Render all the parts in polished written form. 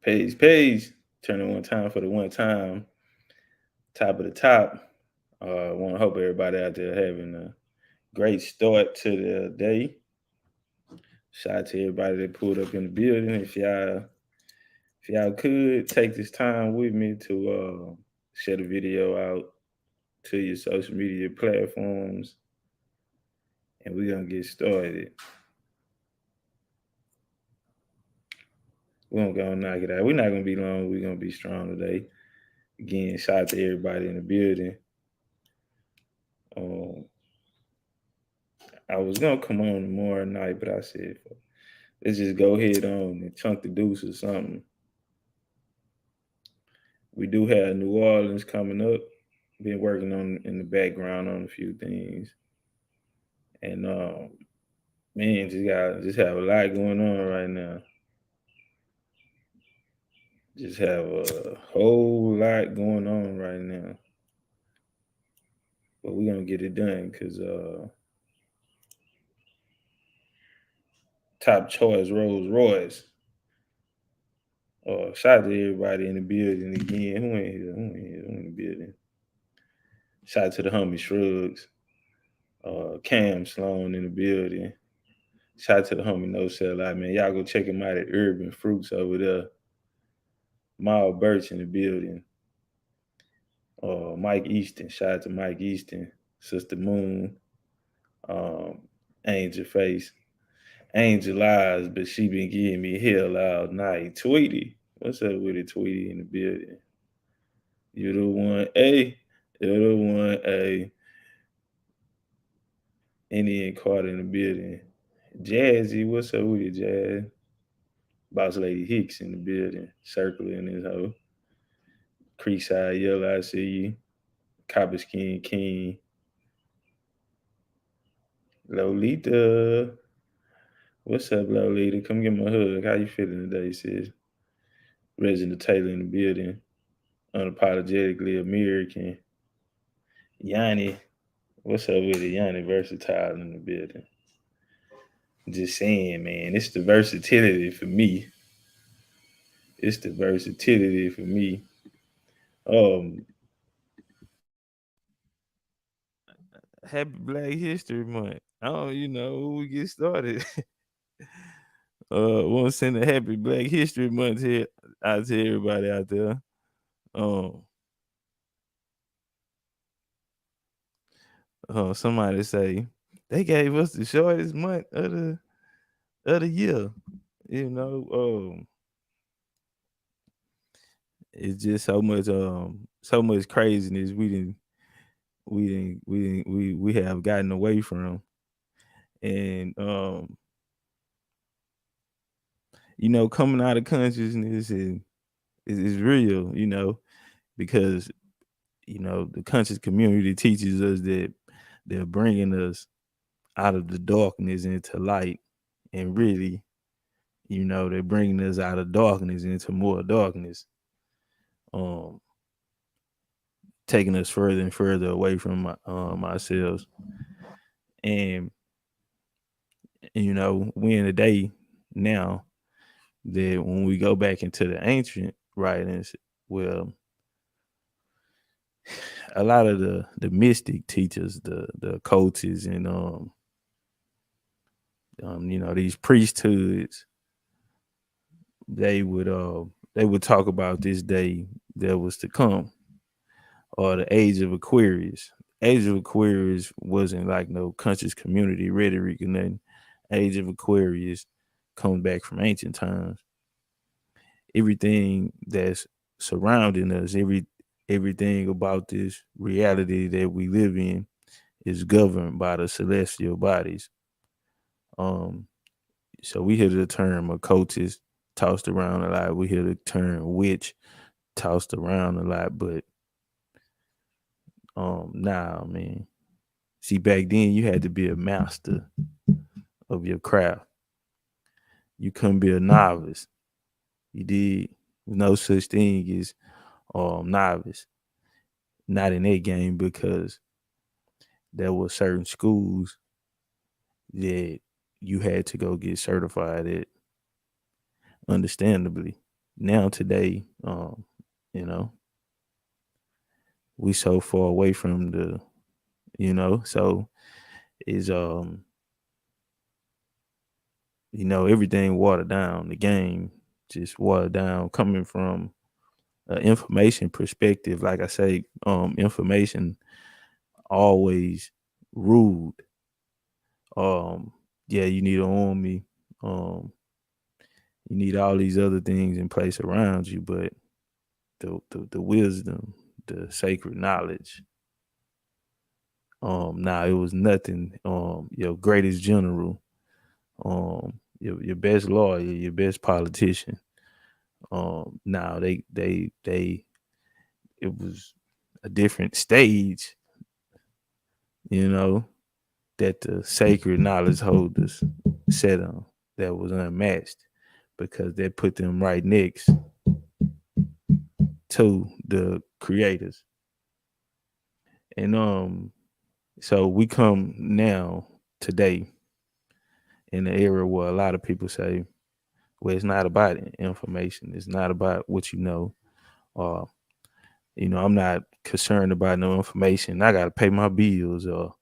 Page. Turning one time for the one time. Top of the top. Want to hope everybody out there having a great start to the day. Shout out to everybody that pulled up in the building. If y'all could take this time with me to share the video out to your social media platforms, and we're gonna get started. We're gonna go and knock it out. We're not gonna be long. We're gonna be strong today. Again, shout out to everybody in the building. Um, I was gonna come on tomorrow night, but I said let's just go ahead on and chunk the deuce or something. We do have New Orleans coming up. Been working on in the background on a few things, and man, just have a lot going on right now. Just have a whole lot going on right now, but we're gonna get it done because top choice Rolls Royce. Shout out to everybody in the building again. Who ain't here? Who ain't here? Who in the building? Shout out to the homie Shrugs. Cam Sloan in the building. Shout out to the homie No Sell Out, man. Y'all go check him out at Urban Fruits over there. Miles Birch in the building. Mike Easton. Shout out to Mike Easton. Sister Moon. Um, Angel Face. Angel Eyes, but she been giving me hell all night. Tweety. What's up with it, Tweety in the building? You the one, A. You're the one, A. Indian Carter in the building. Jazzy, what's up with it, Jazz? Boss Lady Hicks in the building, circling his hoe. Creekside Yellow, I see you. Copper Skin King. Lolita. What's up, Lolita? Come get my hug. How you feeling today, sis? Reginald Taylor in the building. Unapologetically American. Yanni. What's up with it? Yanni Versatile in the building. Just saying, man, it's the versatility for me. It's the versatility for me. Um, Happy Black History Month. We get started. Want to send a happy Black History Month here out to everybody out there. Um, Somebody say they gave us the shortest month of the year. It's just so much craziness we have gotten away from, and coming out of consciousness is real, because the conscious community teaches us that they're bringing us out of the darkness into light, and really, they're bringing us out of darkness into more darkness, um, taking us further and further away from ourselves, and we're in a day now that when we go back into the ancient writings, well, a lot of the mystic teachers, the occultists, and these priesthoods, they would talk about this day that was to come, or the age of Aquarius. Age of Aquarius wasn't like no conscious community rhetoric and nothing. Age of Aquarius comes back from ancient times. Everything that's surrounding us, everything about this reality that we live in is governed by the celestial bodies. So we hear the term occultist tossed around a lot. We hear the term witch tossed around a lot, but nah, man. See, back then you had to be a master of your craft. You couldn't be a novice. You did. No such thing as novice. Not in that game, because there were certain schools that you had to go get certified at, understandably. now today, you know, we so far away from the, so is everything watered down. The game just watered down, coming from an information perspective. Like I say, information always ruled. Yeah, you need an army. You need all these other things in place around you, but the wisdom, the sacred knowledge, it was nothing. Your greatest general, your best lawyer, your best politician. Now they it was a different stage, you know, that the sacred knowledge holders sat on, that was unmatched, because they put them right next to the creators. And so we come now today in the era where a lot of people say, well, it's not about information, it's not about what you know. uh I'm not concerned about no information. I gotta pay my bills, or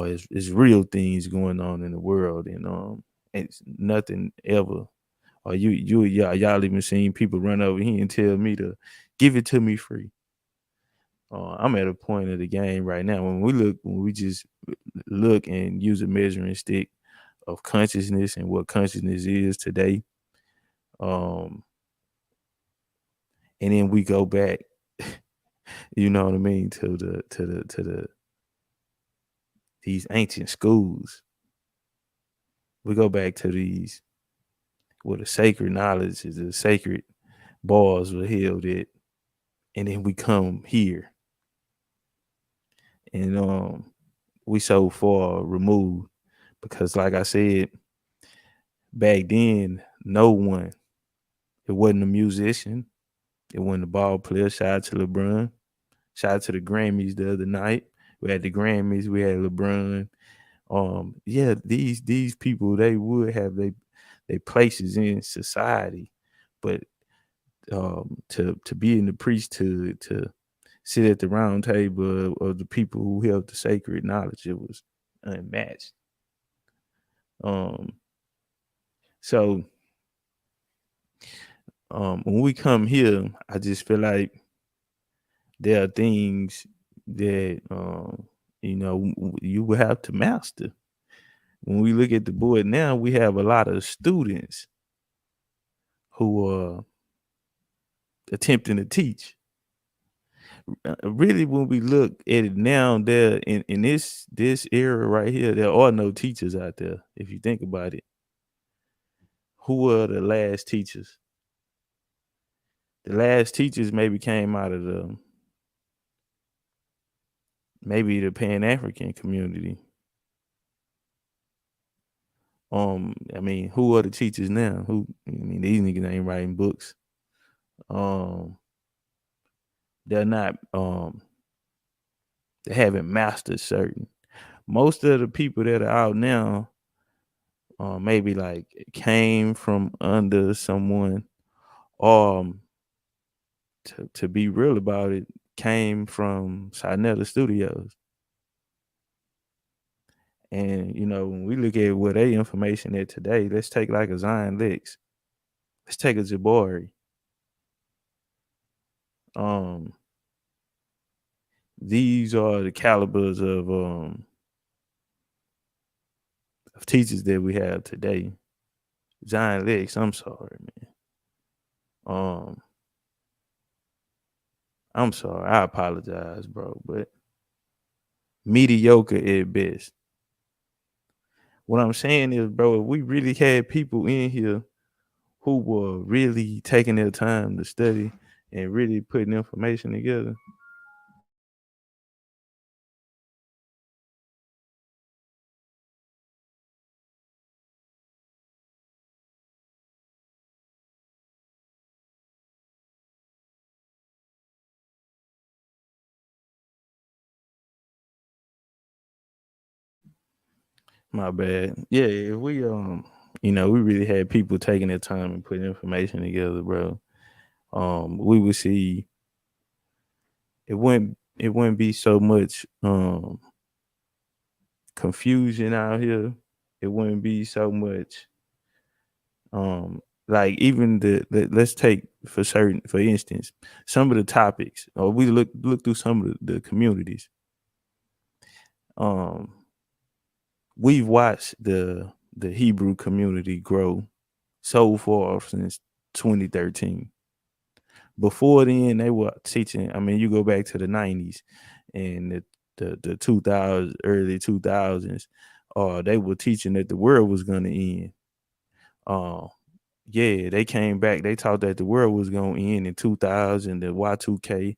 it's real things going on in the world. And it's nothing ever. Or y'all even seen people run over here and tell me to give it to me free. I'm at a point of the game right now when we just look and use a measuring stick of consciousness and what consciousness is today. Um, and then we go back, you know what I mean, to the these ancient schools. We go back to these where the sacred knowledge is, the sacred bars were held at, and then we come here, and we so far removed, because like I said, back then, no one, it wasn't a musician, it wasn't a ball player. Shout out to LeBron. Shout out to the Grammys the other night. We had the Grammys, we had LeBron. Yeah, these people, they would have they places in society, but to be in the priesthood, to sit at the round table of the people who held the sacred knowledge, it was unmatched. Um, so when we come here, I just feel like there are things that you will have to master. When we look at the board now, we have a lot of students who are attempting to teach. Really, when we look at it now, there in this era right here, there are no teachers out there. If you think about it, who were the last teachers? The last teachers maybe came out of maybe the Pan African community. I mean, who are the teachers now? These niggas ain't writing books. Um, they're not. They haven't mastered certain. Most of the people that are out now, maybe like came from under someone, um, to be real about it, came from Sinetta Studios. And when we look at where they information at today, let's take like a Zion Lex. Let's take a Jabari. Um, these are the calibers of teachers that we have today. Zion Lex, I'm sorry, man. I'm sorry. I apologize, bro, but mediocre at best. What I'm saying is, bro, if we really had people in here who were really taking their time to study and really putting information together. My bad. Yeah, if we we really had people taking their time and putting information together, bro. we would see it wouldn't be so much confusion out here. It wouldn't be so much like even let's take for instance some of the topics, or we look through some of the communities. um we've watched the Hebrew community grow so far since 2013. Before then, they were teaching. I mean, you go back to the 90s and the 2000s, early 2000s, they were teaching that the world was gonna end. Uh, yeah, they came back. They taught that the world was gonna end in 2000, the Y2K.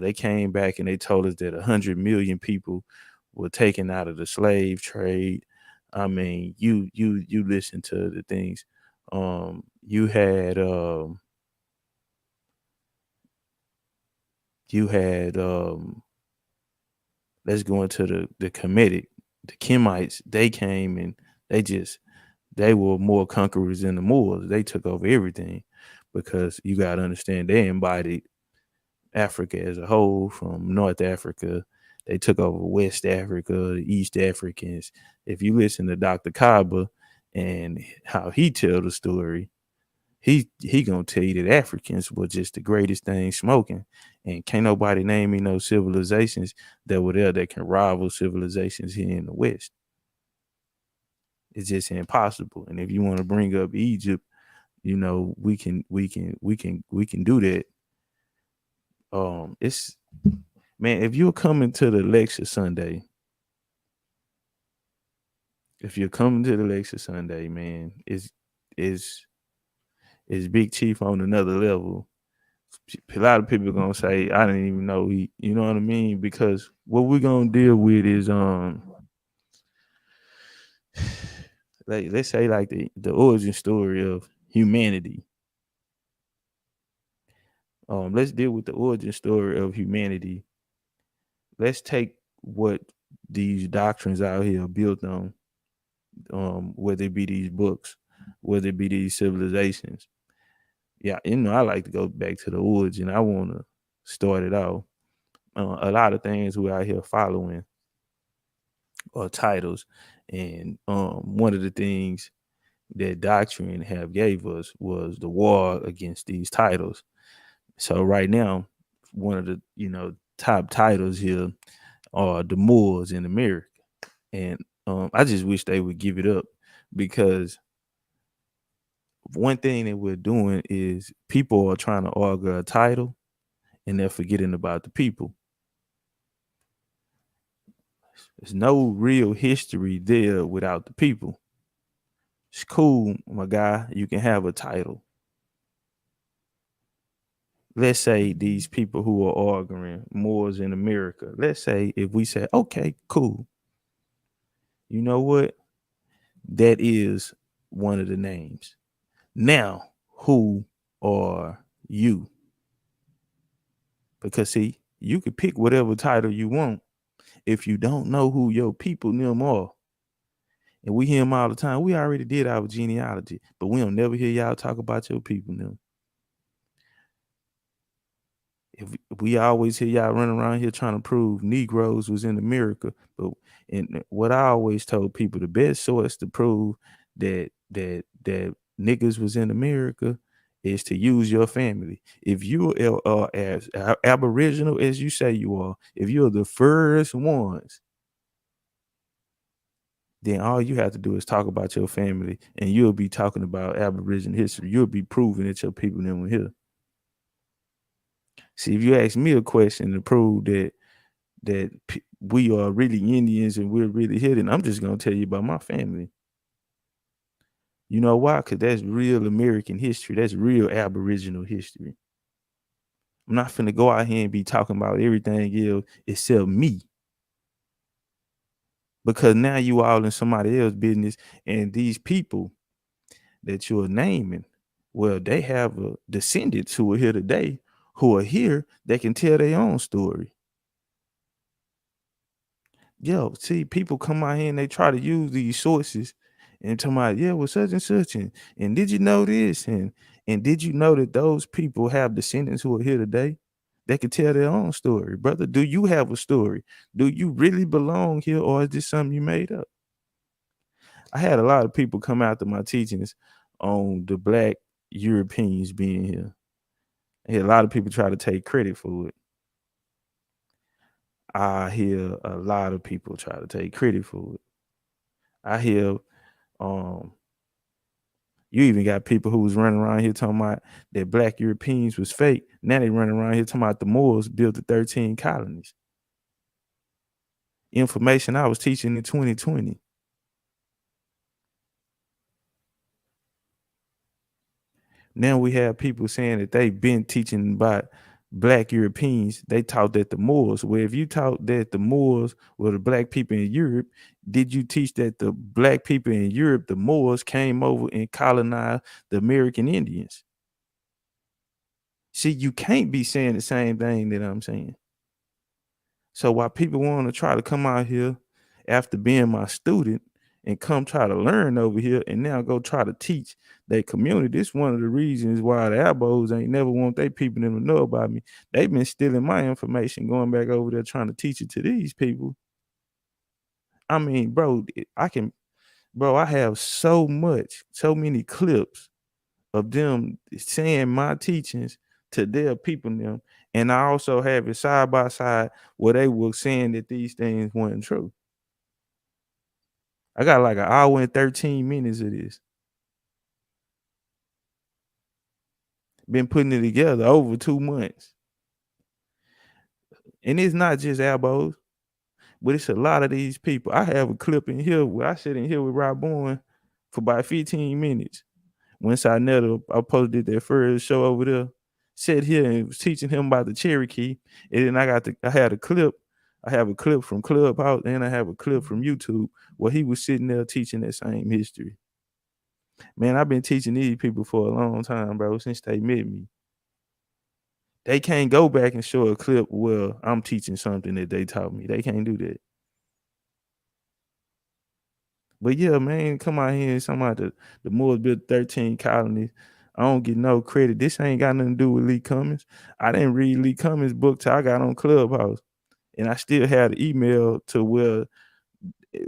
They came back and they told us that 100 million people were taken out of the slave trade. I mean, you listen to the things. You had let's go into the Kemetic, the Kemites. They came and they just they were more conquerors than the Moors. They took over everything because you got to understand they embodied Africa as a whole, from North Africa. They took over West Africa, the East Africans. If you listen to Dr. Kaba and how he tell the story, he gonna tell you that Africans were just the greatest thing smoking, and can't nobody name me no civilizations that were there that can rival civilizations here in the West. It's just impossible. And if you want to bring up Egypt, we can do that. It's Man, if you're coming to the lecture Sunday, man, is is Big Chief on another level. A lot of people gonna say, I didn't even know he, you know what I mean? Because what we're gonna deal with is like, let's say like the origin story of humanity. Let's deal with the origin story of humanity. Let's take what these doctrines out here are built on, whether it be these books, whether it be these civilizations. Yeah, I like to go back to the origin. I want to start it off. A lot of things we out here following are titles, and one of the things that doctrine have gave us was the war against these titles. So right now, one of the top titles here are the Moors in America, and I just wish they would give it up, because one thing that we're doing is people are trying to argue a title and they're forgetting about the people. There's no real history there without the people. It's cool, my guy, you can have a title. Let's say these people who are arguing Moors in America, let's say if we say, okay, cool, you know what? That is one of the names. Now, who are you? Because see, you could pick whatever title you want if you don't know who your people them are. And we hear them all the time. We already did our genealogy, but we don't never hear y'all talk about your people them. If we always hear y'all running around here trying to prove Negroes was in America, but and what I always told people, the best source to prove that niggas was in America is to use your family. If you are as aboriginal as you say you are, if you're the first ones, then all you have to do is talk about your family, and you'll be talking about Aboriginal history. You'll be proving that your people never here. See, if you ask me a question to prove that we are really Indians and we're really hidden, I'm just gonna tell you about my family. You know why? Because that's real American history. That's real Aboriginal history. I'm not finna go out here and be talking about everything else except me. Because now you all in somebody else's business, and these people that you're naming, well, they have a descendants who are here today, who are here, they can tell their own story. Yo, see, people come out here and they try to use these sources and talk about, yeah, well, such and such, and did you know this? And And did you know that those people have descendants who are here today? They can tell their own story. Brother, do you have a story? Do you really belong here, or is this something you made up? I had a lot of people come after my teachings on the Black Europeans being here. I had a lot of people try to take credit for it. I hear a lot of people try to take credit for it. I hear you even got people who was running around here talking about that Black Europeans was fake. Now they running around here talking about the Moors built the 13 colonies. Information I was teaching in 2020. Now we have people saying that they've been teaching about Black Europeans. They taught that the Moors. Well, if you taught that the Moors were the Black people in Europe, did you teach that the Black people in Europe, the Moors, came over and colonized the American Indians? See, you can't be saying the same thing that I'm saying. So while people want to try to come out here after being my student and come try to learn over here and now go try to teach their community, this one of the reasons why the Abos ain't never want their people to know about me. They've been stealing my information, going back over there trying to teach it to these people. I mean, bro, I have so many clips of them saying my teachings to their people now. And I also have it side by side where they were saying that these things weren't true. I got like an hour and 13 minutes of this. Been putting it together over 2 months. And it's not just elbows, but it's a lot of these people. I have a clip in here where I sit in here with Rob Bowen for about 15 minutes. Once I posted that first show over there, sat here and was teaching him about the Cherokee. And then I had a clip. I have a clip from Clubhouse and I have a clip from YouTube where he was sitting there teaching that same history. Man, I've been teaching these people for a long time, bro, since they met me. They can't go back and show a clip where I'm teaching something that they taught me. They can't do that. But yeah, man, come out here and talking about the Moors built 13 colonies. I don't get no credit. This ain't got nothing to do with Lee Cummings. I didn't read Lee Cummings' book till I got on Clubhouse. And I still had an email to where,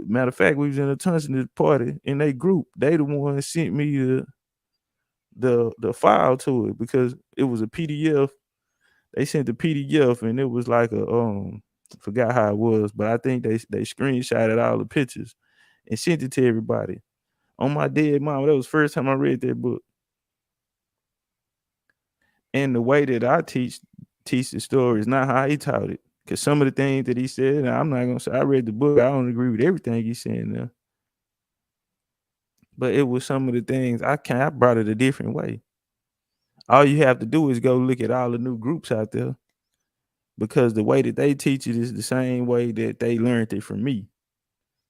matter of fact, we was in a Tunisian party in their group. They the one sent me the file to it because it was a PDF. They sent the PDF and it was like forgot how it was, but I think they screenshotted all the pictures and sent it to everybody. On my dead mom, that was the first time I read that book. And the way that I teach the story is not how he taught it. Because some of the things that he said, I'm not gonna say I read the book, I don't agree with everything he's saying there. But it was some of the things I brought it a different way. All you have to do is go look at all the new groups out there. Because the way that they teach it is the same way that they learned it from me.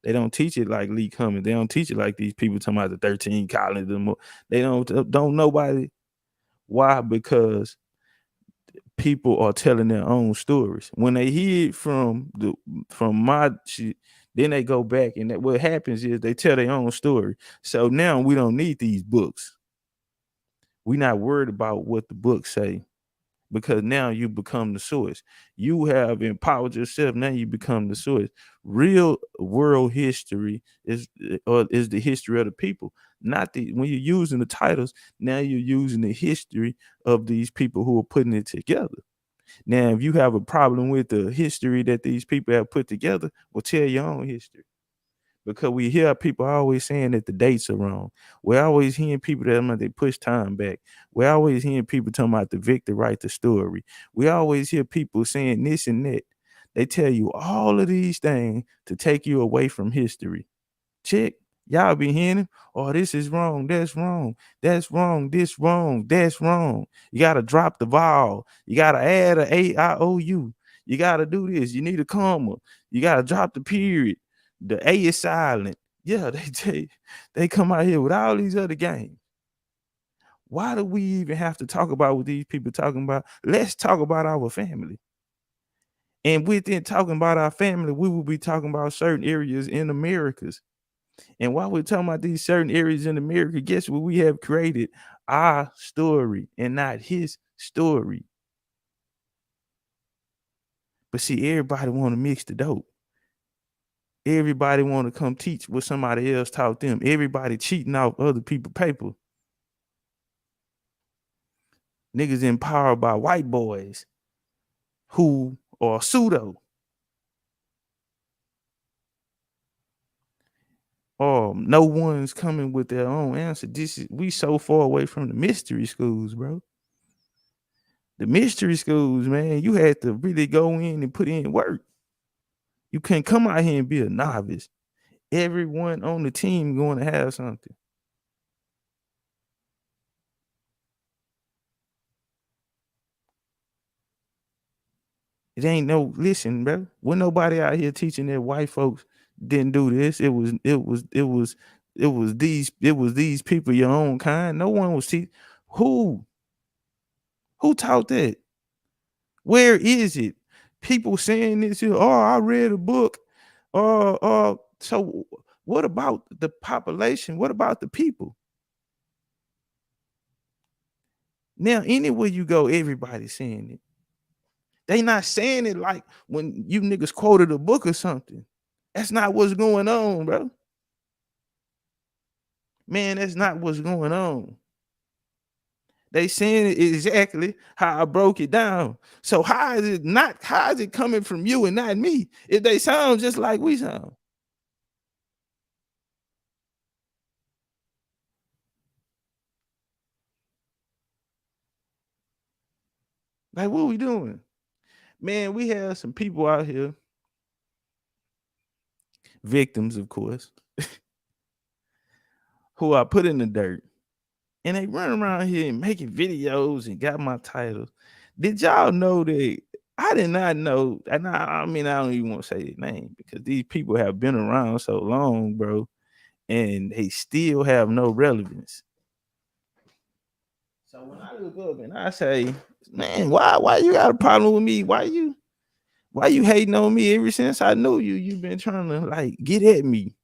They don't teach it like Lee Cummings. They don't teach it like these people talking about the 13 colonies. They don't nobody. Why? Because people are telling their own stories. When they hear it from my shit, then they go back and what happens is they tell their own story. So now we don't need these books. We're not worried about what the books say. Because now you become the source. You have empowered yourself. Now you become the source. Real world history is the history of the people. Not when you're using the titles. Now you're using the history of these people who are putting it together. Now, if you have a problem with the history that these people have put together, well, tell your own history. Because we hear people always saying that the dates are wrong. We're always hearing people that they push time back. We're always hearing people talking about the victor write the story. We always hear people saying this and that. They tell you all of these things to take you away from history. Check. Y'all be hearing it. Oh, this is wrong. That's wrong. That's wrong. This wrong. That's wrong. You got to drop the vowel. You got to add a A-I-O-U. You got to do this. You need a comma. You got to drop the period. The A is silent. Yeah, they come out here with all these other games. Why do we even have to talk about what these people talking about? Let's talk about our family. And within talking about our family, we will be talking about certain areas in Americas. And while we're talking about these certain areas in America, guess what we have created? our story and not his story. But see, everybody want to mix the dope. Everybody want to come teach what somebody else taught them. Everybody cheating off other people's paper. Niggas empowered by white boys who are pseudo. No one's coming with their own answer. We so far away from the mystery schools, bro. The mystery schools, man, you had to really go in and put in work. You can't come out here and be a novice. Everyone on the team going to have something. It ain't no listen, bro. When nobody out here teaching that white folks didn't do this. It was these people, your own kind. No one was teaching. Who taught that? Where is it? People saying this here, oh, I read a book. So what about the population? What about the people? Now, anywhere you go, everybody's saying it. They not saying it like when you niggas quoted a book or something. That's not what's going on, bro. Man, that's not what's going on. They saying it exactly how I broke it down. So how is it coming from you and not me? If they sound just like we sound. Like, what we doing? Man, we have some people out here, victims, of course, who are put in the dirt. And they run around here and making videos and got my titles. Did y'all know that I did not know? And I mean, I don't even want to say their name because these people have been around so long, bro, and they still have no relevance. So when I look up and I say, man, why you got a problem with me? Why you hating on me? Ever since I knew you've been trying to like get at me,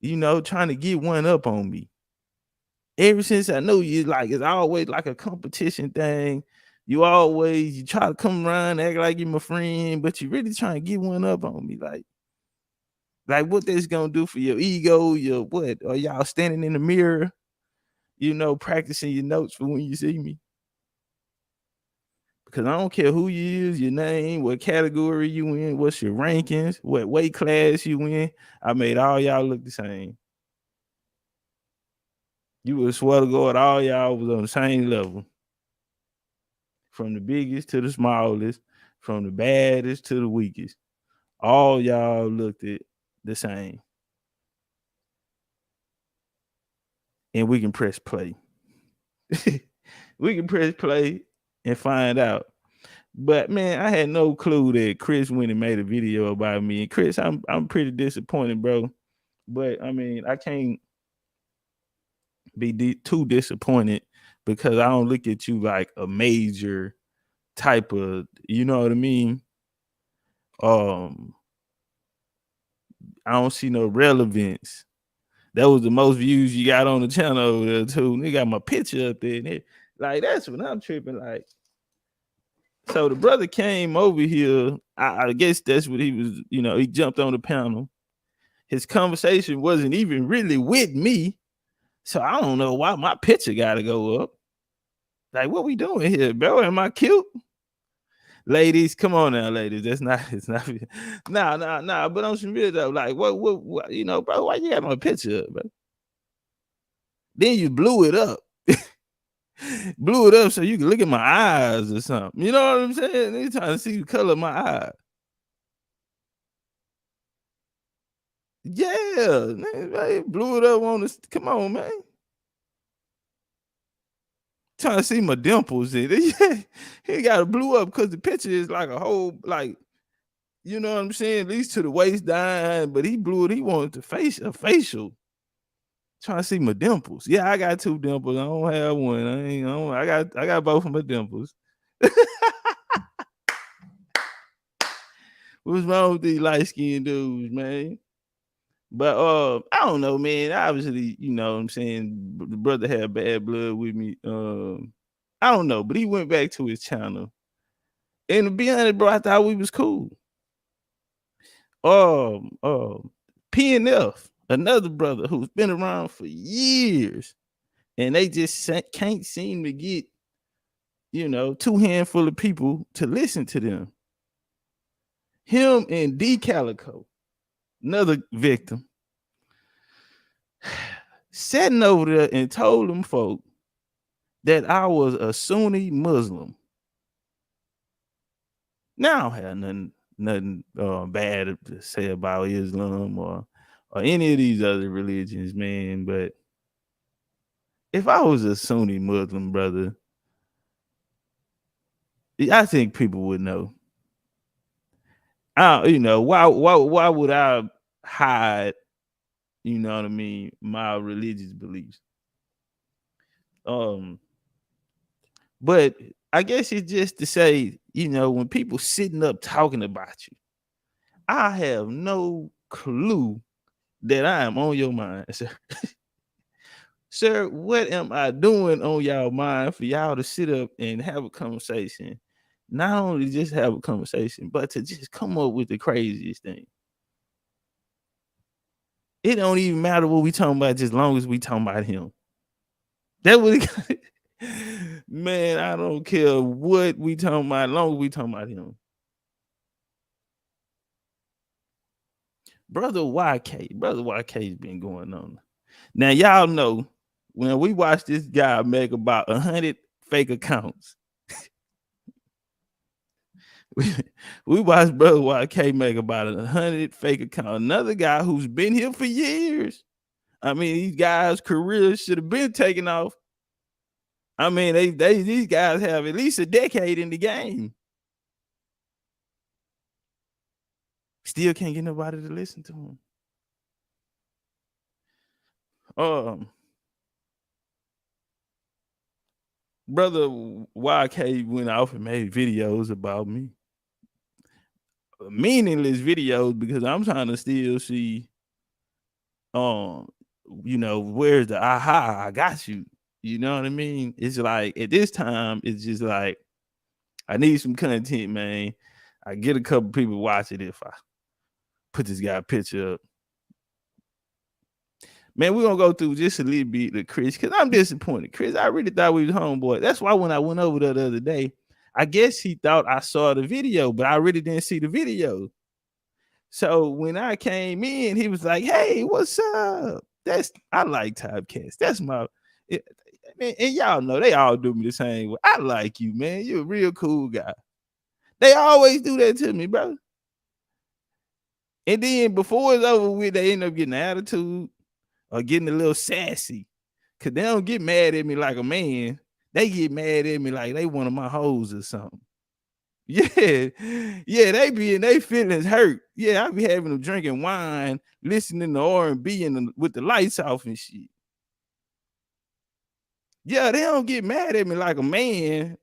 trying to get one up on me. Ever since I know you, like it's always like a competition thing. You try to come around, act like you're my friend, but you really trying to get one up on me. Like what that's gonna do for your ego, your what? Are y'all standing in the mirror, practicing your notes for when you see me? Because I don't care who you is, your name, what category you in, what's your rankings, what weight class you in. I made all y'all look the same. You would swear to God, all y'all was on the same level. From the biggest to the smallest, from the baddest to the weakest. All y'all looked at the same. And we can press play. We can press play and find out. But man, I had no clue that Chris went and made a video about me. And Chris, I'm pretty disappointed, bro. But I mean, I can't be too disappointed because I don't look at you like a major type of, you know what I mean? I don't see no relevance. That was the most views you got on the channel over there too. They got my picture up there. And like that's what I'm tripping. Like, so the brother came over here. I guess that's what he was. He jumped on the panel. His conversation wasn't even really with me, so I don't know why my picture got to go up. Like, what we doing here, bro? Am I cute? Ladies, come on now, ladies. That's not. It's not. Nah. But on some real though, like, what, bro? Why you got my picture up, bro? Then you blew it up. Blew it up so you can look at my eyes or something. You know what I'm saying? They trying to see the color of my eye. Yeah, man, blew it up on this. Come on, man. Trying to see my dimples. He got it blew up because the picture is like a whole, like, you know what I'm saying? At least to the waist down, but he blew it. He wanted to face a facial. Trying to see my dimples. Yeah, I got 2 dimples. I don't have one. I got both of my dimples. What's wrong with these light skinned dudes, man? But I don't know, man. Obviously, you know what I'm saying, the brother had bad blood with me. I don't know, but he went back to his channel. And to be honest, bro, I thought we was cool. PNF, another brother who's been around for years, and they just can't seem to get, you know, two handful of people to listen to them. Him and D Calico, another victim, sitting over there and told them folk that I was a Sunni Muslim. Now I don't have nothing bad to say about Islam or any of these other religions, man. But if I was a Sunni Muslim, brother, I think people would know. You know, why would I hide, you know what I mean, my religious beliefs? But I guess it's just to say, you know, when people sitting up talking about you, I have no clue that I am on your mind, sir. Sir, what am I doing on y'all mind for y'all to sit up and have a conversation? Not only just have a conversation, but to just come up with the craziest thing. It don't even matter what we talking about, just as long as we talking about him. That would, man, I don't care what we talking about, as long as we talking about him. Brother YK's been going on. Now, y'all know when we watch this guy make about 100 fake accounts, we watched Brother YK make about 100 fake accounts. Another guy who's been here for years. I mean, these guys' careers should have been taken off. I mean, these guys have at least a decade in the game. Still can't get nobody to listen to him. Brother YK went off and made videos about me. Meaningless videos, because I'm trying to still see, you know, where's the aha, I got you. You know what I mean? It's like at this time, it's just like I need some content, man. I get a couple people watch it if I put this guy picture up. Man, we're gonna go through just a little bit of Chris, because I'm disappointed. Chris, I really thought we was homeboy. That's why when I went over there the other day, I guess he thought I saw the video, but I really didn't see the video. So when I came in, he was like, "Hey, what's up?" I like typecast. That's my and y'all know they all do me the same way. I like you, man. You're a real cool guy. They always do that to me, bro. And then before it's over with, they end up getting an attitude or getting a little sassy. Cause they don't get mad at me like a man. They get mad at me like they one of my hoes or something. Yeah, they be in their feelings hurt. Yeah, I be having them drinking wine, listening to R&B and with the lights off and shit. Yeah, they don't get mad at me like a man.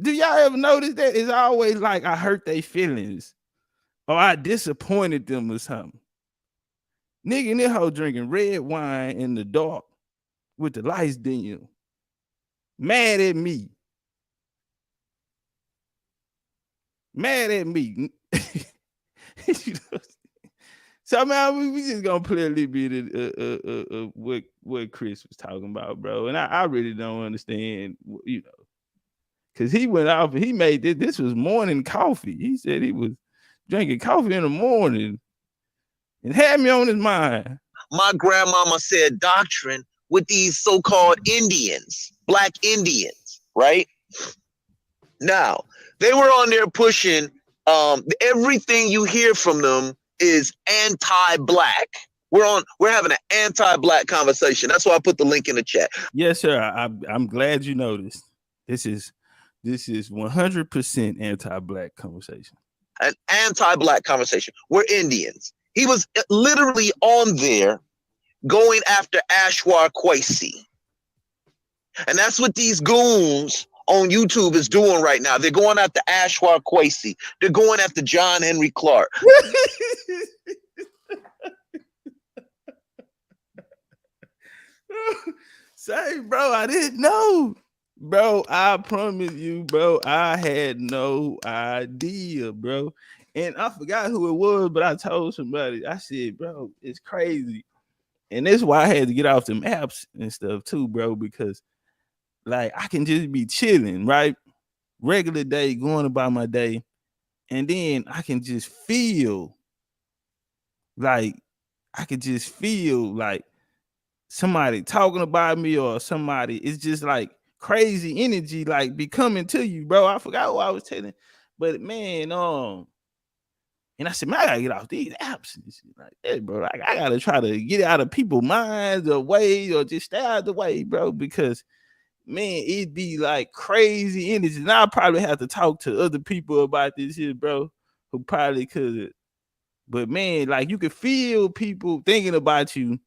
Do y'all ever notice that? It's always like I hurt their feelings or I disappointed them or something. Nigga in this hoe drinking red wine in the dark with the lights dim. Mad at me. Mad at me. You know? So man, we just gonna play a little bit of what Chris was talking about, bro. And I really don't understand, you know, because he went off and he made this was morning coffee. He said he was drinking coffee in the morning and had me on his mind. My grandmama said doctrine with these so-called Indians, black Indians, right? Now, they were on there pushing everything you hear from them is anti-black. We're having an anti-black conversation. That's why I put the link in the chat. Yes, sir. I'm glad you noticed. This is 100% anti-black conversation. An anti-black conversation. We're Indians. He was literally on there going after Ashwar Kwesi. And that's what these goons on YouTube is doing right now. They're going after Ashwar Kwesi. They're going after John Henry Clark. Say, bro, I didn't know. Bro, I promise you, bro, I had no idea, bro. And I forgot who it was, but I told somebody, I said, bro, it's crazy. And that's why I had to get off them apps and stuff too, bro, because like I can just be chilling, right? Regular day, going about my day, and then I can just feel like I could just feel like somebody talking about me or somebody. It's just like crazy energy, like be coming to you, bro. I forgot what I was telling, but man, and I said, man, I gotta get off these apps and shit like that, bro. Like, I gotta try to get out of people's minds or ways or just stay out of the way, bro, because man, it'd be like crazy energy. And I'll probably have to talk to other people about this shit, bro, who probably could. But man, like you could feel people thinking about you,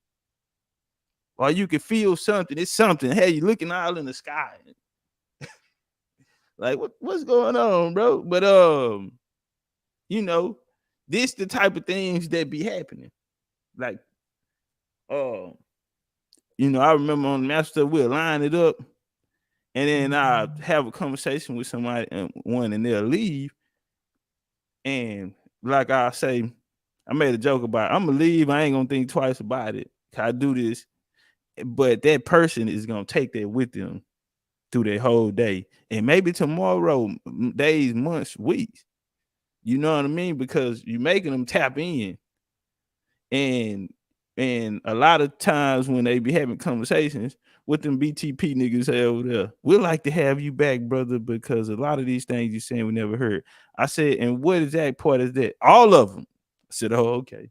or you could feel something. It's something. Hey, you looking all in the sky. Like what's going on, bro? But you know, this the type of things that be happening. Like, you know, I remember on the master we'll line it up, and then I have a conversation with somebody and one, and they'll leave. And like I say, I made a joke about I'm gonna leave. I ain't gonna think twice about it. I do this, but that person is gonna take that with them through their whole day, and maybe tomorrow, days, months, weeks. You know what I mean? Because you're making them tap in, and a lot of times when they be having conversations with them BTP niggas over there, we'd like to have you back, brother, because a lot of these things you're saying we never heard. I said, and what exact part is that? All of them. I said, oh, okay.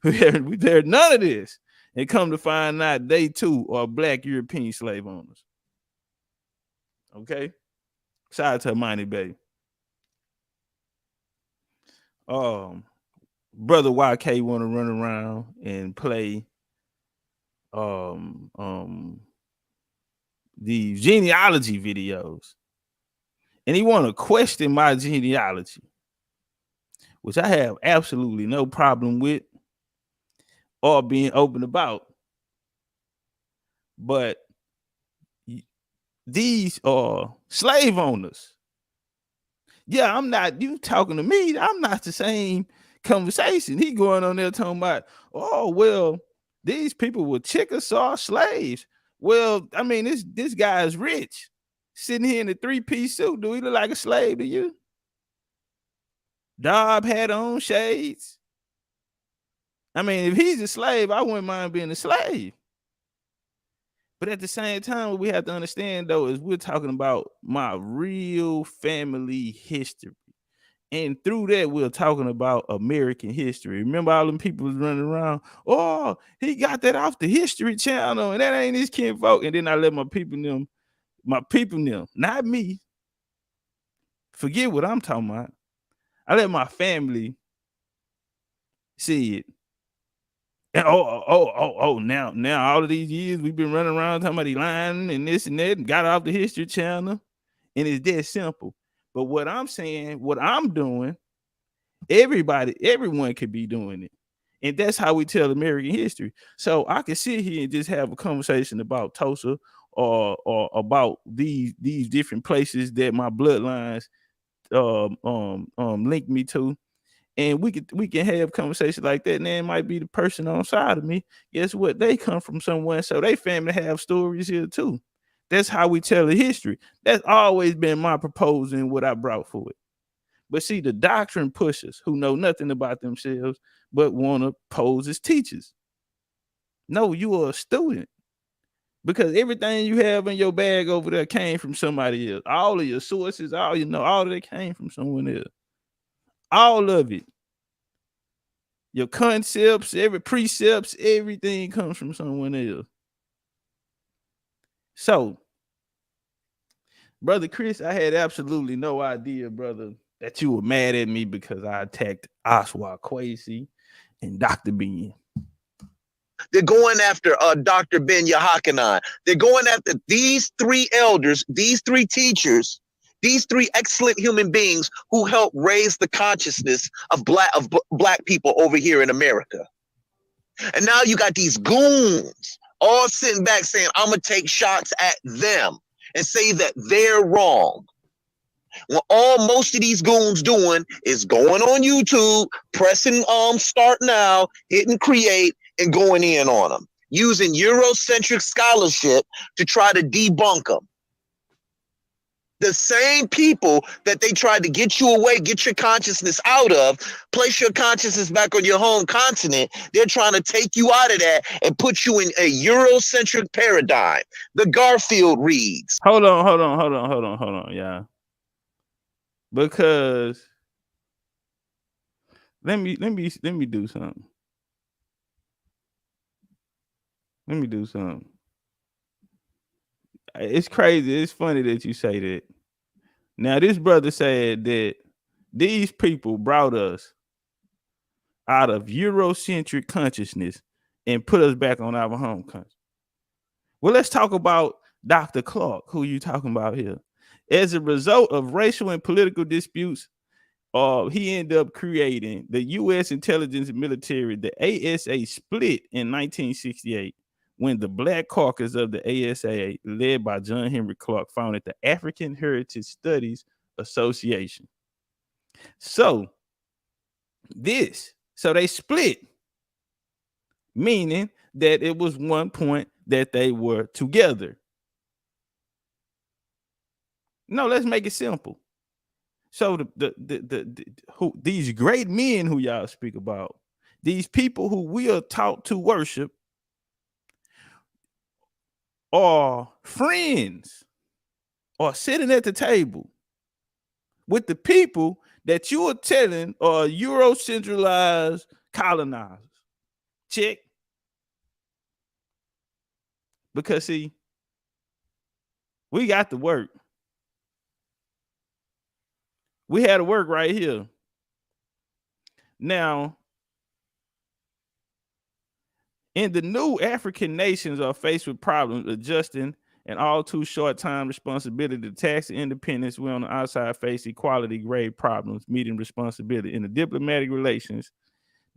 we heard none of this. And come to find out, they too are Black European slave owners. Okay? Shout out to Money Bay. Brother YK want to run around and play the genealogy videos. And he want to question my genealogy, which I have absolutely no problem with or being open about. But these are slave owners. Yeah, I'm not, you talking to me, I'm not the same conversation. He going on there talking about, oh, well, these people were Chickasaw slaves. Well, I mean, this guy is rich, sitting here in a 3-piece suit. Do he look like a slave to you? Dob had on shades. I mean, if he's a slave, I wouldn't mind being a slave. But at the same time, what we have to understand, though, is we're talking about my real family history. And through that, we're talking about American history. Remember all them people was running around, oh, he got that off the History Channel, and that ain't his kinfolk. And then I let my people them, not me, forget what I'm talking about. I let my family see it. And now all of these years we've been running around talking about he lying and this and that and got off the History Channel. And it's that simple. But what I'm saying, what I'm doing, everyone could be doing it. And that's how we tell American history. So I can sit here and just have a conversation about Tulsa or about these different places that my bloodlines link me to. And we can have conversations like that. And then it might be the person on side of me. Guess what? They come from somewhere, so they family have stories here too. That's how we tell the history. That's always been my proposal and what I brought for it. But see, the doctrine pushers who know nothing about themselves but want to pose as teachers. No, you are a student. Because everything you have in your bag over there came from somebody else. All of your sources, all of it came from someone else. All of it. Your concepts, every precepts, everything comes from someone else. So, Brother Chris, I had absolutely no idea, brother, that you were mad at me because I attacked Oswald Kwesi and Dr. Ben. They're going after Dr. Ben Yehochanan. They're going after these 3 elders, these 3 teachers, these 3 excellent human beings who helped raise the consciousness of black people over here in America. And now you got these goons all sitting back saying, I'm going to take shots at them and say that they're wrong. Well, most of these goons doing is going on YouTube, pressing start now, hitting create, and going in on them, using Eurocentric scholarship to try to debunk them. The same people that they tried to get you away, get your consciousness out of, place your consciousness back on your home continent, they're trying to take you out of that and put you in a Eurocentric paradigm. The Garfield reads. Hold on, yeah. Because let me do something. Let me do something. It's crazy. It's funny that you say that. Now, this brother said that these people brought us out of Eurocentric consciousness and put us back on our home country. Well, let's talk about Dr. Clark, who you talking about here. As a result of racial and political disputes, he ended up creating the U.S. intelligence and military. The ASA split in 1968 when the Black Caucus of the ASA, led by John Henry Clark, founded the African Heritage Studies Association. So they split, meaning that it was one point that they were together. No, let's make it simple. So these great men who y'all speak about, these people who we are taught to worship, are friends, or sitting at the table with the people that you are telling are Eurocentralized colonizers. Check. Because see, we got to work. We had to work right here. Now, in the new African nations are faced with problems adjusting an all too short time responsibility to tax and independence. We on the outside face equality grave problems, meeting responsibility. In the diplomatic relations,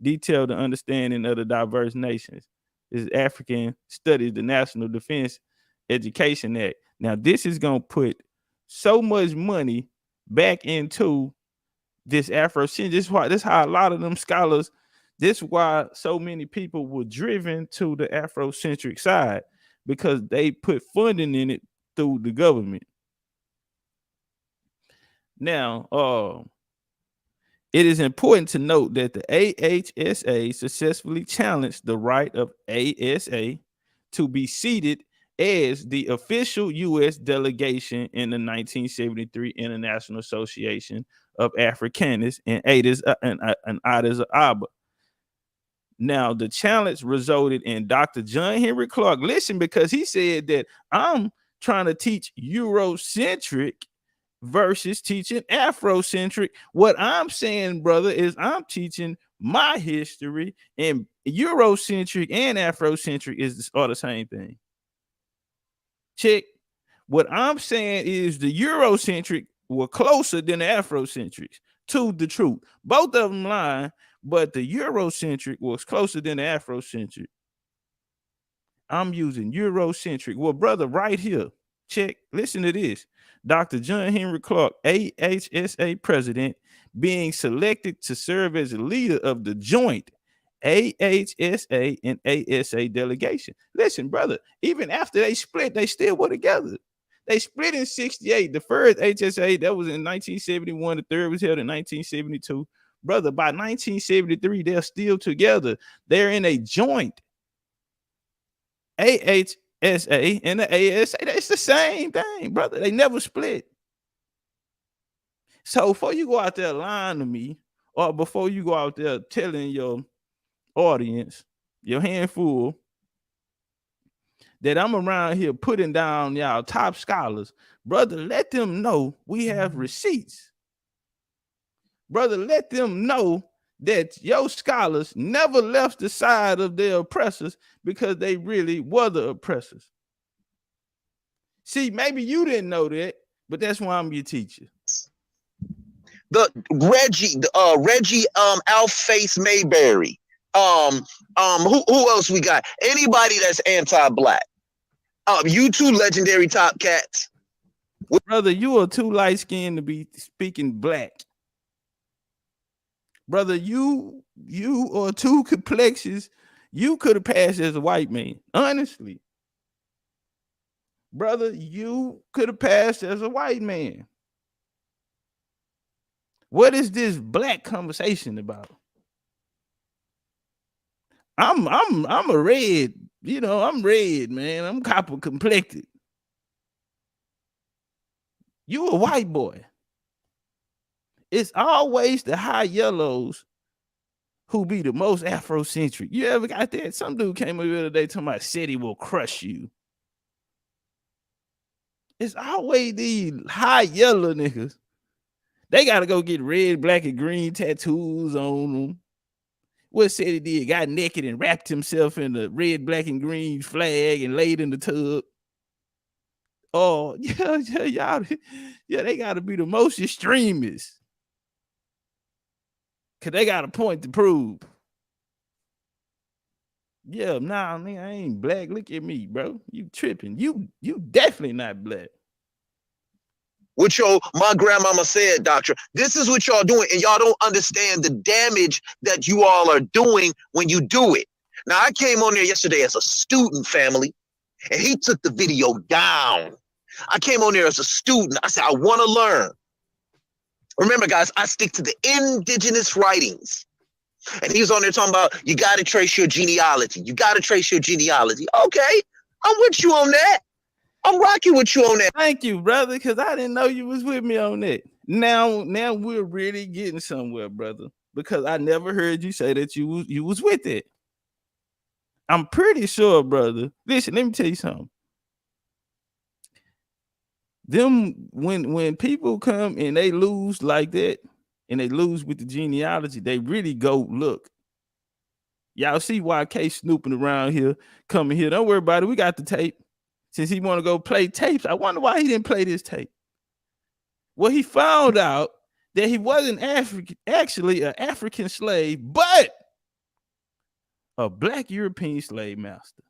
detail the understanding of the diverse nations. This is African Studies, the National Defense Education Act. Now, this is going to put so much money back into this Afrocentric. This is how a lot of them scholars, this is why so many people were driven to the Afrocentric side, because they put funding in it through the government. Now, it is important to note that the AHSA successfully challenged the right of ASA to be seated as the official U.S. delegation in the 1973 International Association of Africanists and Adas Aba. Now, the challenge resulted in Dr. John Henry Clark. Listen, because he said that I'm trying to teach Eurocentric versus teaching Afrocentric. What I'm saying, brother, is I'm teaching my history, and Eurocentric and Afrocentric are the same thing. Check. What I'm saying is the Eurocentric were closer than the Afrocentrics to the truth. Both of them lying, but the Eurocentric was closer than the Afrocentric. I'm using Eurocentric. Well, brother, right here, check. Listen to this. Dr. John Henry Clark, AHSA president, being selected to serve as a leader of the joint AHSA and ASA delegation. Listen, brother, even after they split, they still were together. They split in 68. The first HSA, that was in 1971. The third was held in 1972. Brother, by 1973, they're still together. They're in a joint AHSA and the ASA. It's the same thing, brother. They never split. So before you go out there lying to me, or before you go out there telling your audience, your handful, that I'm around here putting down y'all top scholars, brother, let them know we have receipts. Brother, let them know that your scholars never left the side of their oppressors because they really were the oppressors. See, maybe you didn't know that, but that's why I'm your teacher. The Reggie Alface Mayberry, Who else we got? Anybody that's anti-black. You two legendary top cats. Brother, you are too light skinned to be speaking black. Brother, you are too complexions. You could have passed as a white man. Honestly. Brother, you could have passed as a white man. What is this black conversation about? I'm a red, I'm red, man. I'm copper complected. You a white boy. It's always the high yellows who be the most Afrocentric. You ever got that? Some dude came over the other day talking about city will crush you. It's always these high yellow niggas. They gotta go get red, black, and green tattoos on them. What said he did? Got naked and wrapped himself in the red, black, and green flag and laid in the tub. Oh, yeah, y'all, yeah, they gotta be the most extremists. Cause they got a point to prove. Yeah, nah, man, I ain't black. Look at me, bro. You tripping. You definitely not black. What my grandmama said, doctor, this is what y'all doing, and y'all don't understand the damage that you all are doing when you do it. Now, I came on there yesterday as a student, family, and he took the video down. I came on there as a student. I said, I want to learn. Remember, guys, I stick to the indigenous writings. And he was on there talking about, you got to trace your genealogy. You got to trace your genealogy. Okay, I'm with you on that. I'm rocking with you on that. Thank you, brother, because I didn't know you was with me on that. Now we're really getting somewhere, brother, because I never heard you say that you was with it. I'm pretty sure, brother. Listen, let me tell you something. Them when people come and they lose like that, and they lose with the genealogy, they really go look. Y'all see YK snooping around here, coming here. Don't worry about it. We got the tape. Since he want to go play tapes, I wonder why he didn't play this tape. Well, he found out that he wasn't actually an African slave, but a black European slave master.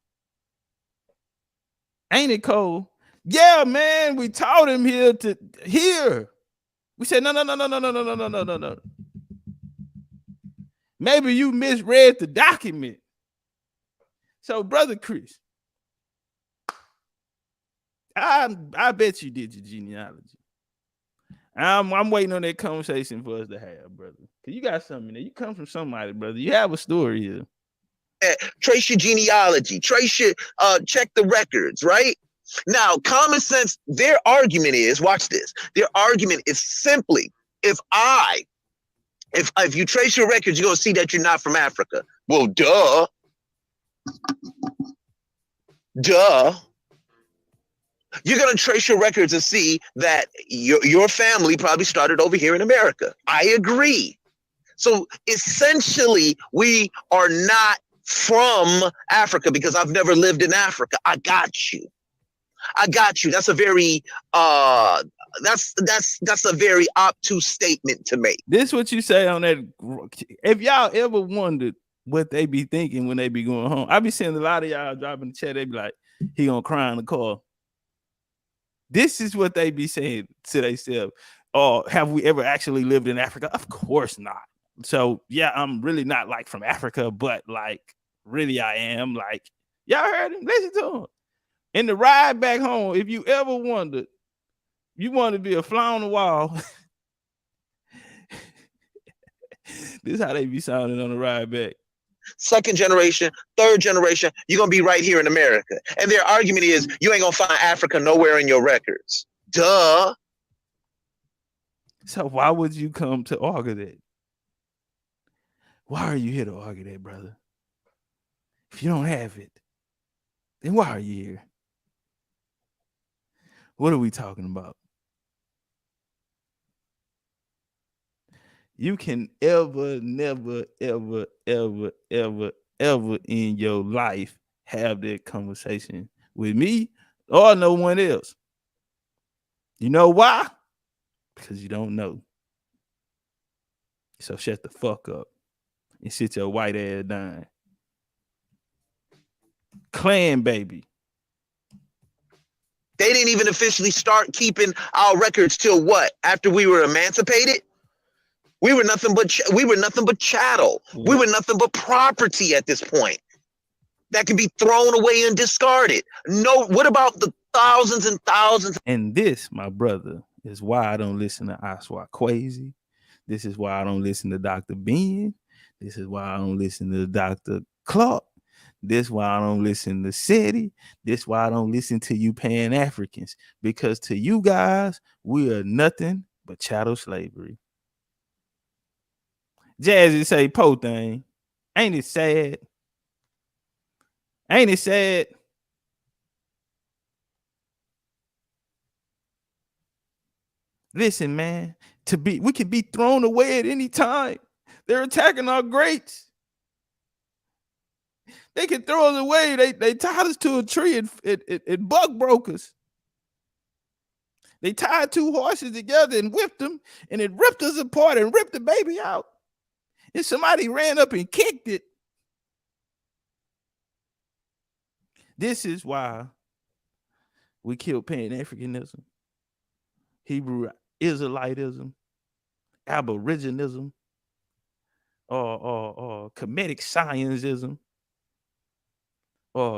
Ain't it cold? Yeah, man, we taught him here. We said, no. Maybe you misread the document. So, brother Chris, I bet you did your genealogy. I'm waiting on that conversation for us to have, brother. Cause you got something there. You come from somebody, brother. You have a story here. Trace your genealogy. Trace your check the records, right? Now, common sense, their argument is, watch this. Their argument is simply, if you trace your records, you're gonna see that you're not from Africa. Well, duh. You're going to trace your records and see that your family probably started over here in America. I agree. So essentially, we are not from Africa because I've never lived in Africa. I got you. That's a very that's a very obtuse statement to make. This is what you say on that. If y'all ever wondered what they be thinking when they be going home, I be seeing a lot of y'all dropping the chat. They be like, he gonna cry in the car. This is what they be saying to themselves. Oh, have we ever actually lived in Africa? Of course not. So yeah, I'm really not like from Africa, but like really I am. Like, y'all heard him? Listen to him. In the ride back home, if you ever wondered, you want to be a fly on the wall. This is how they be sounding on the ride back. Second generation, third generation, you're going to be right here in America. And their argument is, you ain't going to find Africa nowhere in your records. Duh. So why would you come to argue that? Why are you here to argue that, brother? If you don't have it, then why are you here? What are we talking about? You can never, ever in your life have that conversation with me or no one else. You know why? Because you don't know. So shut the fuck up and sit your white ass down. Clan baby. They didn't even officially start keeping our records till what? After we were emancipated? We were nothing but chattel. We were nothing but property at this point that could be thrown away and discarded. No, what about the thousands and thousands? And this, my brother, is why I don't listen to Aswa Quasi. This is why I don't listen to Dr. Ben. This is why I don't listen to Dr. Clark. This is why I don't listen to SETI. This is why I don't listen to you Pan-Africans. Because to you guys, we are nothing but chattel slavery. Jazzy say, po thing. Ain't it sad? Ain't it sad? Listen, man, we could be thrown away at any time. They're attacking our greats. They can throw us away. They tied us to a tree and buck brokers. They tied two horses together and whipped them, and it ripped us apart and ripped the baby out. And somebody ran up and kicked it. This is why we killed Pan-Africanism, Hebrew Israelitism, Aboriginalism, or Kemetic scienceism.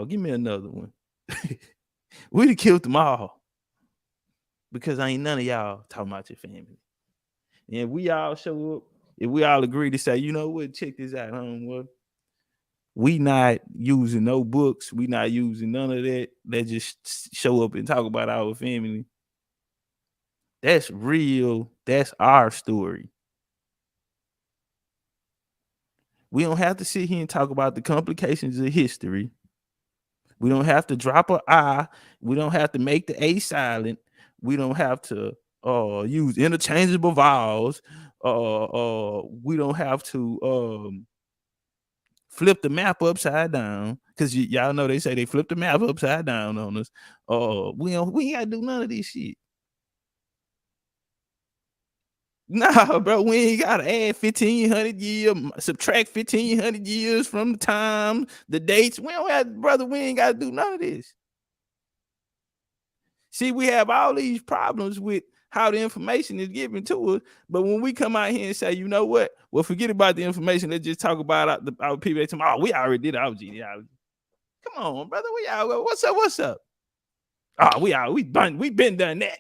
Give me another one. We'd have killed them all because ain't none of y'all talking about your family. And if we all show up, if we all agree to say, you know what, check this out, homeboy. We not using no books. We not using none of that. They just show up and talk about our family. That's real. That's our story. We don't have to sit here and talk about the complications of history. We don't have to drop an I. We don't have to make the A silent. We don't have to use interchangeable vowels. We don't have to flip the map upside down, because y'all know they say they flip the map upside down on us. We ain't gotta do none of this shit. Nah, bro, we ain't gotta add 1,500 years, subtract 1,500 years from the time, the dates. We ain't gotta do none of this. See, we have all these problems with how the information is given to us, but when we come out here and say, you know what? Well, forget about the information. Let's just talk about our people. They tell me, we already did our genealogy. Come on, brother. What's up? We been done that.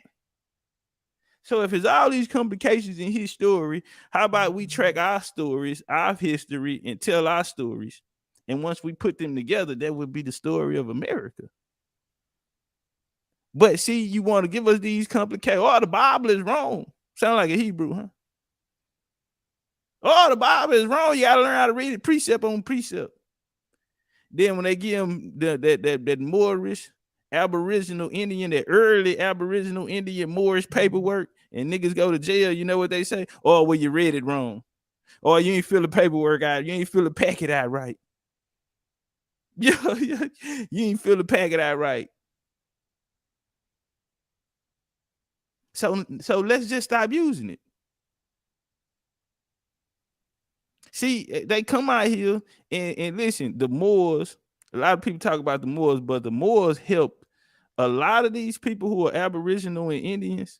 So if it's all these complications in his story, how about we track our stories, our history, and tell our stories? And once we put them together, that would be the story of America. But see, you want to give us these complications. The Bible is wrong. Sound like a Hebrew, huh? The Bible is wrong. You got to learn how to read it precept on precept. Then when they give them that Moorish Aboriginal Indian, that early Aboriginal Indian Moorish paperwork, and niggas go to jail, you know what they say? Well, you read it wrong. Or you ain't fill the paperwork out. You ain't fill the packet out right. You ain't fill the packet out right. So let's just stop using it. See, they come out here and listen, the Moors, a lot of people talk about the Moors, but the Moors helped a lot of these people who are Aboriginal and Indians,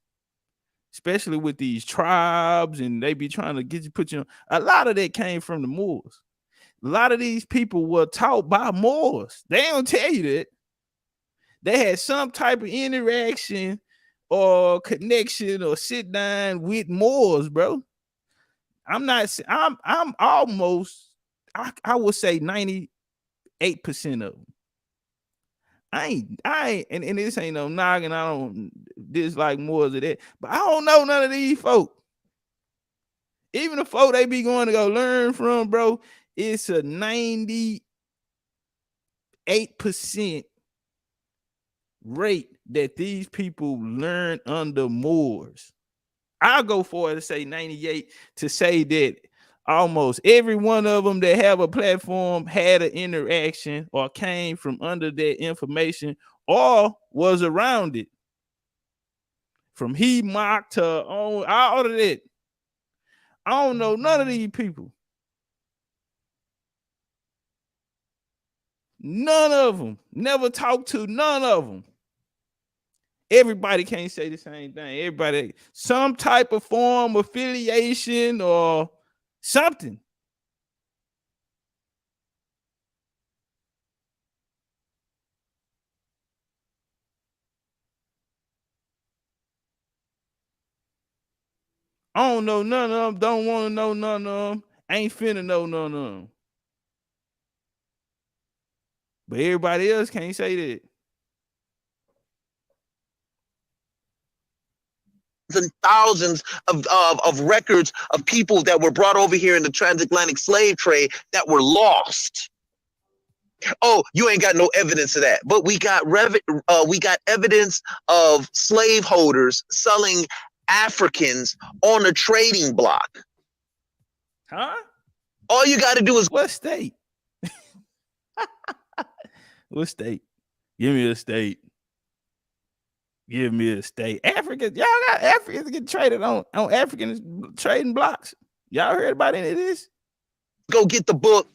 especially with these tribes, and they be trying to put you on. A lot of that came from the Moors. A lot of these people were taught by Moors. They don't tell you that. They had some type of interaction or connection or sit down with Moors, bro. I'm almost, I would say 98% of them. I ain't, and this ain't no knocking. I don't dislike Moors of that, but I don't know none of these folk. Even the folk they be going to go learn from, bro, it's a 98% rate that these people learn under Moors. I'll go for it to say 98, to say that almost every one of them that have a platform had an interaction or came from under that information or was around it. From Mock to all of that. I don't know none of these people. None of them. Never talked to none of them. Everybody can't say the same thing. Everybody, some type of form, affiliation, or something. I don't know none of them. Don't want to know none of them. Ain't finna know none of them. But everybody else can't say that. And thousands of records of people that were brought over here in the transatlantic slave trade that were lost. Oh, you ain't got no evidence of that, but we got evidence of slaveholders selling Africans on a trading block. Huh? All you got to do is what state? What state? Give me a state. Give me a state. Africa, y'all got Africans getting traded on African trading blocks. Y'all heard about any of this? Go get the book,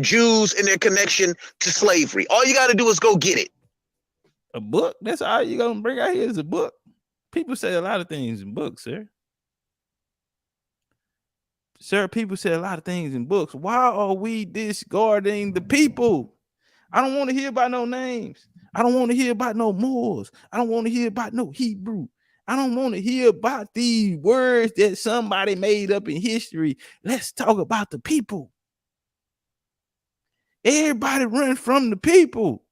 Jews and their connection to slavery. All you got to do is go get it. A book? That's all you gonna bring out here is a book. People say a lot of things in books, sir. Sir, people say a lot of things in books. Why are we discarding the people? I don't want to hear about no names. I don't want to hear about no Moors. I don't want to hear about no Hebrew. I don't want to hear about these words that somebody made up in history. Let's talk about the people. Everybody run from the people.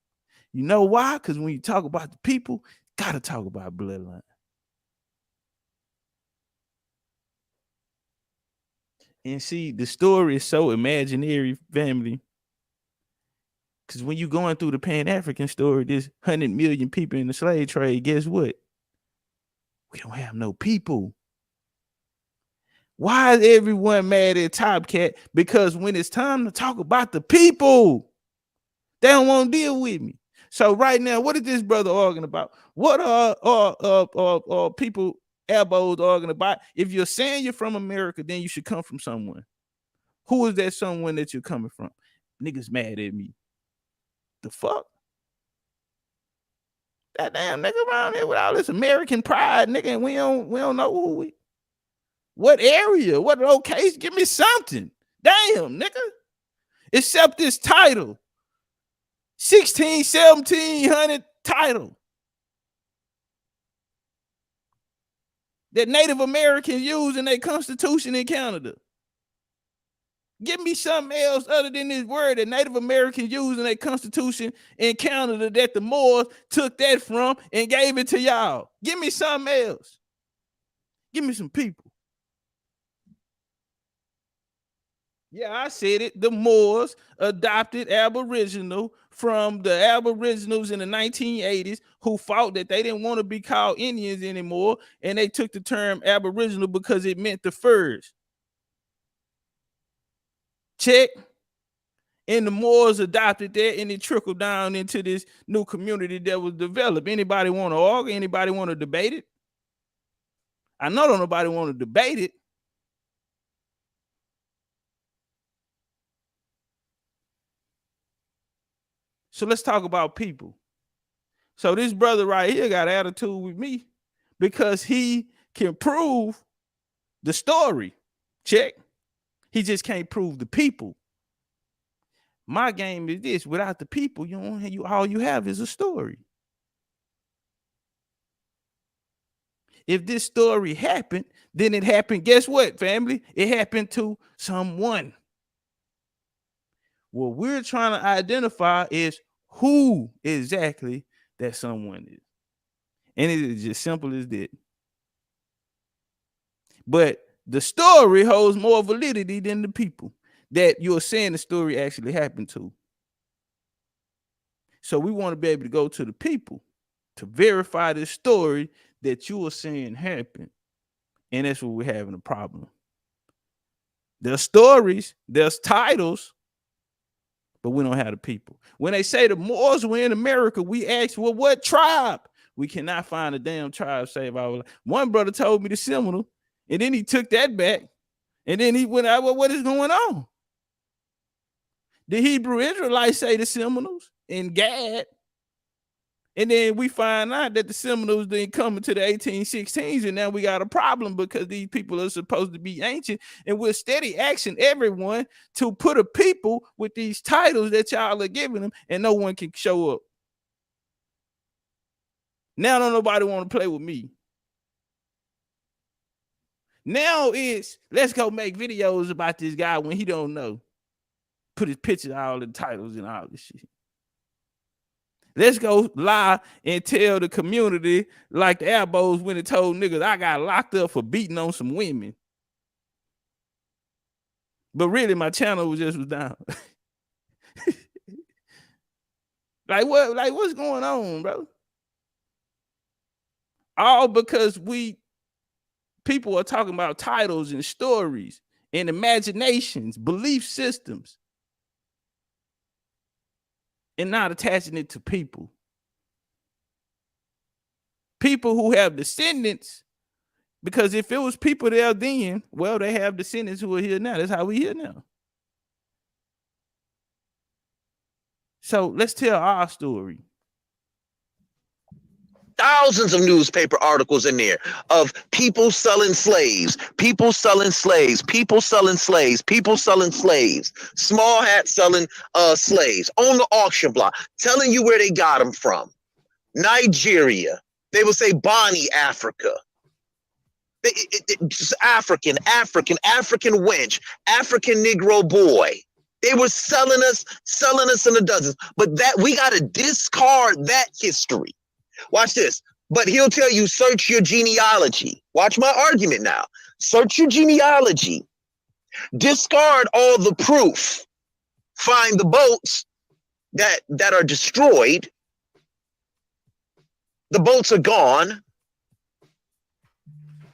You know why? Because when you talk about the people, gotta talk about bloodline. And see, the story is so imaginary, family. Because when you're going through the Pan-African story, there's 100 million people in the slave trade. Guess what? We don't have no people. Why is everyone mad at Top Cat? Because when it's time to talk about the people, they don't want to deal with me. So right now, what is this brother arguing about? What are people elbows arguing about? If you're saying you're from America, then you should come from someone. Who is that someone that you're coming from? Niggas mad at me. The fuck? That damn nigga around here with all this American pride, nigga, and we don't know who we. What area? What location? Give me something. Damn, nigga. Except this title. 1700 title. That Native Americans use in their constitution in Canada. Give me something else other than this word that Native Americans use in their constitution in Canada that the Moors took that from and gave it to y'all. Give me something else. Give me some people. Yeah, I said it. The Moors adopted Aboriginal from the Aboriginals in the 1980s who fought that they didn't want to be called Indians anymore, and they took the term Aboriginal because it meant the furs. Check. And the Moors adopted that, and it trickled down into this new community that was developed. Anybody want to argue? Anybody want to debate it? I know don't nobody want to debate it. So let's talk about people. So this brother right here got attitude with me because he can prove the story. Check. He just can't prove the people. My game is this: without the people, all you have is a story. If this story happened, then it happened. Guess what, family? It happened to someone. What we're trying to identify is who exactly that someone is. And it is just simple as that. But the story holds more validity than the people that you're saying the story actually happened to. So we want to be able to go to the people to verify this story that you are saying happened. And that's what we're having a problem. There's stories, there's titles, but we don't have the people. When they say the Moors were in America, we ask, well, what tribe? We cannot find a damn tribe save our life. One brother told me the Seminole, and then he took that back, and then he went out, well, what is going on? The Hebrew Israelites say the Seminoles in Gad. And then we find out that the Seminoles didn't come into the 1816s, and now we got a problem because these people are supposed to be ancient, and we're steady asking everyone to put a people with these titles that y'all are giving them, and no one can show up. Now don't nobody want to play with me. Now it's let's go make videos about this guy when he don't know. Put his picture, all the titles and all this shit. Let's go lie and tell the community like the Abos when it told niggas I got locked up for beating on some women. But really my channel was down. Like what? Like what's going on, bro? All because people are talking about titles and stories and imaginations, belief systems, and not attaching it to people. People who have descendants, because if it was people there then, well, they have descendants who are here now. That's how we here now. So let's tell our story. Thousands of newspaper articles in there of people selling slaves, people selling slaves, people selling slaves, people selling slaves, small hat selling slaves on the auction block, telling you where they got them from. Nigeria. They would say Bonnie, Africa. African wench, African Negro boy. They were selling us in the dozens. But that we got to discard that history. Watch this. But he'll tell you, search your genealogy. Watch my argument now. Search your genealogy. Discard all the proof. Find the boats that are destroyed. The boats are gone.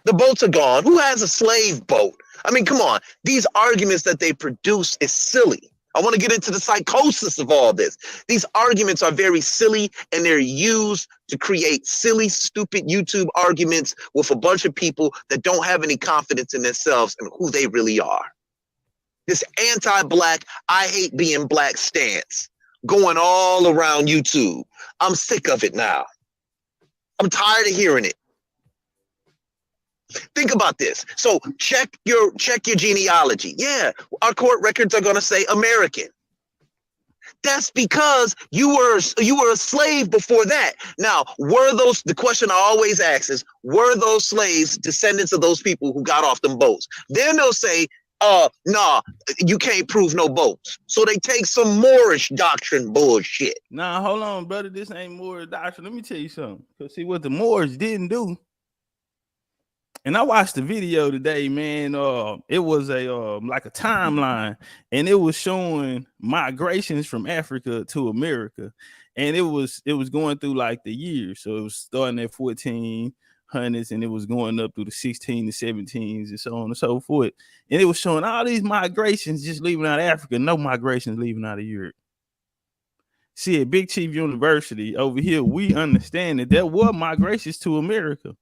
The boats are gone. Who has a slave boat? I mean, come on. These arguments that they produce is silly. I want to get into the psychosis of all this. These arguments are very silly, and they're used to create silly, stupid YouTube arguments with a bunch of people that don't have any confidence in themselves and who they really are. This anti-black, I hate being black stance going all around YouTube. I'm sick of it now. I'm tired of hearing it. Think about this. So check your genealogy. Yeah, our court records are going to say American. That's because you were a slave before that. Now, the question I always ask is, were those slaves descendants of those people who got off them boats? Then they'll say, nah, you can't prove no boats. So they take some Moorish doctrine bullshit. Nah, hold on, brother. This ain't Moorish doctrine. Let me tell you something. Because see what the Moors didn't do. And I watched the video today, man. It was like a timeline, and it was showing migrations from Africa to America, and it was going through like the years. So it was starting at 1400s, and it was going up through the 16 to 17s, and so on and so forth. And it was showing all these migrations just leaving out of Africa, no migrations leaving out of Europe. See, at Big Chief University over here, we understand that there were migrations to America.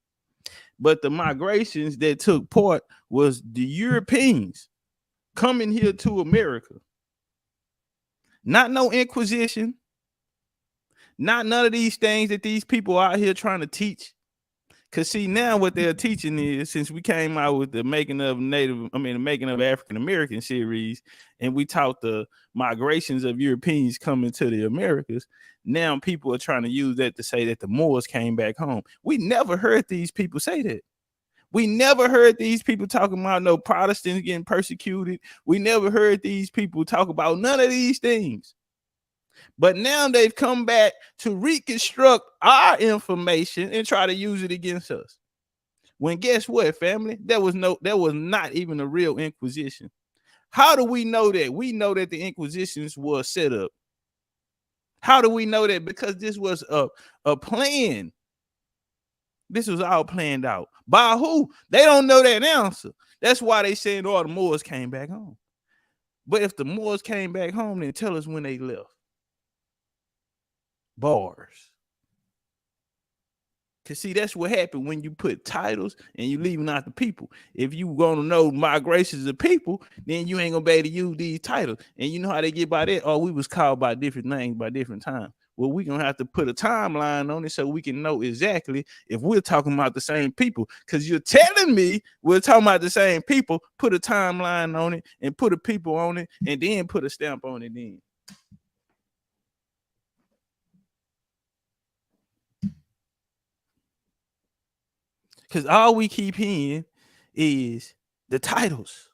But the migrations that took part was the Europeans coming here to America. Not no Inquisition. Not none of these things that these people out here trying to teach. Because see, now what they're teaching is, since we came out with the making of African American series, and we taught the migrations of Europeans coming to the Americas, now people are trying to use that to say that the Moors came back home. We never heard these people say that. We never heard these people talking about no Protestants getting persecuted. We never heard these people talk about none of these things. But now they've come back to reconstruct our information and try to use it against us. When guess what, family? There was not even a real Inquisition. How do we know that? We know that the Inquisitions was set up. How do we know that? Because this was a plan. This was all planned out. By who? They don't know that answer. That's why they saying all the Moors came back home. But if the Moors came back home, then tell us when they left. Bars. Cause see, that's what happened when you put titles and you leaving out the people. If you gonna know migrations of people, then you ain't gonna be able to use these titles. And you know how they get by that? Oh, we was called by different names by different times. Well, we gonna have to put a timeline on it so we can know exactly if we're talking about the same people. Cause you're telling me we're talking about the same people. Put a timeline on it and put a people on it, and then put a stamp on it. Then. Because all we keep hearing is the titles.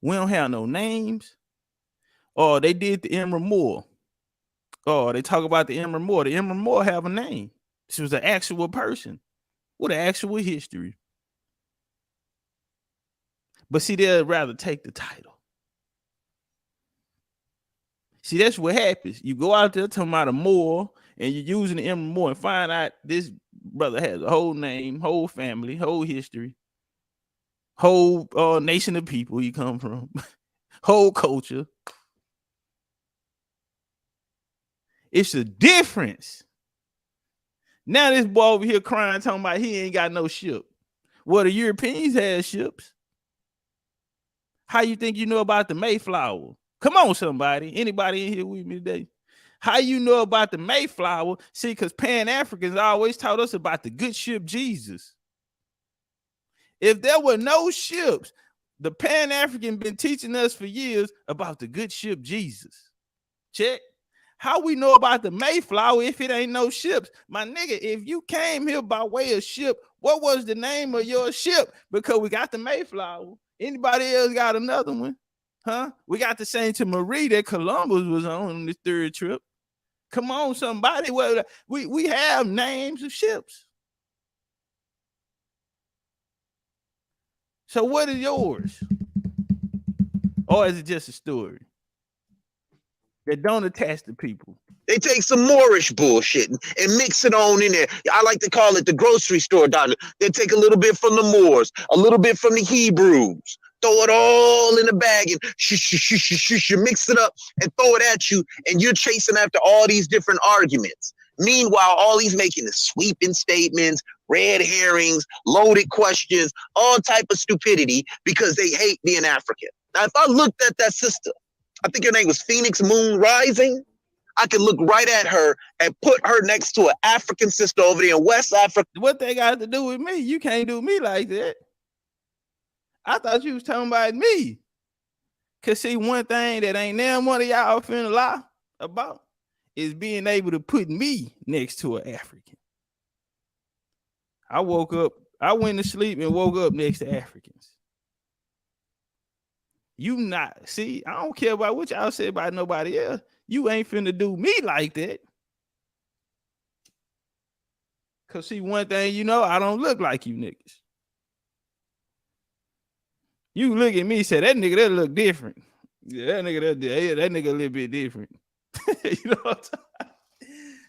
We don't have no names. Oh, they did the Emerald Moore. Oh, they talk about the Emerald Moore. The Emerald Moore have a name. This was an actual person with an actual history. But see, they'd rather take the title. See, that's what happens. You go out there talking about a Moore and you're using the Emerald Moore and find out this brother has a whole name, whole family, whole history, whole nation of people he come from, whole culture. It's a difference. Now this boy over here crying, talking about he ain't got no ship. Well, the Europeans had ships. How you think you know about the Mayflower? Come on, somebody. Anybody in here with me today? How you know about the Mayflower? See, because Pan-Africans always taught us about the good ship Jesus. If there were no ships, the Pan-African been teaching us for years about the good ship Jesus. Check. How we know about the Mayflower if it ain't no ships? My nigga, if you came here by way of ship, what was the name of your ship? Because we got the Mayflower. Anybody else got another one? Huh? We got the Saint Marie that Columbus was on this third trip. Come on, somebody. Well, we have names of ships. So what is yours? Or is it just a story that don't attach to people? They take some Moorish bullshit and mix it on in there. I like to call it the grocery store doctor. They take a little bit from the Moors, a little bit from the Hebrews, throw it all in a bag and mix it up and throw it at you, and you're chasing after all these different arguments. Meanwhile, all he's making is sweeping statements, red herrings, loaded questions, all type of stupidity because they hate being African. Now, if I looked at that sister, I think her name was Phoenix Moon Rising, I could look right at her and put her next to an African sister over there in West Africa. What they got to do with me? You can't do me like that. I thought you was talking about me. Cause see, one thing that ain't damn one of y'all finna lie about is being able to put me next to an African. I woke up, I went to sleep and woke up next to Africans. You not, see, I don't care about what y'all say about nobody else. You ain't finna do me like that. Cause see, one thing you know, I don't look like you niggas. You look at me and say, that nigga, that look different. Yeah, that nigga, that nigga a little bit different. You know what I'm talking?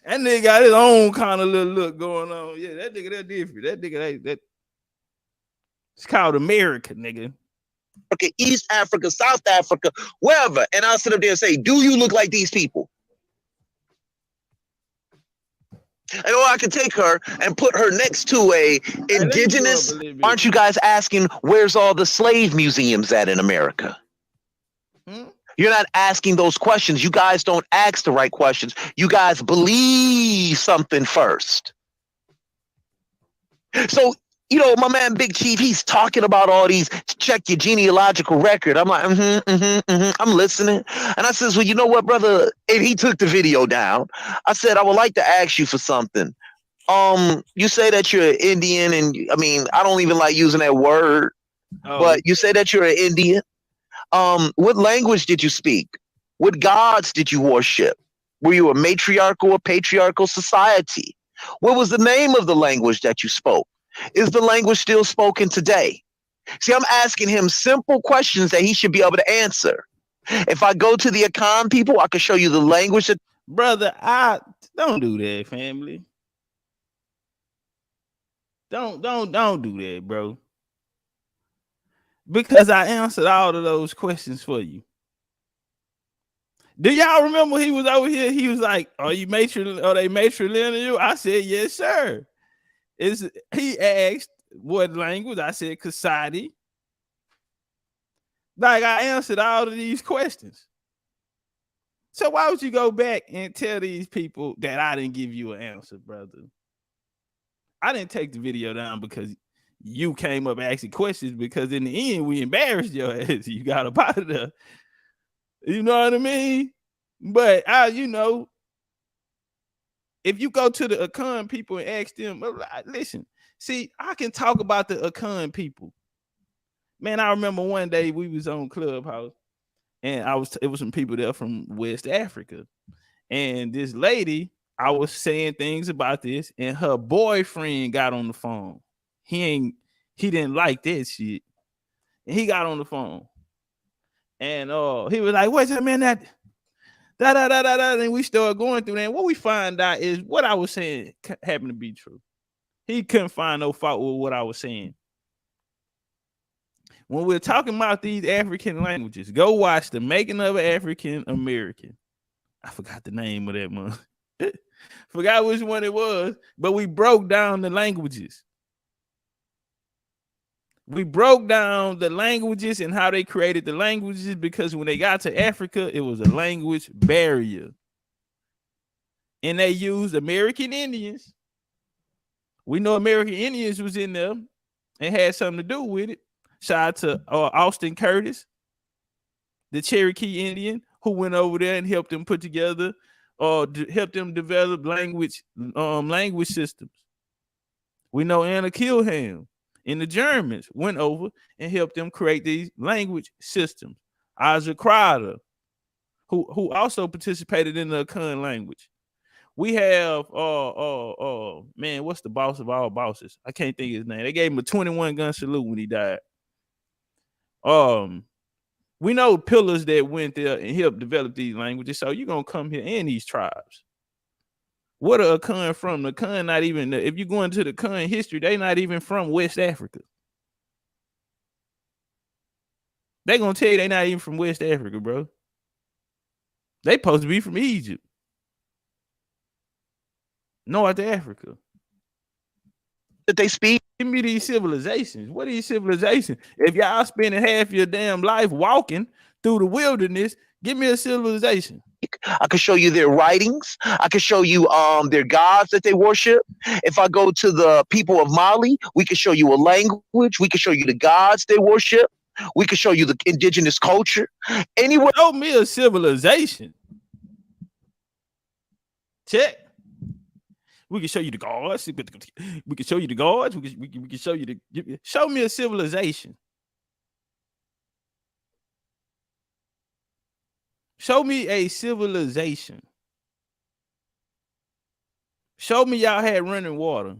That nigga got his own kind of little look going on. Yeah, that nigga, that different. That nigga, that it's called America, nigga. Okay, East Africa, South Africa, wherever. And I'll sit up there and say, do you look like these people? And or I could take her and put her next to a indigenous. Aren't you guys asking where's all the slave museums at in America? You're not asking those questions. You guys don't ask the right questions. You guys believe something first. So, you know, my man Big Chief, he's talking about all these, check your genealogical record. I'm like, I'm listening. And I says, well, you know what, brother? And he took the video down. I said, I would like to ask you for something. You say that you're an Indian, and I mean, I don't even like using that word, but you say that you're an Indian. What language did you speak? What gods did you worship? Were you a matriarchal or patriarchal society? What was the name of the language that you spoke? Is the language still spoken today? See, I'm asking him simple questions that he should be able to answer. If I go to the Akan people, I can show you the language that. Brother, I don't do that, family. Don't do that, bro. Because I answered all of those questions for you. Do y'all remember he was over here? He was like, "Are you matrilineal? Are they matrilineal?" I said, "Yes, sir." He asked what language. I said Kasadi. Like I answered all of these questions. So why would you go back and tell these people that I didn't give you an answer, brother? I didn't take the video down because you came up asking questions, because in the end we embarrassed your ass. You got up out of there. You know what I mean? But if you go to the Akan people and ask them, listen, see, I can talk about the Akan people. Man, I remember one day we was on Clubhouse, and it was some people there from West Africa. And this lady, I was saying things about this, and her boyfriend got on the phone. He didn't like that shit. And he got on the phone. And he was like, what's that, man? That da da da da da. And we started going through that. And what we find out is what I was saying happened to be true. He couldn't find no fault with what I was saying. When we're talking about these African languages, go watch The Making of an African American. I forgot the name of that one. Forgot which one it was, but we broke down the languages. We broke down the languages and how they created the languages, because when they got to Africa, it was a language barrier. And they used American Indians. We know American Indians was in there and had something to do with it. Shout out to Austin Curtis, the Cherokee Indian, who went over there and helped them put together helped them develop language systems. We know Anna Kilham and the Germans went over and helped them create these language systems. Isaac Crowder, who also participated in the Akan language. We have man, what's the boss of all bosses? I can't think of his name. They gave him a 21 gun salute when he died. We know pillars that went there and helped develop these languages. So you're gonna come here and these tribes. What are Akan from? The Akan not even, if you go into the Akan history, they not even from West Africa. They gonna tell you they not even from West Africa, bro. They supposed to be from Egypt, North Africa. That they speak. Give me these civilizations. What are these civilizations? If y'all spending half your damn life walking through the wilderness, give me a civilization. I can show you their writings. I can show you their gods that they worship. If I go to the people of Mali, we can show you a language. We can show you the gods they worship. We can show you the indigenous culture. Anywhere. Show me a civilization. Check. We can show you the gods. We can show you the gods. We can show you show me a civilization. Show me a civilization. Show me y'all had running water.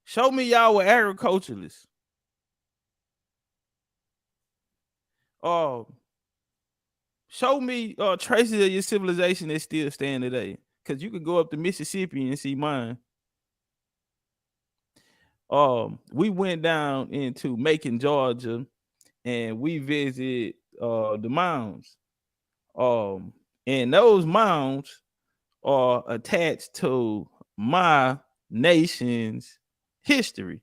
Show me y'all were agriculturalists. Show me traces of your civilization that still stand today. Because you could go up to Mississippi and see mine. We went down into Macon, Georgia, and we visited the mounds. And those mounds are attached to my nation's history.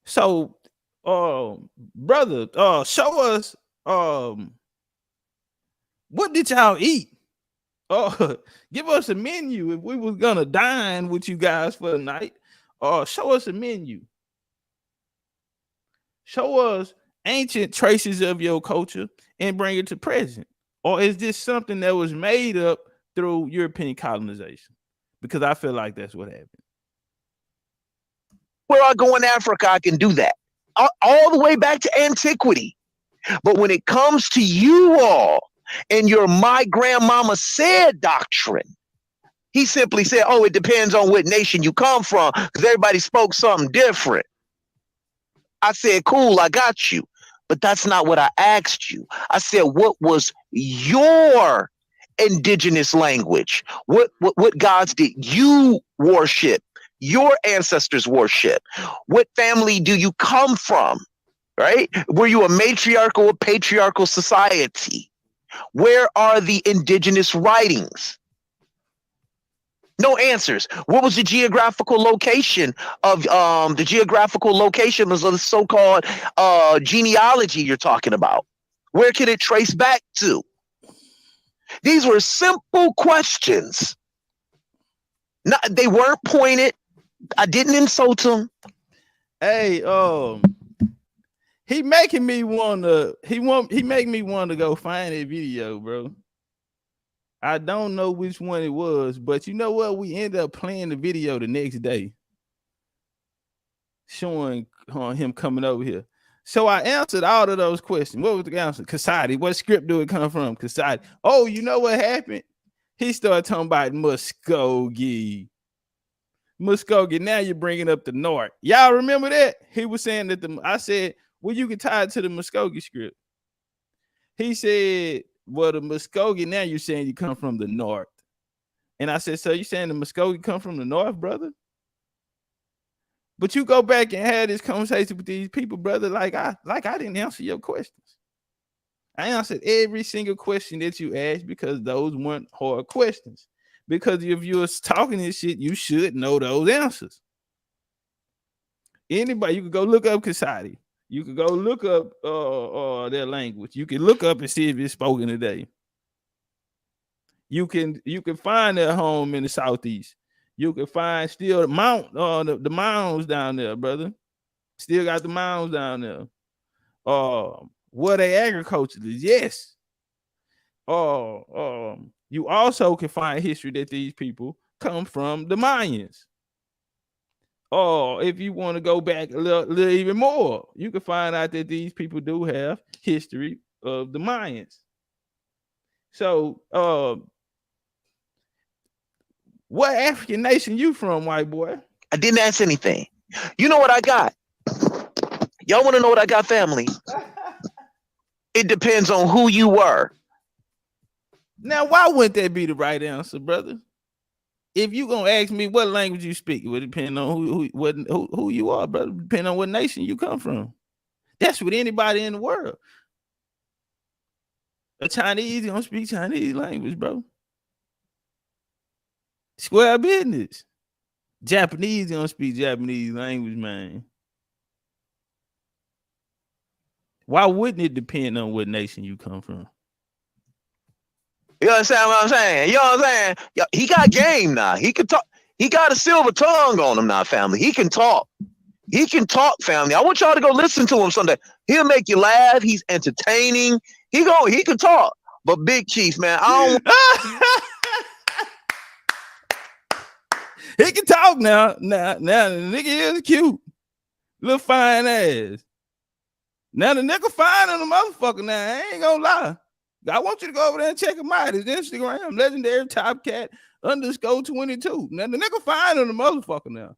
So, brother, show us what did y'all eat? Give us a menu if we was gonna dine with you guys for the night. Show us a menu. Show us ancient traces of your culture and bring it to present. Or is this something that was made up through European colonization? Because I feel like that's what happened. Where I go in Africa, I can do that. All the way back to antiquity. But when it comes to you all and your my grandmama said doctrine, he simply said, oh, it depends on what nation you come from, because everybody spoke something different. I said, cool, I got you. But that's not what I asked you. I said, what was your indigenous language? What gods did you worship? Your ancestors worship? What family do you come from? Right? Were you a matriarchal or patriarchal society? Where are the indigenous writings? No answers. What was the geographical location of the geographical location of the so-called genealogy you're talking about? Where could it trace back to? These were simple questions. Not, they weren't pointed. I didn't insult him. Hey, he making me wanna he make me want to go find that video, bro. I don't know which one it was, but you know what? We ended up playing the video the next day, showing him coming over here. So I answered all of those questions. What was the answer? Kasadi. What script do it come from? Kasadi. Oh, you know what happened? He started talking about Muskogee. Muskogee. Now you're bringing up the North. Y'all remember that? He was saying that I said, well, you can tie it to the Muskogee script. He said, well, the Muskogee, now you're saying you come from the North. And I said, so you saying the Muskogee come from the North, brother? But you go back and have this conversation with these people, brother, like I didn't answer your questions. I answered every single question that you asked because those weren't hard questions. Because if you were talking this shit, you should know those answers. Anybody, you could go look up Kasadi. You could go look up their language. You can look up and see if it's spoken today. You can find their home in the Southeast. You can find still the mounds down there, brother. Still got the mounds down there. Where they agriculturalists, yes. You also can find history that these people come from the Mayans. If you want to go back a little even more, you can find out that these people do have history of the Mayans. So, what African nation you from, white boy? I didn't ask anything. You know what I got? Y'all want to know what I got, family? It depends on who you were. Now, why wouldn't that be the right answer, brother? If you gonna ask me what language you speak, it would depend on who you are, brother. Depending on what nation you come from. That's with anybody in the world. A Chinese gonna speak Chinese language, bro. Square business. Japanese gonna speak Japanese language, man. Why wouldn't it depend on what nation you come from? You understand what I'm saying? You know what I'm saying? He got game now. He can talk. He got a silver tongue on him now, family. He can talk. He can talk, family. I want y'all to go listen to him someday. He'll make you laugh. He's entertaining. He can talk. But Big Chief, man, I don't. He can talk now. Now the nigga is cute. Little fine ass. Now the nigga fine on the motherfucker now. I ain't gonna lie. I want you to go over there and check him out. His Instagram, legendary Topcat _22. Now the nigga fine on the motherfucker now.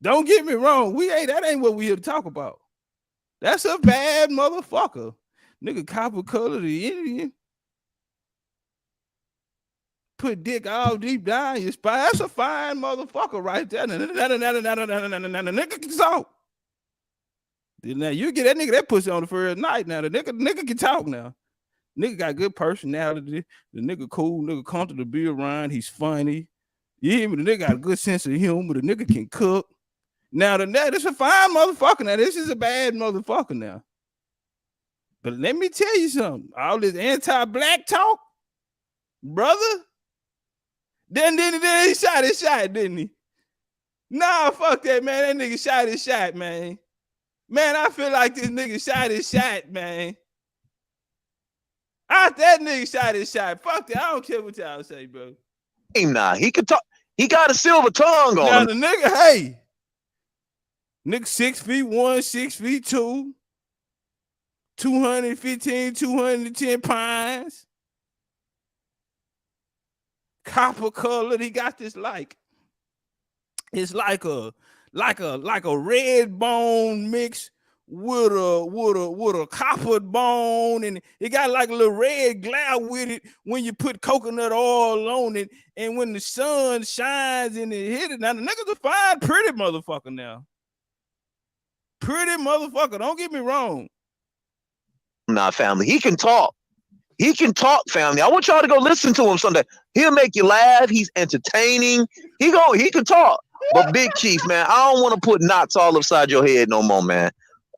Don't get me wrong. That ain't what we here to talk about. That's a bad motherfucker. Nigga copper color the Indian. Put dick all deep down your spine. That's a fine motherfucker right there. Nigga can talk. Now you get that nigga that pussy on the first night. Now the nigga can talk now. Nigga got good personality. The nigga cool. Nigga comfortable to be around. He's funny. You hear me? The nigga got a good sense of humor. The nigga can cook. Now this a fine motherfucker. Now this is a bad motherfucker now. But let me tell you something. All this anti-black talk, brother. Then he shot his shot, didn't he? Nah, fuck that, man. That nigga shot his shot, man. Man, I feel like this nigga shot his shot, man. That nigga shot his shot. Fuck that. I don't care what y'all say, bro. Nah, he can talk. He got a silver tongue on him. Now the nigga, hey. Nigga 6'1", 6'2", 215, 210 pounds. Copper colored. He got this it's like a red bone mixed with a copper bone, and it got like a little red glare with it when you put coconut oil on it, and when the sun shines and it hit it. Now the nigga's a fine, pretty motherfucker now. Pretty motherfucker. Don't get me wrong. Nah, family. He can talk. He can talk, family. I want y'all to go listen to him someday. He'll make you laugh. He's entertaining. He can talk. But Big Chief, man, I don't want to put knots all upside your head no more, man.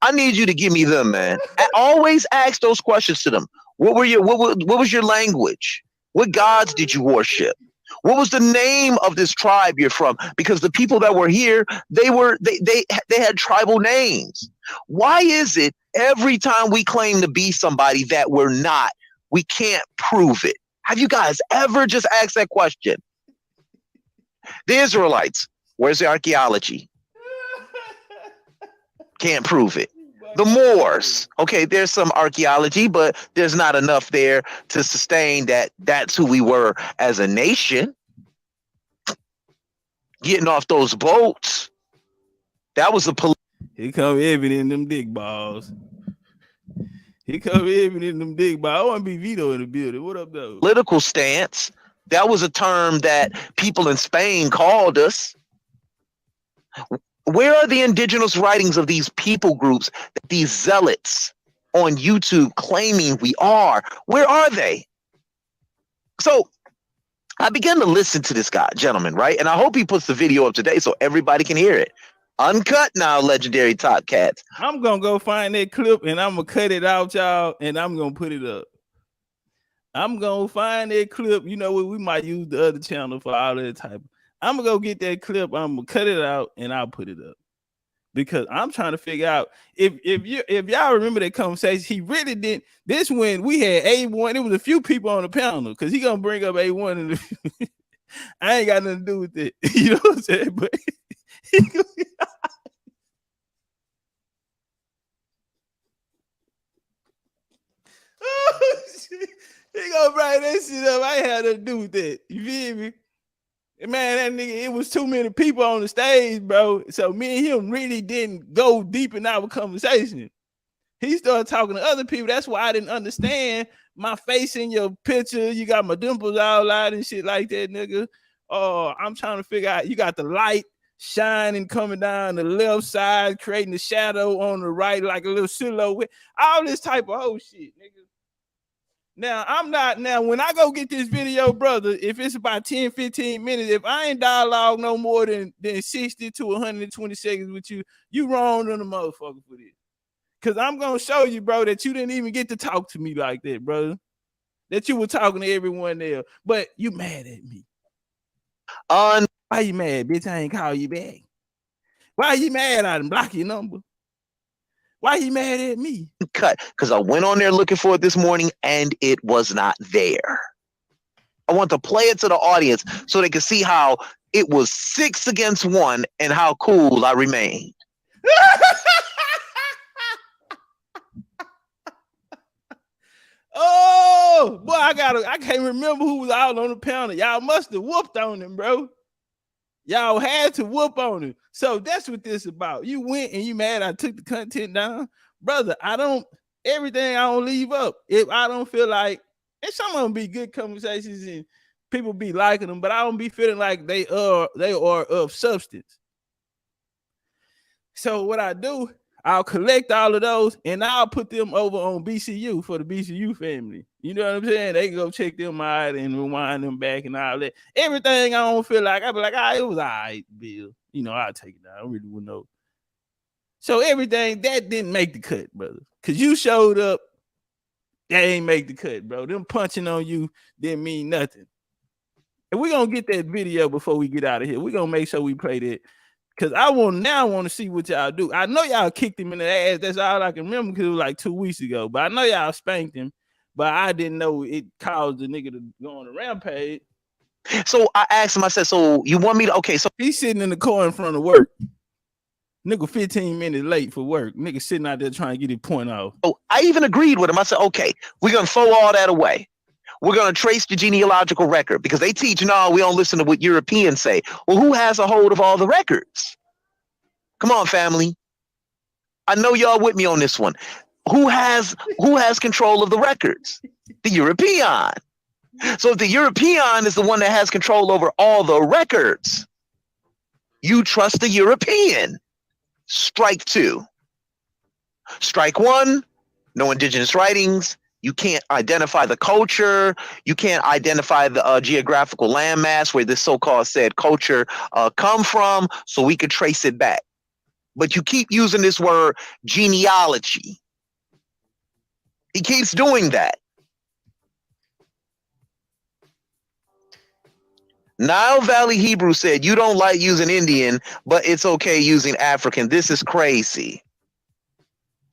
I need you to give me them, man. I always ask those questions to them. What was your language? What gods did you worship? What was the name of this tribe you're from? Because the people that were here, they had tribal names. Why is it every time we claim to be somebody that we're not, we can't prove it? Have you guys ever just asked that question? The Israelites, where's the archaeology? Can't prove it. The Moors, okay, there's some archaeology, but there's not enough there to sustain that that's who we were as a nation. Getting off those boats, that was a Here come Evan in them dick balls. Here come Evan in them dick balls. I want to be Vito in the building. What up, though? Political stance. That was a term that people in Spain called us. Where are the indigenous writings of these people groups, these zealots on YouTube claiming we are? Where are they? So I began to listen to this guy, gentleman, right? And I hope he puts the video up today so everybody can hear it. Uncut now, legendary Top Cats. I'm going to go find that clip and I'm going to cut it out, y'all, and I'm going to put it up. I'm going to find that clip. You know what? We might use the other channel for all that type. I'm going to go get that clip. I'm going to cut it out and I'll put it up. Because I'm trying to figure out if y'all remember that conversation, he really didn't. This when we had A1, there was a few people on the panel because he gonna bring up A1 and I ain't got nothing to do with it. You know what I'm saying? But oh, shit. He gonna bring that shit up. I ain't had nothing to do with that. You feel me? Man, that nigga, it was too many people on the stage, bro. So me and him really didn't go deep in our conversation. He started talking to other people. That's why I didn't understand my face in your picture. You got my dimples all out and shit like that, nigga. Oh, I'm trying to figure out. You got the light shining coming down the left side, creating the shadow on the right, like a little silhouette. All this type of whole shit, nigga. Now, when I go get this video, brother, if it's about 10, 15 minutes, if I ain't dialogue no more than 60 to 120 seconds with you, you wrong on the motherfucker for this. Because I'm going to show you, bro, that you didn't even get to talk to me like that, brother. That you were talking to everyone there. But you mad at me. Why you mad, bitch? I ain't call you back. Why you mad? I didn't block your number. Why you mad at me? Cut, because I went on there looking for it this morning and it was not there. I want to play it to the audience so they can see how it was 6 against 1 and how cool I remained. Oh, boy, I can't remember who was out on the panel. Y'all must have whooped on him, bro. Y'all had to whoop on him. So that's what this about. You went and you mad I took the content down. Brother, everything I don't leave up. If I don't feel like, and some of them be good conversations and people be liking them, but I don't be feeling like they are of substance. So what I do, I'll collect all of those and I'll put them over on BCU for the BCU family. You know what I'm saying? They can go check them out and rewind them back and all that. Everything I don't feel like, I'll be like, it was all right, Bill. You know, I'll take it down. I really wouldn't know. So everything that didn't make the cut, brother. Because you showed up, that ain't make the cut, bro. Them punching on you didn't mean nothing. And we're going to get that video before we get out of here. We're going to make sure we play that. Because I want to see what y'all do. I know y'all kicked him in the ass. That's all I can remember because it was like 2 weeks ago. But I know y'all spanked him. But I didn't know it caused the nigga to go on a rampage. So I asked him, I said, so you want me to, okay. So he's sitting in the car in front of work. Nigga 15 minutes late for work. Nigga sitting out there trying to get his point off. Oh, I even agreed with him. I said, okay, we're going to throw all that away. We're going to trace the genealogical record because they teach, no, we don't listen to what Europeans say. Well, who has a hold of all the records? Come on, family. I know y'all with me on this one. Who has control of the records? The European. So if the European is the one that has control over all the records, you trust the European. Strike 2. Strike 1, no indigenous writings. You can't identify the culture. You can't identify the geographical landmass where this so-called said culture come from, so we could trace it back. But you keep using this word genealogy. He keeps doing that. Nile Valley Hebrew said, you don't like using Indian, but it's okay using African. This is crazy.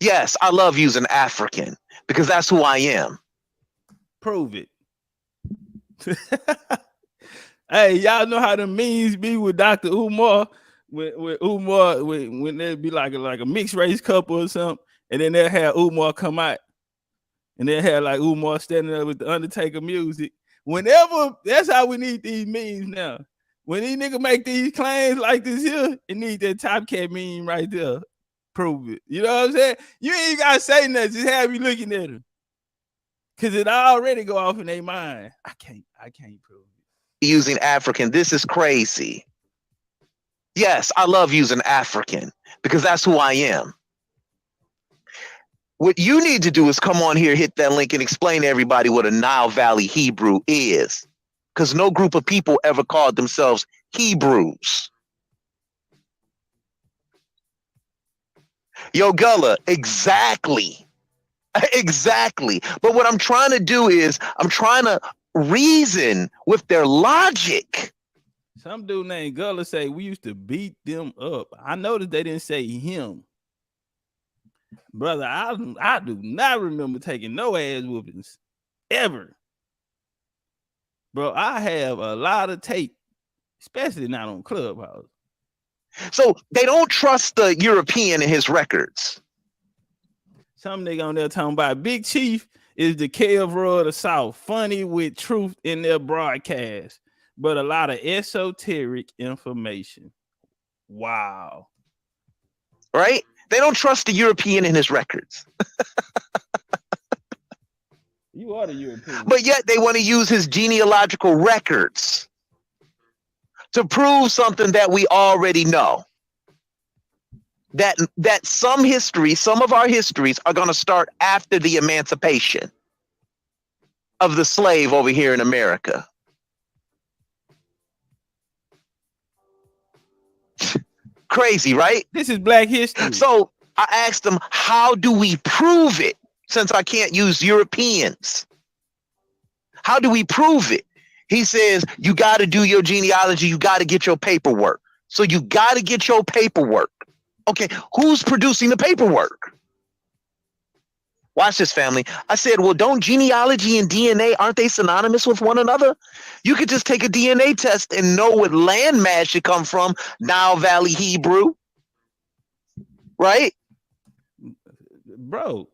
Yes, I love using African because that's who I am. Prove it. Hey, y'all know how the memes be with Dr. Umar, with Umar, when there'd be like a mixed race couple or something, and then they'll have Umar come out, and they'll have like Umar standing there with the Undertaker music. Whenever, that's how we need these memes now. When these niggas make these claims like this here, it need that Top Cat meme right there. Prove it. You know what I'm saying? You ain't gotta say nothing, just have you looking at them. Cause it already go off in their mind. I can't prove it. Using African, this is crazy. Yes, I love using African because that's who I am. What you need to do is come on here, hit that link, and explain to everybody what a Nile Valley Hebrew is. Because no group of people ever called themselves Hebrews. Yo, Gullah, exactly. Exactly. But what I'm trying to do is I'm trying to reason with their logic. Some dude named Gullah say we used to beat them up. I noticed they didn't say him. Brother, I do not remember taking no ass whoopings ever. Bro, I have a lot of tape, especially not on Clubhouse. So they don't trust the European and his records. Some nigga on there talking about Big Chief is the Kelvra of the South, funny with truth in their broadcast, but a lot of esoteric information. Wow. Right? They don't trust the European and his records. You are the European. But yet they want to use his genealogical records to prove something that we already know. That some history, some of our histories are going to start after the emancipation of the slave over here in America. Crazy, right? This is Black history. So I asked them, how do we prove it? Since I can't use Europeans. How do we prove it? He says, you got to do your genealogy. You got to get your paperwork. So you got to get your paperwork. Okay, who's producing the paperwork? Watch this, family. I said, well, don't genealogy and DNA, aren't they synonymous with one another? You could just take a DNA test and know what landmass you come from, Nile Valley Hebrew. Right? Bro,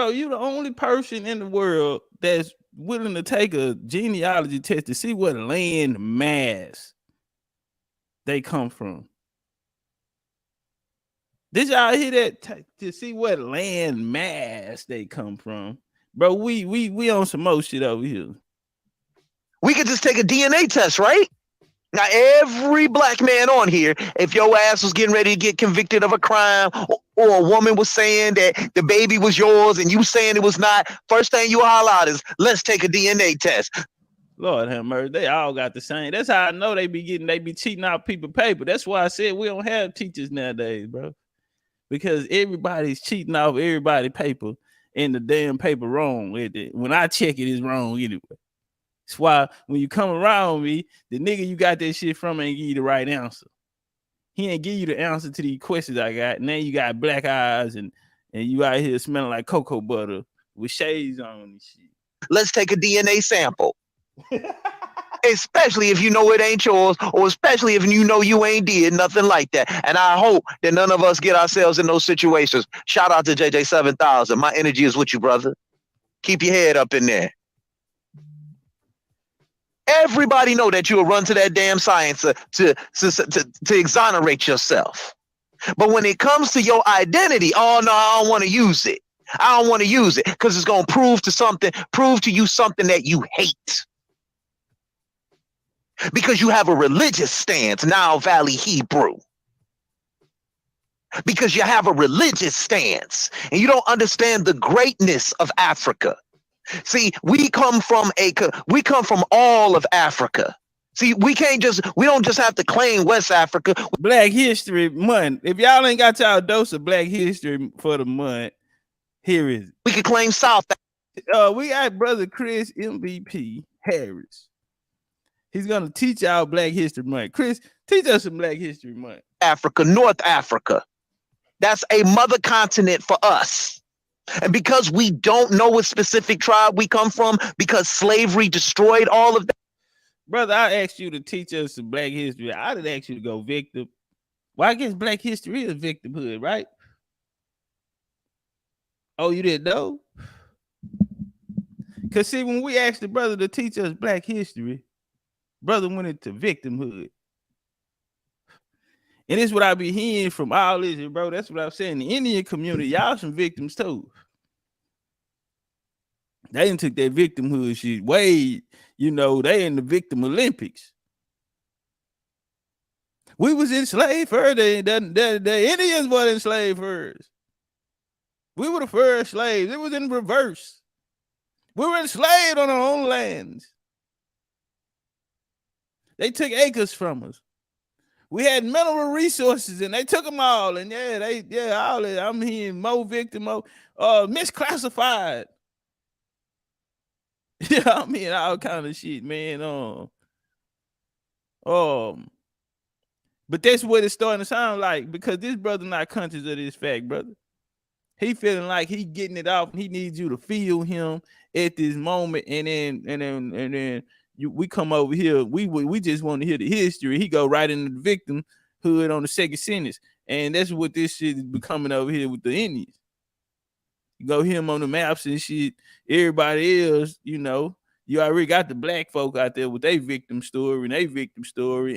you the only person in the world that's willing to take a genealogy test to see what land mass they come from. Did y'all hear that? To see what land mass they come from. Bro, we on some more shit over here. We could just take a DNA test, right? Now, every black man on here, if your ass was getting ready to get convicted of a crime, or a woman was saying that the baby was yours and you saying it was not, first thing you holler out is, let's take a DNA test. Lord have mercy, they all got the same. That's how I know they be cheating out people paper. That's why I said we don't have teachers nowadays, bro. Because everybody's cheating off everybody's paper and the damn paper wrong. When I check it, it's wrong anyway. That's why when you come around me, the nigga you got that shit from ain't give you the right answer. He ain't give you the answer to these questions I got. Now you got black eyes and you out here smelling like cocoa butter with shades on and shit. Let's take a DNA sample. Especially if you know it ain't yours, or especially if you know you ain't did nothing like that. And I hope that none of us get ourselves in those situations. Shout out to JJ 7000. My energy is with you, brother. Keep your head up in there. Everybody know that you'll run to that damn science to exonerate yourself. But when it comes to your identity, oh no, I don't want to use it. I don't want to use it because it's going to prove to you something that you hate. Because you have a religious stance, Nile Valley Hebrew. because you have a religious stance and you don't understand the greatness of Africa. See, we come from all of Africa. See, we don't just have to claim West Africa. Black History Month. If y'all ain't got y'all dose of Black History for the month, here is it. We could claim South. We got brother Chris MVP Harris. He's gonna teach y'all Black History Month. Chris, teach us some Black History Month. Africa, North Africa. That's a mother continent for us. And because we don't know what specific tribe we come from, because slavery destroyed all of that. Brother, I asked you to teach us some Black history. I didn't ask you to go victim. Well, I guess Black history is victimhood, right? Oh, you didn't know? Because see, when we asked the brother to teach us Black history, brother went into victimhood. And it's what I be hearing from all this, bro. That's what I'm saying. The Indian community, y'all some victims too. They done took that victimhood shit way, they in the victim Olympics. We was enslaved first. The Indians were enslaved first. We were the first slaves. It was in reverse. We were enslaved on our own lands. They took acres from us. We had mineral resources and they took them all. And all that. I'm hearing more victim, misclassified. Yeah, I mean all kind of shit, man. But that's what it's starting to sound like, because this brother not conscious of this fact, brother. He feeling like he getting it off. He needs you to feel him at this moment, and then we come over here. We just want to hear the history. He go right into the victimhood on the second sentence, and that's what this shit is becoming over here with the Indians. You go hear him on the maps and shit. Everybody else, you already got the black folk out there with their victim story,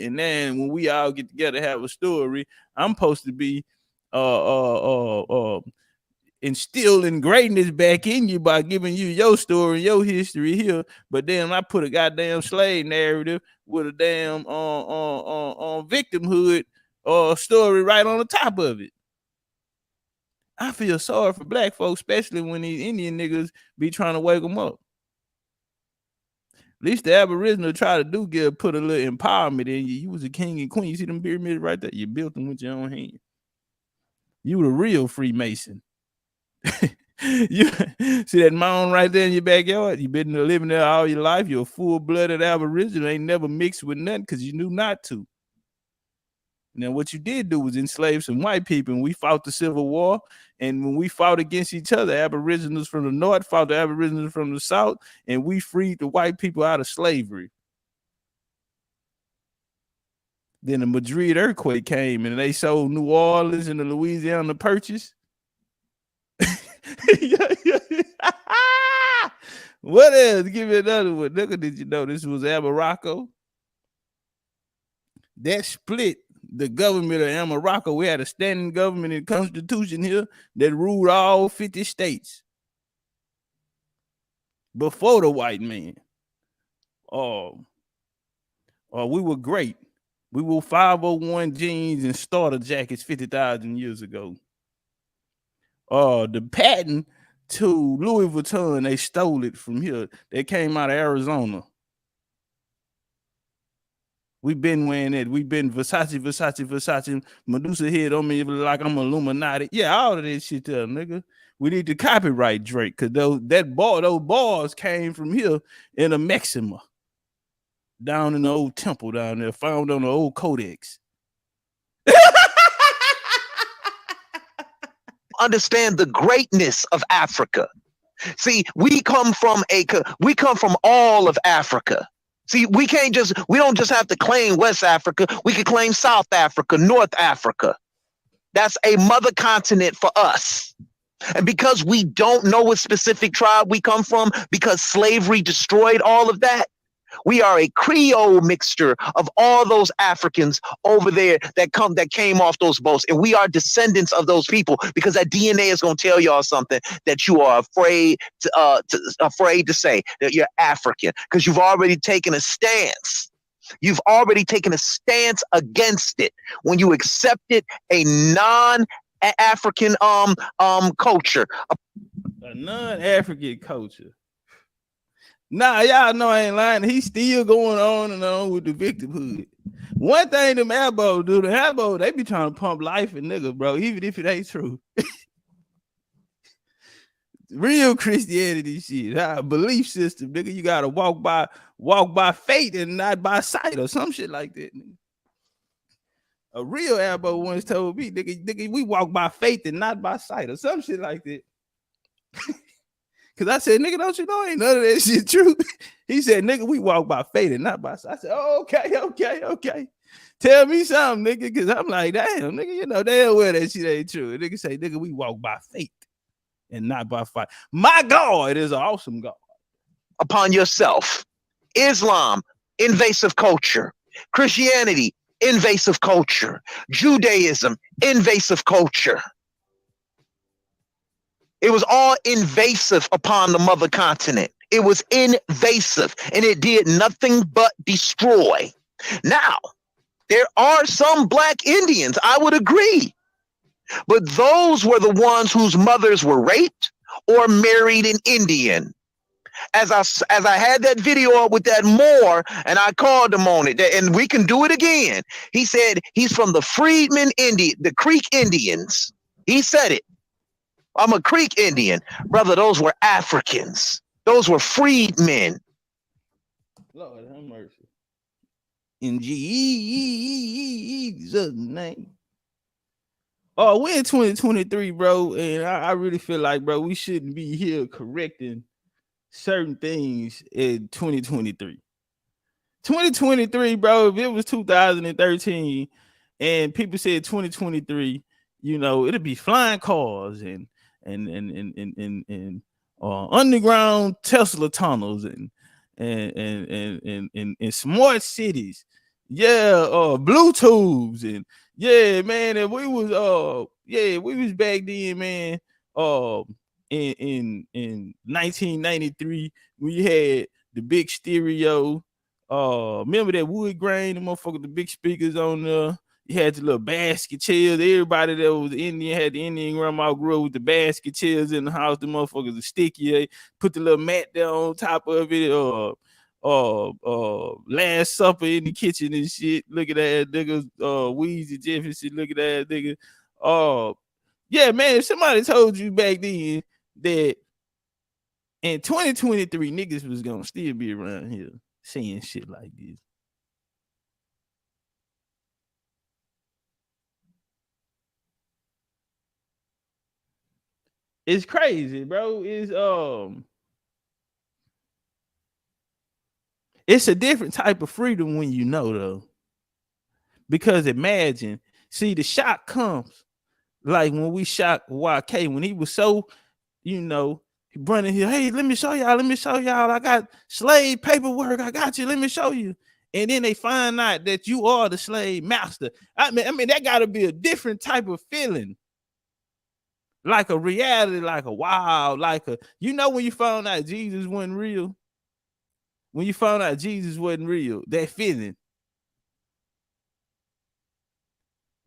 and then when we all get together have a story, I'm supposed to be instilling greatness back in you by giving you your story, your history here. But then I put a goddamn slave narrative with a damn victimhood story right on the top of it. I feel sorry for black folks, especially when these Indian niggas be trying to wake them up. At least the Aboriginal try to put a little empowerment in you. You was a king and queen. You see them pyramids right there? You built them with your own hand. You the real Freemason. You see that mound right there in your backyard? You been living there all your life. You're a full-blooded Aboriginal. Ain't never mixed with nothing because you knew not to. Now, what you did do was enslave some white people, and we fought the Civil War. And when we fought against each other, Aboriginals from the North fought the Aboriginals from the South, and we freed the white people out of slavery. Then the Madrid earthquake came, and they sold New Orleans and the Louisiana Purchase. What else? Give me another one. Nigga, did you know this was Morocco? That split the government of Morocco. We had a standing government and constitution here that ruled all 50 states before the white man. We were great. We wore 501 jeans and starter jackets 50,000 years ago. The patent to Louis Vuitton, they stole it from here. They came out of Arizona. We've been wearing it. We've been Versace. Medusa head on me like I'm Illuminati. Yeah, all of this shit there, nigga. We need to copyright Drake, because those bars came from here in a Maxima. Down in the old temple down there, found on the old codex. Understand the greatness of Africa. See, we come from all of Africa. See, we don't just have to claim West Africa. We could claim South Africa, North Africa. That's a mother continent for us. And because we don't know what specific tribe we come from, because slavery destroyed all of that, we are a Creole mixture of all those Africans over there that came off those boats. And we are descendants of those people, because that DNA is going to tell y'all something that you are afraid to say, that you're African, because you've already taken a stance. You've already taken a stance against it when you accepted a African culture. A non-African culture. Nah, y'all know I ain't lying. He's still going on and on with the victimhood. One thing them elbows do, the elbows, they be trying to pump life in niggas, bro, even if it ain't true. Real Christianity shit, belief system, nigga. You gotta walk by faith and not by sight or some shit like that. Nigga. A real elbow once told me, nigga, we walk by faith and not by sight or some shit like that. Cause I said, nigga, don't you know ain't none of that shit true? He said, nigga, we walk by faith and not by sight. I said, oh, okay. Tell me something, nigga, cause I'm like, damn, nigga, you know damn well that shit ain't true. And nigga say, nigga, we walk by faith and not by fight. My God is an awesome God. Upon yourself. Islam, invasive culture. Christianity, invasive culture. Judaism, invasive culture. It was all invasive upon the mother continent. It was invasive, and it did nothing but destroy. Now, there are some black Indians, I would agree, but those were the ones whose mothers were raped or married an Indian. As I had that video up with that Moor, and I called him on it, and we can do it again. He said he's from the Freedmen Indian, the Creek Indians. He said it. I'm a Creek Indian. Brother, those were Africans. Those were freedmen. Lord have mercy. In Jesus' name. Oh, we're in 2023, bro, and I really feel like, bro, we shouldn't be here correcting certain things in 2023. 2023, bro, if it was 2013 and people said 2023, you know, it'd be flying cars and underground Tesla tunnels and smart cities. Yeah, blue tubes and yeah, man. And we was back then, man. In 1993, we had the big stereo. Remember that wood grain, the motherfucker, the big speakers on there. You had the little basket chairs. Everybody that was Indian had the Indian grandma grew up with the basket chairs in the house. The motherfuckers are sticky. They put the little mat there on top of it. Last Supper in the kitchen and shit. Look at that nigga. Weezy Jefferson. Look at that nigga. Yeah, man. If somebody told you back then that in 2023 niggas was gonna still be around here saying shit like this. It's crazy, bro. It's a different type of freedom when you know, though. Because imagine, see, the shock comes like when we shot YK, when he was so, you know, he running here, hey, let me show y'all. I got slave paperwork. I got you. Let me show you. And then they find out that you are the slave master. I mean, that gotta be a different type of feeling. Like a reality, like a wow, like a, you know, when you found out Jesus wasn't real, when you found out Jesus wasn't real, that feeling.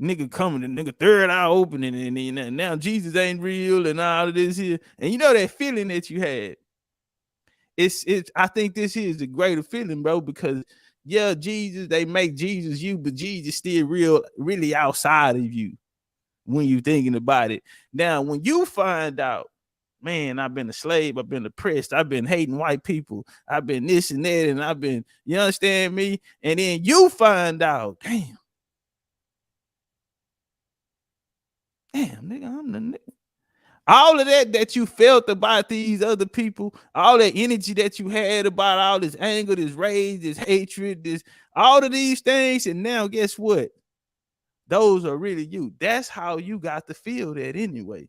Nigga coming, the nigga third eye opening, and now Jesus ain't real and all of this here. And you know that feeling that you had. It's I think this is the greater feeling, bro, because yeah, Jesus, they make Jesus you, but Jesus still really outside of you when you're thinking about it. Now, when you find out, man, I've been a slave, I've been oppressed, I've been hating white people, I've been this and that, and I've been, you understand me? And then you find out, damn, nigga, I'm the nigga. All of that you felt about these other people, all that energy that you had about all this anger, this rage, this hatred, this all of these things, and now guess what? Those are really you. That's how you got to feel that anyway.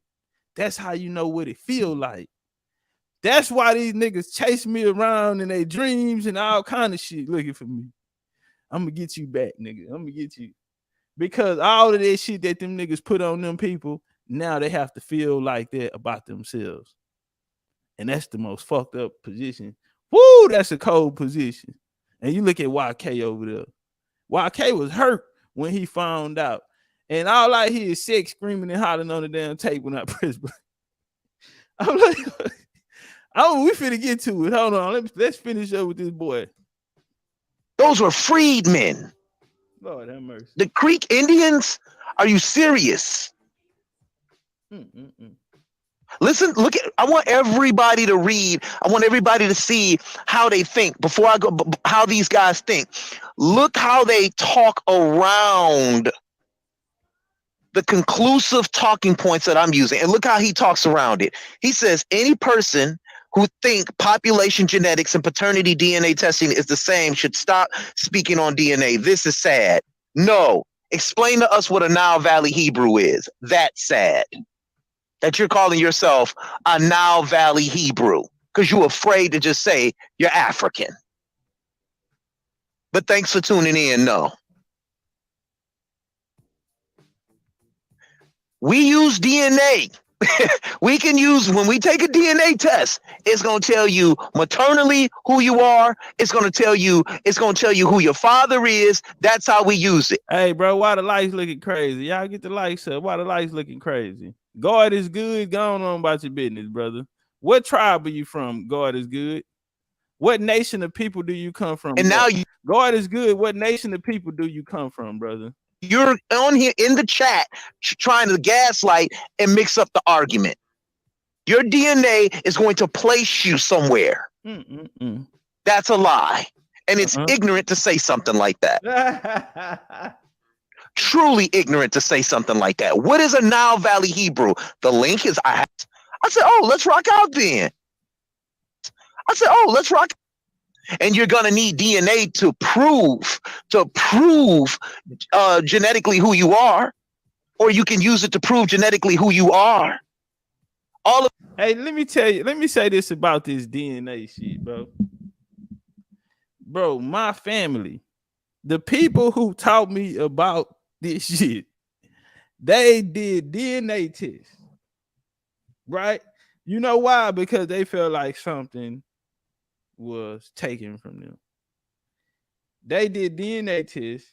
That's how you know what it feel like. That's why these niggas chase me around in their dreams and all kind of shit looking for me. I'm gonna get you back, nigga. I'm gonna get you. Because all of that shit that them niggas put on them people, now they have to feel like that about themselves. And that's the most fucked up position. Woo, that's a cold position. And you look at YK over there. YK was hurt when he found out. And all I hear is sex screaming and hollering on the damn tape when I press button. I'm like, oh, we finna get to it. Hold on, let's finish up with this boy. Those were freedmen. Lord have mercy. The Creek Indians? Are you serious? Listen, look at. I want everybody to read. I want everybody to see how they think before I go. How these guys think. Look how they talk around the conclusive talking points that I'm using, and look how he talks around it. He says any person who think population genetics and paternity DNA testing is the same should stop speaking on DNA. This is sad. No, explain to us what a Nile Valley Hebrew is. That's sad. That you're calling yourself a Nile Valley Hebrew because you're afraid to just say you're African. But thanks for tuning in. No. We use DNA. We can use, when we take a DNA test, it's going to tell you maternally who you are. It's going to tell you who your father is. That's how we use it. Hey, bro, why the lights looking crazy? Y'all get the lights up. Why the lights looking crazy? God is good. Go on about your business, brother. What tribe are you from? God is good. What nation of people do you come from? And now God is good. What nation of people do you come from, brother? You're on here in the chat trying to gaslight and mix up the argument. Your DNA is going to place you somewhere. That's a lie. And it's ignorant to say something like that. Truly ignorant to say something like that. What is a Nile Valley Hebrew? The link is, I said, oh, let's rock out then. I said, oh, let's rock. And you're going to need DNA to prove genetically who you are, or you can use it to prove genetically who you are. Hey, let me say this about this DNA shit, bro. Bro, my family, the people who taught me about this shit, they did DNA tests, right? You know why? Because they felt like something was taken from them. They did DNA tests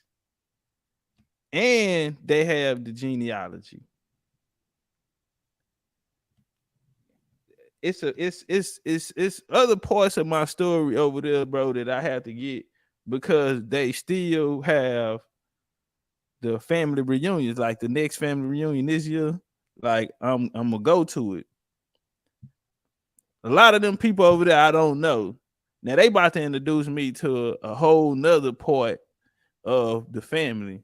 and they have the genealogy. It's other parts of my story over there, bro, that I have to get because they still have the family reunions, like the next family reunion this year. Like I'm gonna go to it. A lot of them people over there I don't know. Now they about to introduce me to a whole nother part of the family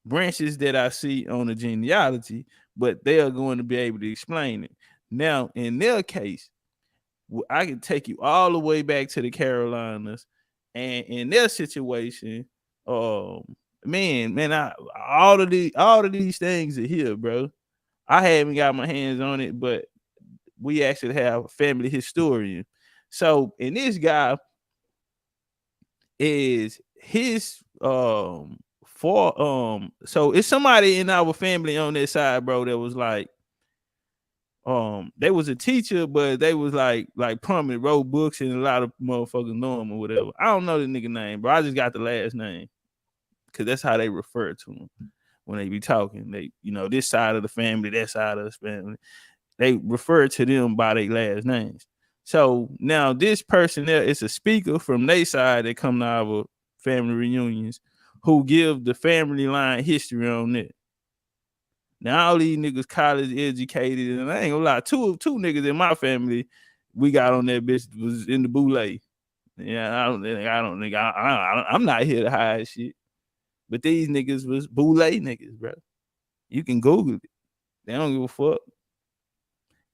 branches that I see on the genealogy, but they are going to be able to explain it. Now, in their case, I can take you all the way back to the Carolinas, and in their situation, all of these things are here, bro. I haven't got my hands on it, but we actually have a family historian. So, and this guy is his so it's somebody in our family on this side, bro, that was like they was a teacher, but they was like prominent, wrote books, and a lot of motherfuckers know him or whatever. I don't know the nigga name, bro. I just got the last name because that's how they refer to him when they be talking. They, this side of the family, that side of the family, they refer to them by their last names. So now this person there is a speaker from their side that come to our family reunions who give the family line history on it. Now all these niggas college educated, and I ain't gonna lie, two niggas in my family we got on that bitch was in the boule. Yeah, I'm not here to hide shit, but these niggas was boule niggas, bro. You can Google it. They don't give a fuck.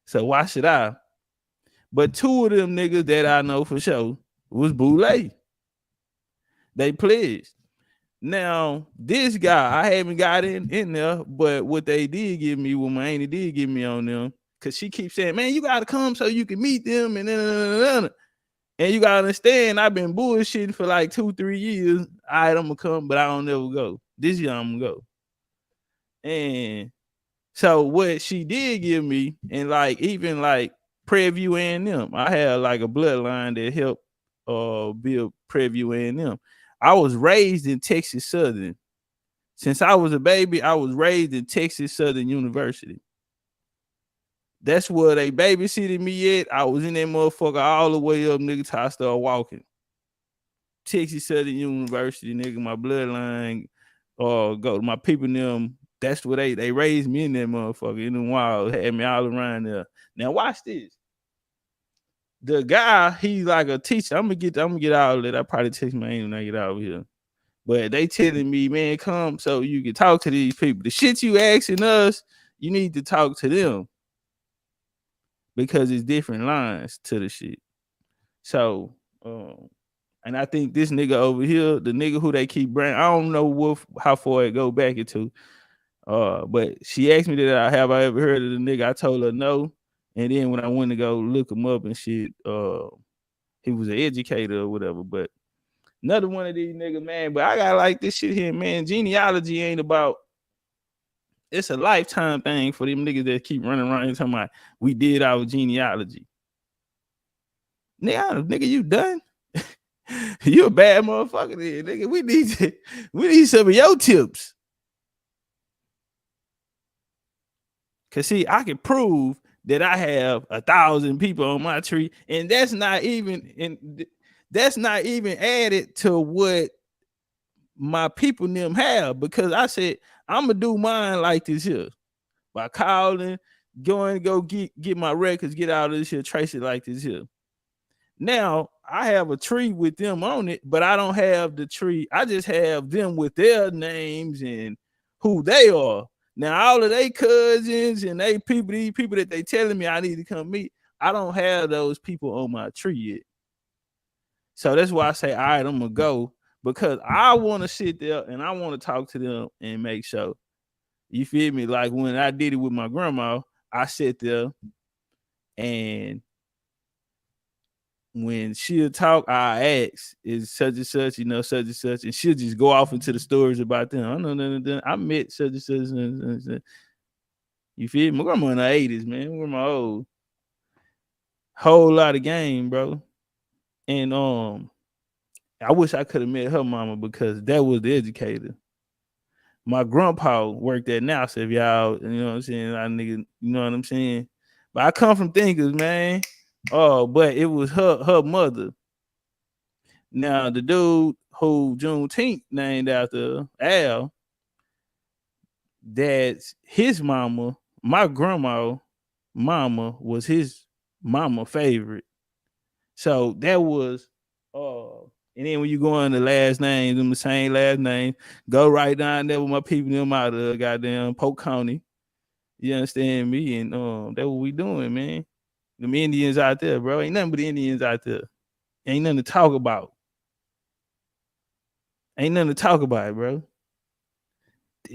So why should I? But two of them niggas that I know for sure was boule. They pledged. Now, this guy, I haven't got in there, but what they did give me, what my auntie did give me on them, because she keeps saying, man, you got to come so you can meet them, and you got to understand, I've been bullshitting for like 2-3 years. All right, I'm going to come, but I don't never go. This year, I'm going to go. And so what she did give me, and like even like Prairie View A&M, I had like a bloodline that helped build Prairie View A&M. I was raised in Texas Southern, Since I was a baby, I was raised in Texas Southern University. That's where they babysitted me at. I was in that motherfucker all the way up, nigga, till I started walking. Texas Southern University, nigga, my bloodline, go to my people them. That's where they raised me in that motherfucker in the wild, had me all around there. Now watch this. The guy, he's like a teacher. I'm gonna get out of it. I probably text my name when I get out of here. But they telling me, man, come so you can talk to these people. The shit you asking us, you need to talk to them. Because it's different lines to the shit. So, and I think this nigga over here, the nigga who they keep bringing, I don't know how far it go back into. But she asked me that I ever heard of the nigga. I told her no. And then when I went to go look him up and shit, he was an educator or whatever. But another one of these niggas, man. But I got like this shit here, man. Genealogy ain't about. It's a lifetime thing for them niggas that keep running around and talking about we did our genealogy. Nigga, you done? You a bad motherfucker there, nigga. We need some of your tips. Cause see, I can prove that I have 1,000 people on my tree, and that's not even added to what my people them have. Because I said I'm gonna do mine like this here by calling, go get my records, get out of this here, trace it like this here. Now I have a tree with them on it, but I don't have the tree. I just have them with their names and who they are. Now all of they cousins and these people that they telling me I need to come meet, I don't have those people on my tree yet. So that's why I say, all right, I'm gonna go, because I want to sit there and I want to talk to them and make sure. You feel me? Like when I did it with my grandma, I sat there and when she'll talk, I ask, is such and such, such and such, and she'll just go off into the stories about them. I know nothing. I met such and such, and you feel me? My grandma in the 80s, man. We're my old. Whole lot of game, bro. And I wish I could have met her mama because that was the educator. My grandpa worked at NASA, if y'all, you know what I'm saying? I nigga, you know what I'm saying? But I come from thinkers, man. Oh, but it was her mother. Now the dude who Juneteenth named after Al, that's his mama. My grandma mama was his mama favorite. So that was and then when you go on the last names, them the same last name, go right down there with my people them out of goddamn Polk County. You understand me? And that's what we doing, man. Them Indians out there, bro. Ain't nothing but the Indians out there. Ain't nothing to talk about. Ain't nothing to talk about, bro.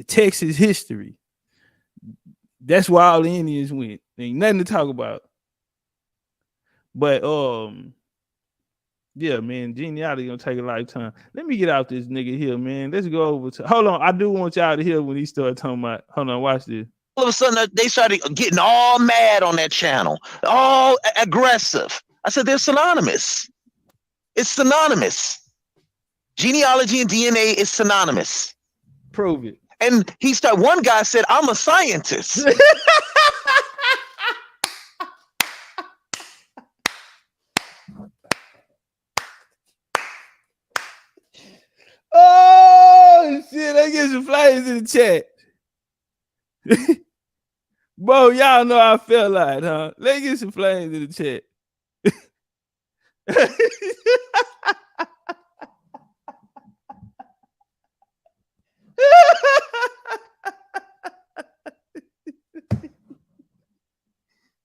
Texas history. That's why all the Indians went. Ain't nothing to talk about. But yeah, man, genealogy gonna take a lifetime. Let me get out this nigga here, man. Let's go over to. Hold on, I do want y'all to hear when he started talking about. Hold on, watch this. All of a sudden, they started getting all mad on that channel, all aggressive. I said, they're synonymous. It's synonymous. Genealogy and DNA is synonymous. Prove it. And one guy said, I'm a scientist. Oh shit, they get some flames in the chat. Bro, y'all know I felt like, huh? Let's get some flames in the chat.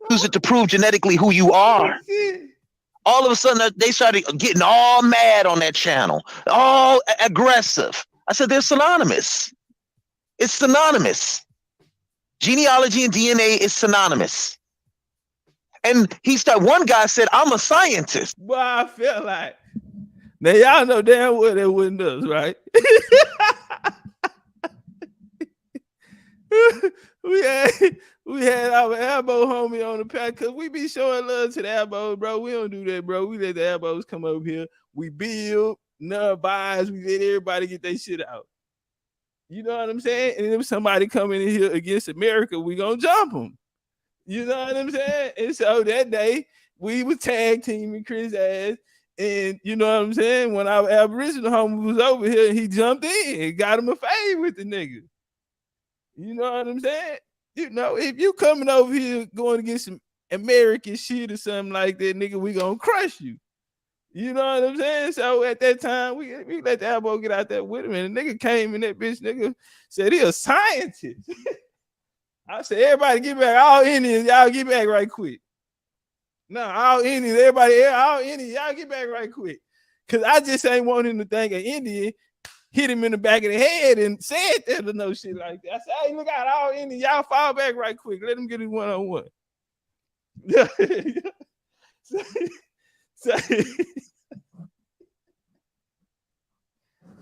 Use it to prove genetically who you are. All of a sudden, they started getting all mad on that channel, all aggressive. I said, they're synonymous. It's synonymous. Genealogy and DNA is synonymous. And one guy said, I'm a scientist. Boy, I felt like, now y'all know damn well that wasn't us, right? we had our elbow homie on the pack because we be showing love to the elbows, bro. We don't do that, bro. We let the elbows come over here. We build, none buys. We let everybody get their shit out. You know what I'm saying? And if somebody coming in here against America, we gonna jump them. You know what I'm saying? And so that day we was tag teaming Chris ass. And you know what I'm saying? When our Aboriginal homie was over here, he jumped in and got him a fade with the nigga. You know what I'm saying? You know, if you coming over here going to get some American shit or something like that, nigga, we gonna crush you. You know what I'm saying? So at that time, we let the elbow get out there with him, and the nigga came in that bitch, nigga said he a scientist. I said, everybody get back. All Indians, y'all get back right quick. No, all Indians, everybody, all Indians, y'all get back right quick. Cause I just ain't wanting to think an Indian hit him in the back of the head and said that or no shit like that. I said, hey, look out, all Indians, y'all fall back right quick. Let him get it one-on-one. So,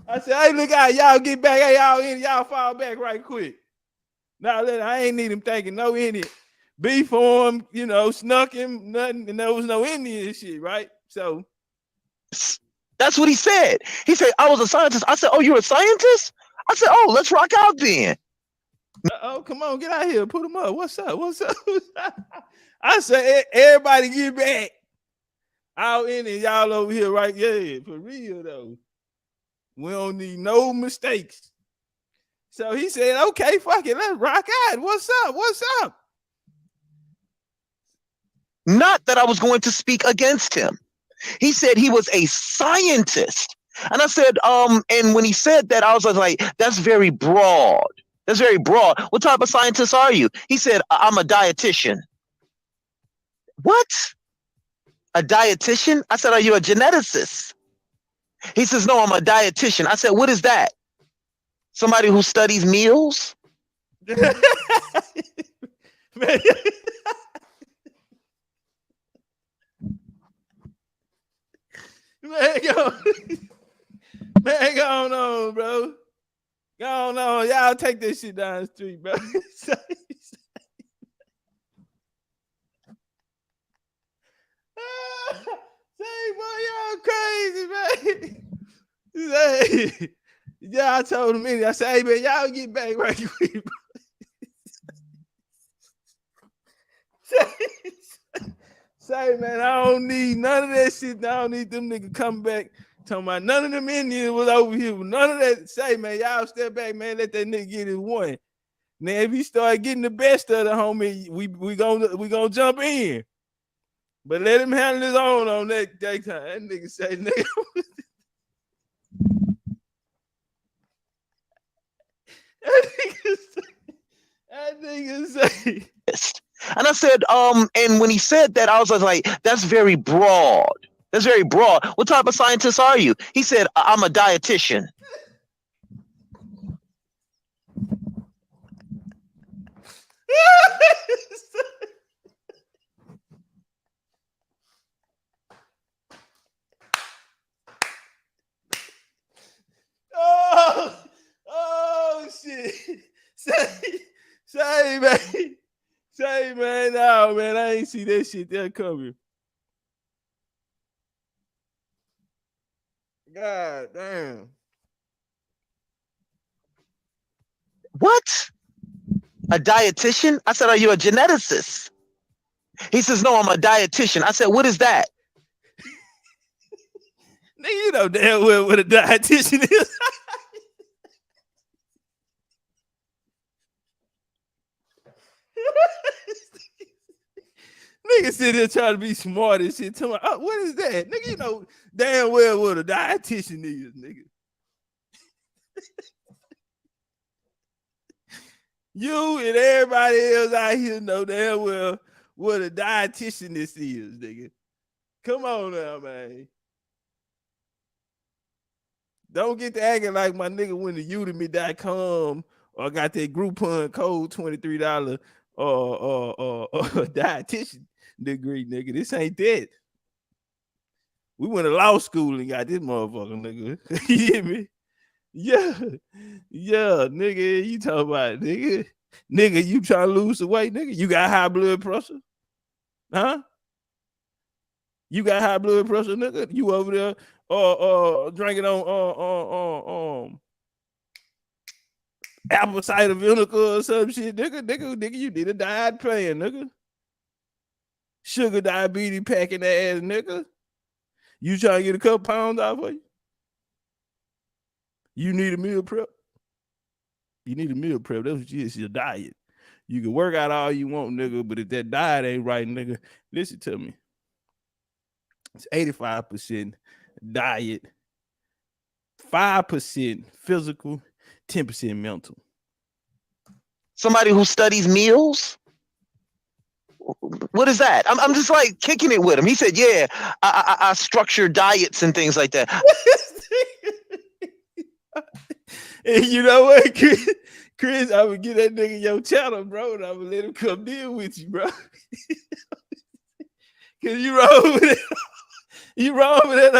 I said, hey, look out, y'all get back. Hey, y'all fall back right quick. Now, I ain't need him thinking no Indian. Beef for him, you know, snuck him, nothing, and there was no Indian shit, right? So that's what he said. He said, I was a scientist. I said, oh, you're a scientist? I said, oh, let's rock out then. Oh, come on, get out here. Put him up. What's up? What's up? I said, everybody get back. All Indian, y'all over here, right? Yeah, for real, though. We don't need no mistakes. So he said, okay, fuck it, let's rock out. What's up? What's up? Not that I was going to speak against him. He said he was a scientist. And I said, and when he said that, I was like, that's very broad. That's very broad. What type of scientist are you? He said, I'm a dietitian. What? A dietitian? I said, are you a geneticist? He says, no, I'm a dietitian. I said, what is that? Somebody who studies meals? Man. Man, go on, bro. Go on. Y'all take this shit down the street, bro. Say, boy, y'all crazy, man. Yeah, I told him, I said, hey, man, y'all get back right quick, bro. Say, man, I don't need none of that shit. I don't need them niggas coming back talking about none of them Indians was over here. None of that. Say, man, y'all step back, man. Let that nigga get his one. Now, if he start getting the best of the homie, we gonna jump in. But let him handle his own on that time. That nigga say, nigga. That nigga say. And I said, and when he said that, I was like, that's very broad. That's very broad. What type of scientist are you? He said, I'm a dietitian. Oh shit. Say, man. Say, man, no, man, I ain't see that shit there coming. God damn. What? A dietitian? I said, are you a geneticist? He says, no, I'm a dietitian. I said, what is that? Nigga, you know damn well what a dietitian is. Nigga sit here trying to be smart and shit. Tell me, oh, what is that? Nigga, you know damn well what a dietitian is, nigga. You and everybody else out here know damn well what a dietitian this is, nigga. Come on now, man. Don't get to acting like my nigga went to udemy.com or got that Groupon code $23 or dietitian degree, nigga. This ain't that. We went to law school and got this motherfucker, nigga. You hear me? Yeah, nigga. You talking about, nigga? Nigga, you trying to lose the weight, nigga? You got high blood pressure? Huh? You got high blood pressure, nigga? You over there drinking on apple cider vinegar or some shit, nigga, you need a diet plan, nigga. Sugar diabetes packing ass, nigga. You trying to get a couple pounds off of you? You need a meal prep. You need a meal prep. That's what you is, your diet. You can work out all you want, nigga, but if that diet ain't right, nigga, listen to me. It's 85% diet, 5% physical, 10% mental. Somebody who studies meals? What is that? I'm just like kicking it with him. He said, yeah, I structure diets and things like that. And you know what, Chris, I would get that nigga your channel, bro, and I would let him come deal with you, bro. Cause you wrong with it. You wrong with it.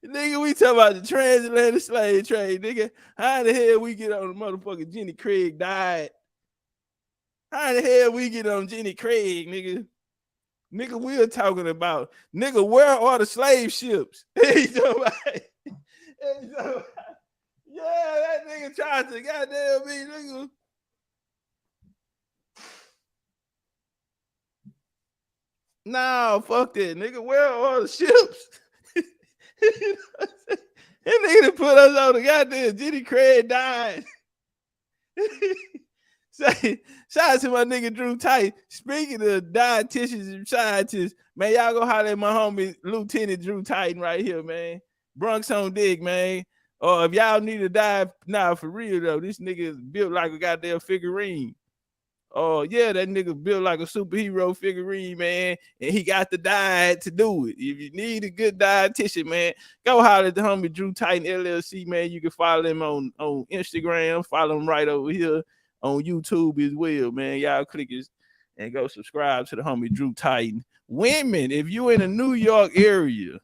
Nigga, we talking about the transatlantic slave trade, nigga. How the hell we get on the motherfucking Jenny Craig diet? How the hell we get on Jenny Craig, nigga? Nigga, we're talking about, nigga, where are the slave ships? Yeah, that nigga tried to goddamn me, nigga. Nah, fuck that, nigga. Where are the ships? That nigga put us on the goddamn Jenny Craig died. Shout out to my nigga Drew Tight. Speaking of dietitians and scientists, man, y'all go holler at my homie Lieutenant Drew Titan right here, man. Bronx on Dick, man. Or if y'all need to dive, nah, for real though, this nigga is built like a goddamn figurine. Oh, yeah, that nigga built like a superhero figurine, man, and he got the diet to do it. If you need a good dietitian, man, go holler at the homie Drew Titan LLC, man. You can follow him on Instagram, follow him right over here on YouTube as well, man. Y'all click it and go subscribe to the homie Drew Titan. Women, if you in the New York area,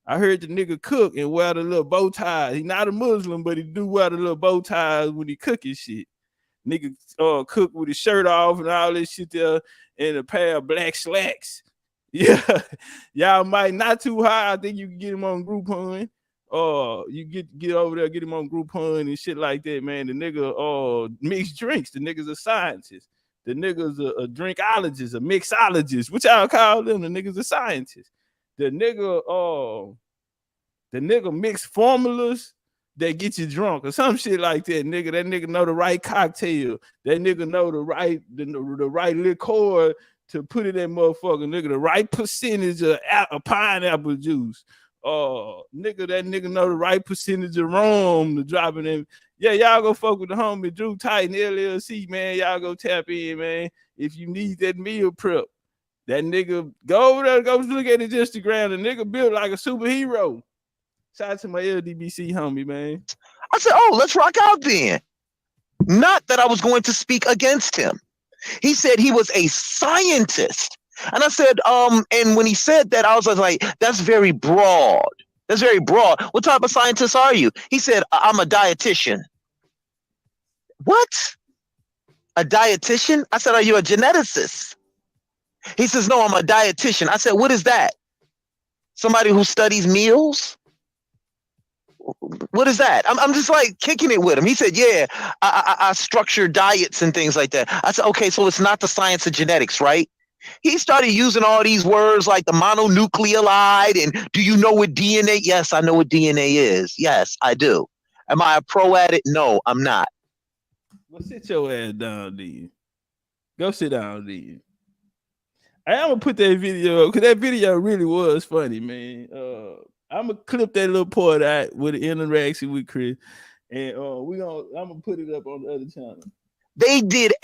I heard the nigga cook and wear the little bow ties. He not a Muslim, but he do wear the little bow ties when he cooking shit. Nigga cook with his shirt off and all this shit there and a pair of black slacks. Yeah, y'all might not too high. I think you can get him on Groupon. You get over there, get him on Groupon and shit like that, man. The nigga mixed drinks. The nigga's a scientist. The nigga's a drinkologist, a mixologist. What y'all call them? The nigga's a scientist. The nigga mix formulas that get you drunk or some shit like that, nigga. That nigga know the right cocktail. That nigga know the right liqueur to put in that motherfucker, nigga. The right percentage of pineapple juice. Nigga, that nigga know the right percentage of rum to drop in them. Yeah, y'all go fuck with the homie Drew Titan LLC, man. Y'all go tap in, man. If you need that meal prep, that nigga go over there, go look at his Instagram. The nigga built like a superhero. Shout out to my LDBC homie, man. I said, oh, let's rock out then. Not that I was going to speak against him. He said he was a scientist. And I said, and when he said that, I was like, that's very broad. That's very broad. What type of scientist are you? He said, I'm a dietitian. What? A dietitian? I said, are you a geneticist? He says, no, I'm a dietitian. I said, what is that? Somebody who studies meals? What is that? I'm just like kicking it with him. He said, yeah, I structure diets and things like that. I said, okay, so it's not the science of genetics, right? He started using all these words like the mononucleotide and do you know what DNA? Yes, I know what DNA is. Yes, I do. Am I a pro at it? No, I'm not. Well, sit your ass down, then. Go sit down, then. I'm gonna put that video up because that video really was funny, man. I'm gonna clip that little part out with the interaction with Chris, and I'm gonna put it up on the other channel. They did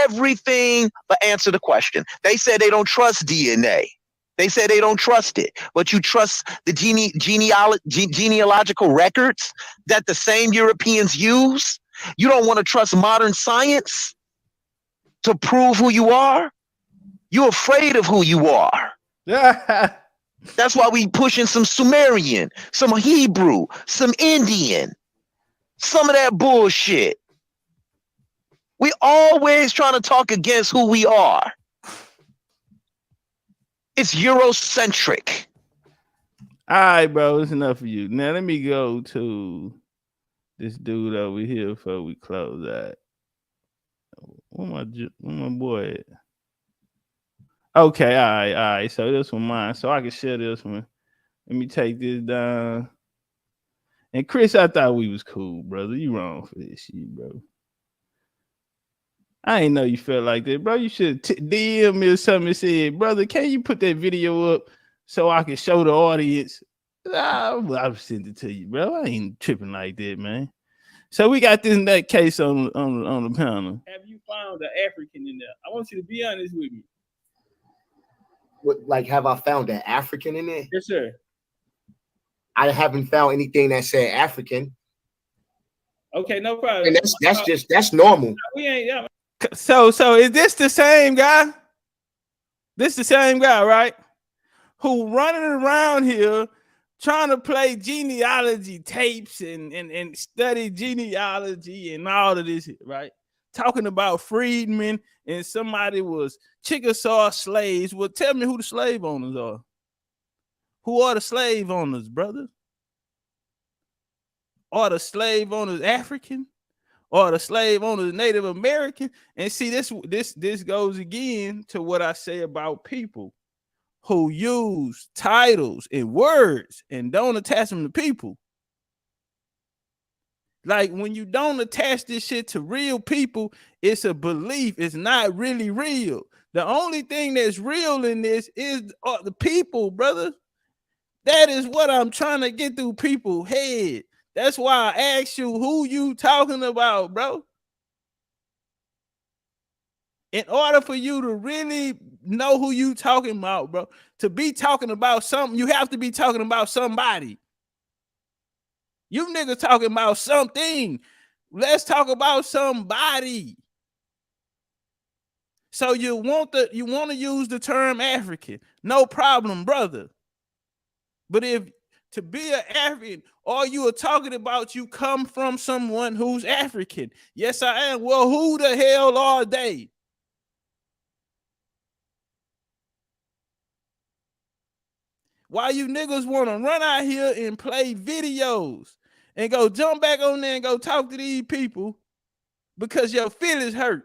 everything but answer the question. They said they don't trust DNA. They said they don't trust it, but you trust the genealogical records that the same Europeans use. You don't want to trust modern science to prove who you are. You're afraid of who you are. That's why we pushing some Sumerian, some Hebrew, some Indian, some of that bullshit. We always trying to talk against who we are. It's Eurocentric. All right, bro. It's enough for you. Now let me go to this dude over here before we close out. Where my boy at? Okay, all right. So this one mine. So I can share this one. Let me take this down. And Chris, I thought we was cool, brother. You wrong for this shit, bro. I ain't know you felt like that, bro. You should DM me or something and said, brother, can you put that video up so I can show the audience? I'll send it to you, bro. I ain't tripping like that, man. So we got this that case on the panel. Have you found an African in there? I want you to be honest with me. What, like, have I found an African in there? Yes, sir. I haven't found anything that said African. Okay, no problem. And that's normal. We ain't. So is this the same guy? This the same guy, right? Who running around here trying to play genealogy tapes and study genealogy and all of this, right? Talking about freedmen and somebody was Chickasaw slaves. Well, tell me who the slave owners are. Who are the slave owners, brother? Are the slave owners African? Or the slave owners Native American? And see, this goes again to what I say about people who use titles and words and don't attach them to people. Like when you don't attach this shit to real people, it's a belief. It's not really real. The only thing that's real in this is the people, brother. That is what I'm trying to get through people's head. That's why I asked you who you talking about, bro. In order for you to really know who you talking about, bro, to be talking about something, you have to be talking about somebody. You niggas talking about something. Let's talk about somebody. So you want to use the term African. No problem, brother. But if to be an African, all you are talking about, you come from someone who's African. Yes, I am. Well, who the hell are they? Why you niggas want to run out here and play videos and go jump back on there and go talk to these people because your feelings hurt?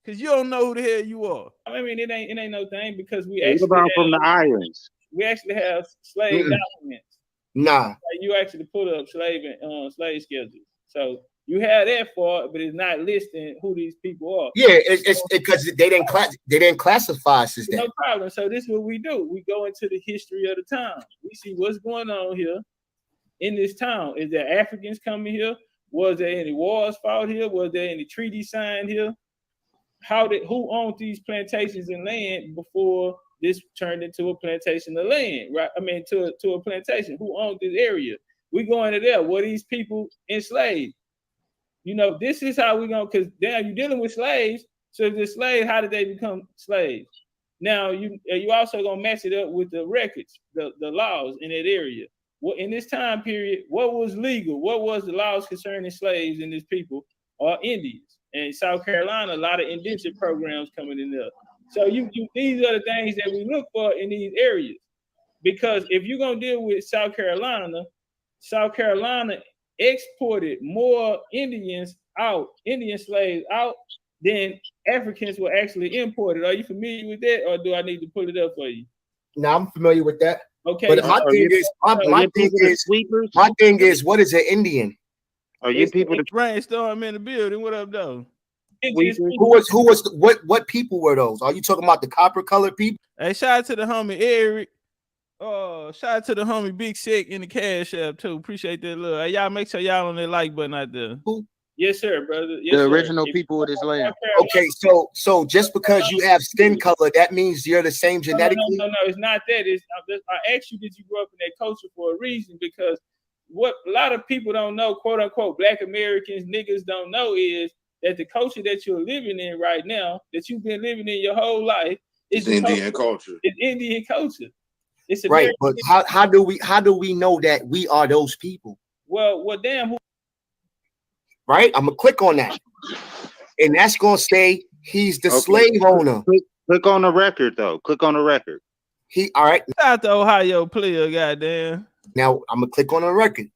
Because you don't know who the hell you are. I mean, it ain't no thing because we actually from the islands. We actually have slave documents. Nah. Like you actually put up slave schedules. So you have that for it, but it's not listing who these people are. Yeah, it's because they didn't classify us as that. No problem. So this is what we do. We go into the history of the town. We see what's going on here in this town. Is there Africans coming here? Was there any wars fought here? Was there any treaty signed here? Who owned these plantations and land before this turned into a plantation of land, right? I mean, to a plantation. Who owned this area? We go into there. Were these people enslaved? You know, this is how we go, because damn, you're dealing with slaves. So if they're slaves, how did they become slaves? Now you also gonna match it up with the records, the laws in that area. What in this time period, what was legal? What was the laws concerning slaves and these people or Indians? And South Carolina, a lot of indenture programs coming in there. So these are the things that we look for in these areas. Because if you're gonna deal with South Carolina exported more Indian slaves out than Africans were actually imported. Are you familiar with that, or do I need to pull it up for you? No, I'm familiar with that. Okay. But my thing is, what is an Indian? Are you people to brainstorm in the building? What up, though? What people were those? Are you talking about the copper colored people? Hey, shout out to the homie Eric. Shout out to the homie Big Sick in the Cash App too. Appreciate that love. Hey, y'all make sure y'all on that like button out there. Who? Yes, sir, brother. Yes, the sir. original people of this land. Okay, so just because you have skin color, that means you're the same genetically? No, it's not that. I asked you, did you grow up in that culture for a reason? Because what a lot of people don't know, quote unquote, Black Americans, niggas don't know is that the culture that you're living in right now, that you've been living in your whole life, is Indian culture. It's Indian culture. It's right, but how do we know that we are those people? Well, damn. Right, I'm gonna click on that, and that's gonna say he's the slave owner. Click on the record, though. Click on the record. All right. Shout out to Ohio player, goddamn. Now I'm gonna click on the record.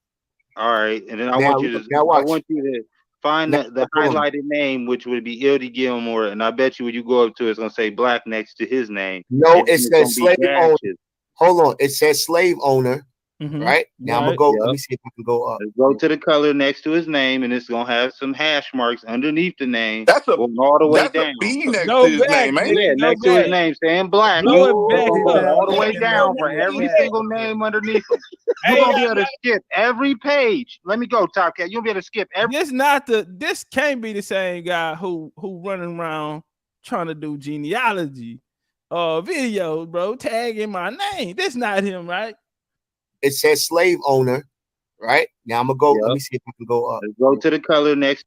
All right, and then I Now want you watch. to find Now, the highlighted name, which would be Ildy Gilmore, and I bet you when you go up to it, it's gonna say black next to his name. No, and it says slave owner. Hold on, it says slave owner. Right now, I'm gonna go. Let me see if I can go up. Let's go to the color next to his name, and it's gonna have some hash marks underneath the name. That's a all the way down. B next to his name, ain't it? Next to his name, saying black. Blow it back all the way down for every single name underneath him. You're gonna be able to skip every page. Let me go, Top Cat. You'll be able to skip every. This can't be the same guy who running around trying to do genealogy videos, bro, tagging my name. This not him, right? It says slave owner, right? Now I'm gonna go. Let me see if I can go up. Let's go to the color next.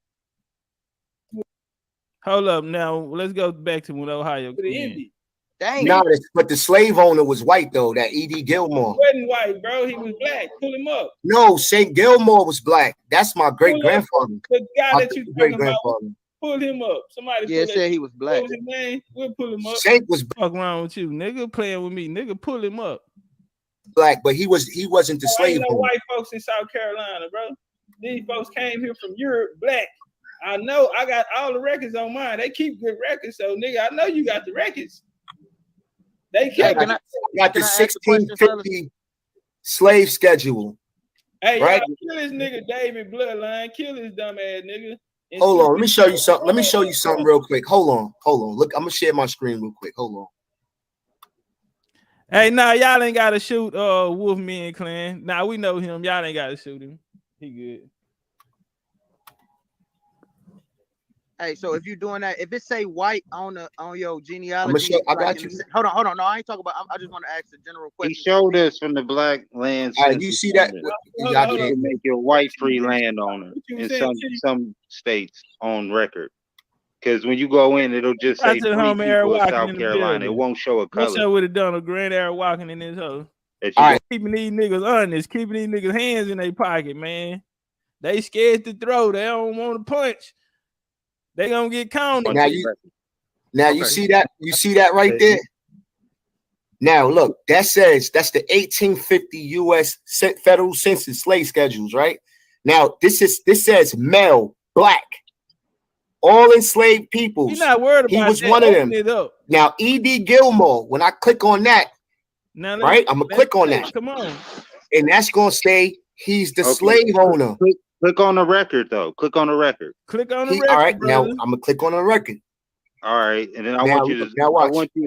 Hold up, now let's go back to when Ohio. Dang. No, but the slave owner was white though. That E.D. Gilmore. He wasn't white, bro. He was black. Pull him up. No, St. Gilmore was black. That's my great grandfather. The guy that you talking about. Pull him up. Somebody said he was black. What was his name? We'll pull him up. Saint was fuck wrong with you, nigga. Playing with me, nigga. Pull him up. Black, but he wasn't the slave. Ain't no white folks in South Carolina, bro. These folks came here from Europe, black. I know. I got all the records on mine. They keep good records, so nigga, I know you got the records. They kept. I got the 1650 slave schedule. Hey, right? Kill this nigga David Bloodline. Kill this dumb ass nigga. Hold on, let me show you something. Let me show you something real quick. Hold on. Look, I'm gonna share my screen real quick. Hold on. Hey, nah, y'all ain't gotta shoot Wolfman Clan. Nah, we know him. Y'all ain't gotta shoot him. He good. Hey, so if you're doing that, if it say white on your genealogy, I got you. Hold on. No, I ain't talking about. I just want to ask a general question. He showed us from the black land. You see that? You can make your white free landowner in some states on record. Because when you go in, it'll just say free people of South Carolina. It won't show a color. What's up with it done? A grand air walking in this hole. Keeping these niggas honest, keeping these niggas hands in their pocket, man. They scared to throw. They don't want to punch. They gonna get counted. Now you see that? You see that right there? Now look, that says that's the 1850 U.S. federal census slave schedules, right? Now this says male, black. All enslaved peoples. He's not worried about he was that. one of them. Now, E.D. Gilmore, when I click on that, right, I'm going to click on that. Come on. And that's going to say he's the slave owner. Click on the record, though. Click on the record. Click on the record. All right, now I'm going to click on the record. All right, and then I want you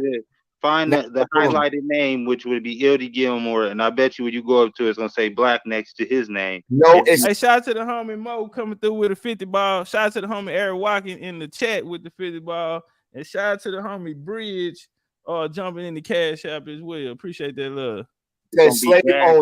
to find the highlighted name, which would be Ildy Gilmore, and I bet you when you go up to it, it's gonna say black next to his name. No, hey, shout out to the homie Mo coming through with a 50 ball. Shout out to the homie Eric walking in the chat with the 50 ball, and shout out to the homie Bridge jumping in the cash app as well. Appreciate that love. Slave owner.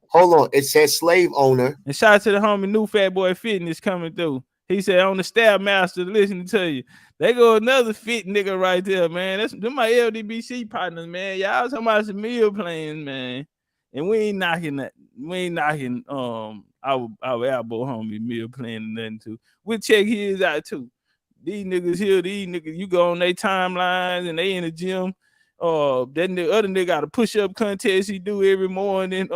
Hold on, it says slave owner. And shout out to the homie New Fat Boy Fitness coming through. He said on the Stab Master listening to you. They go another fit nigga right there, man. That's my LDBC partners, man. Y'all talking about some meal plans, man. And we ain't knocking that. We ain't knocking our elbow homie meal plan and nothing too. We'll check his out too. These niggas, you go on their timelines and they in the gym. That other nigga got a push-up contest he do every morning.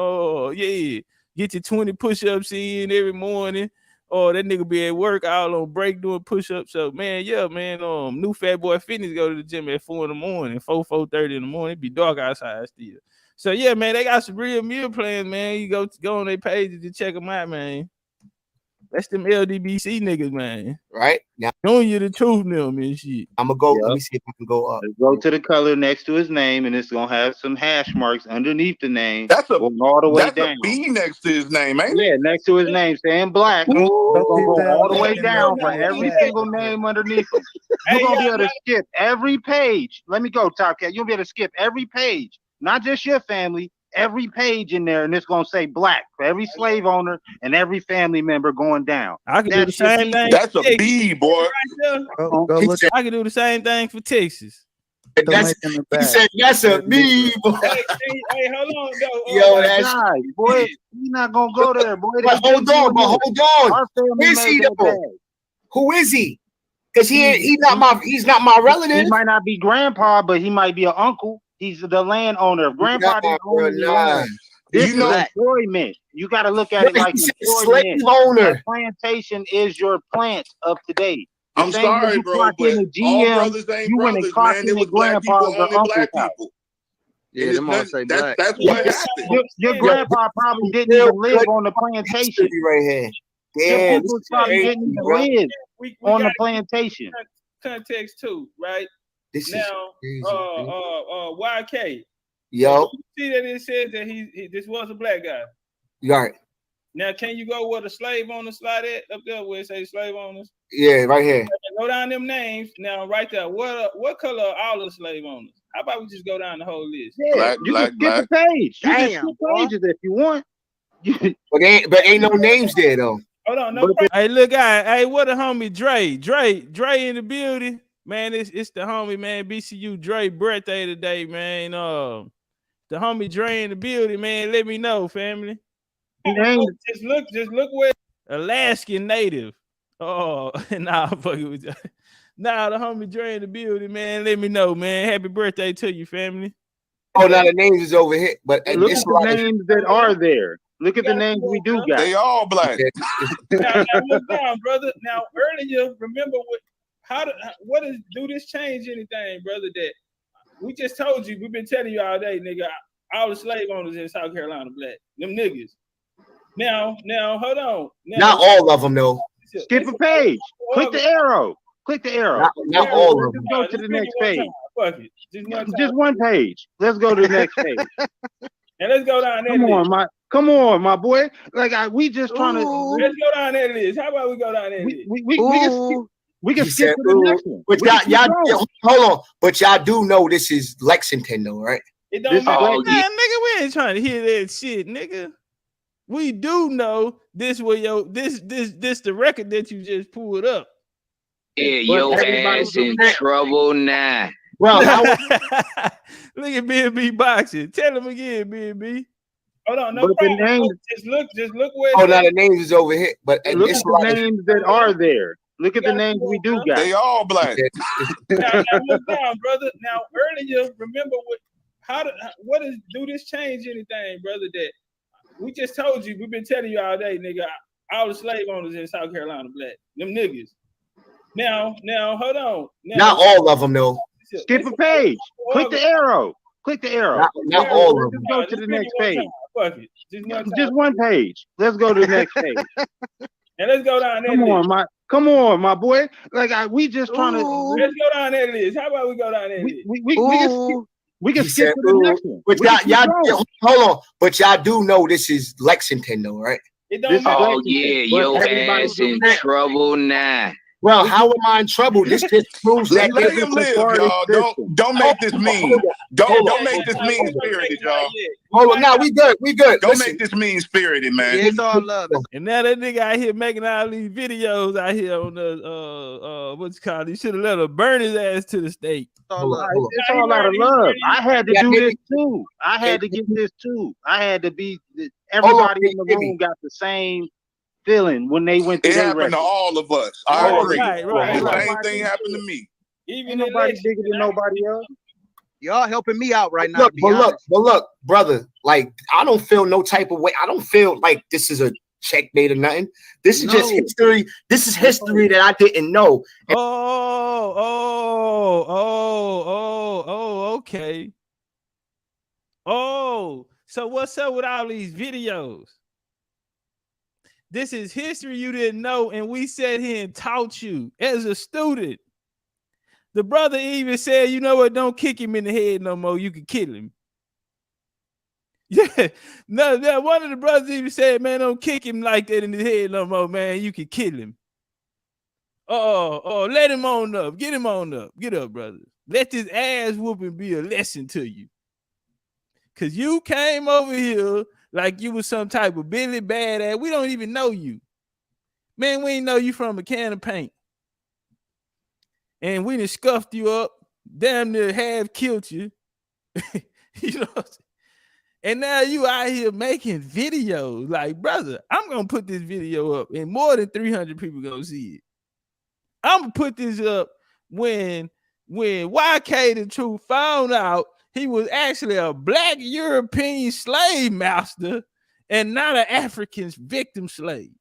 Get your 20 push-ups in every morning. That nigga be at work all on break doing push-ups. So man, New Fat Boy Fitness go to the gym at 4 in the morning, 4:30 in the morning. It be dark outside still. So yeah, man, they got some real meal plans, man. You go on their pages to check them out, man. That's them LDBC niggas, man. Right now, showing you the truth, them and shit. I'm gonna go. Let me see if I can go up. Let's go to the color next to his name, and it's gonna have some hash marks underneath the name. That's all the way down. A B next to his name, ain't it? Yeah, next to his name, saying black. Go all the way down for every single name underneath him. You're gonna be able to skip every page. Let me go, Top Cat. You'll be able to skip every page, not just your family. Every page in there, and it's gonna say black for every slave owner and every family member going down. I can do the same thing. That's a B, boy. I can do the same thing for Texas. He said that's a B, boy. Hey, hold on, though. Yo, that's boy. You're not gonna go there, boy. Hold on. Who is he though? Who is he? Because he's not my relative. He might not be grandpa, but he might be an uncle. He's the landowner. Grandpa didn't own the land. This is employment. You got to look at it like employment. Slave owner. That plantation is your plant of today. I'm sorry, bro, but all brothers ain't brothers, man. It was black people owning black people. Yeah, them all say black. That's what happened. Your grandpa probably didn't even live on the plantation. Right here. Your people probably didn't even live on the plantation. Context too, right? This now, YK. Yo. You see that it says that he this was a black guy. Right. Now, can you go where the slave owners slide at up there where it says slave owners? Yeah, right here. Go down them names. Now, right there. What color are all the slave owners? How about we just go down the whole list? Yeah, you can skip a page. You can skip pages if you want. but ain't no names there though. Hold on, no. Hey, look, hey, what a homie Dre in the building, man. It's the homie, man. BCU Dre birthday today, man. The homie Dre in the building, man. Let me know, family. Just look where Alaskan native. Oh, nah, fucking with you. Nah, the homie Dre in the building, man. Let me know, man. Happy birthday to you, family. Oh, now the names is over here, but look at the names that are there. Look at the names we do got. They all black. now look down, brother. Now earlier, remember what is do this change anything, brother? That we just told you, we've been telling you all day, nigga. All the slave owners in South Carolina black. Them niggas. Now, hold on. Now, not all of them though. Skip a page. Click the arrow. Click the arrow. Not all of them. Go to the next page. Fuck it. Just one page. Let's go to the next page. And let's go down there. Come on, my boy. Like we just trying to. Let's go down that list. How about we go down that list? We can skip to the next one. But y'all hold on. But y'all do know this is Lexington, though, right? It don't matter, nigga. We ain't trying to hear that shit, nigga. We do know this was this the record that you just pulled up. Yeah, your ass in trouble now. Well, look at B&B boxing. Tell him again, B&B. Hold on, no problem. Just look where. Oh, now the names is over here, but look at the names that are there. Look at the names we do got. They all black. now look down, brother. Now earlier, remember what is do this change anything, brother? That we just told you, we've been telling you all day, nigga. All the slave owners in South Carolina black. Them niggas. Now, hold on. Not all of them, though. Skip a page. Click the arrow. Click the arrow. Not all of them. Go to the next page. Fuck it. Just one page. Let's go to the next page. And let's go down there. Come on, my boy. Like we just trying to. Let's go down that list. How about we go down that list? We can skip to the next one. But y'all hold on. But y'all do know this is Lexington, though, right? Oh yeah, your ass in trouble now. Well, how am I in trouble? This just proves that let him live, y'all. Don't make this mean. Don't make this mean spirited, y'all. Hold on, now we good. Don't make this mean spirited, man. Yeah, it's all love. And now that nigga out here making all these videos out here on the what's it called? He should have let her burn his ass to the stake. It's all out of love. I had to do this too. I had to get this too. I had to be. Everybody in the room got the same feeling when they went to it happened to all of us. I agree. Right. Same thing happened to me. Even nobody bigger than nobody else. Y'all helping me out right now. Look, brother. Like I don't feel no type of way. I don't feel like this is a checkmate or nothing. This is just history. This is history that I didn't know. Okay. Oh, so what's up with all these videos? This is history you didn't know, and we sat here and taught you as a student. The brother even said, you know what, don't kick him in the head no more. You can kill him. Yeah. No, one of the brothers even said, man, don't kick him like that in the head no more, man. You can kill him. Let him on up. Get him on up. Get up, brother. Let this ass whooping be a lesson to you. Because you came over here like you was some type of Billy badass. We don't even know you. Man, we ain't know you from a can of paint. And we done scuffed you up, damn near half killed you. You know what I'm saying? And now you out here making videos. Like, brother, I'm going to put this video up and more than 300 people going to see it. I'm going to put this up when YK the Truth found out he was actually a black European slave master and not an African victim slave.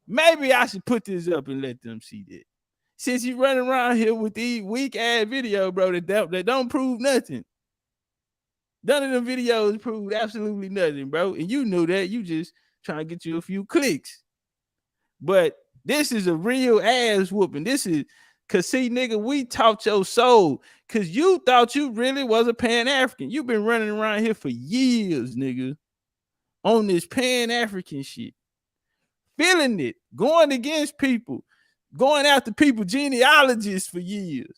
Maybe I should put this up and let them see that. Since you running around here with these weak ass videos, bro, that don't prove nothing. None of them videos proved absolutely nothing, bro. And you knew that. You just trying to get you a few clicks. But this is a real ass whooping. This is, cause see, nigga, we taught your soul. Cause you thought you really was a Pan-African. You've been running around here for years, nigga, on this Pan-African shit. Feeling it, going against people, going after people, genealogists for years.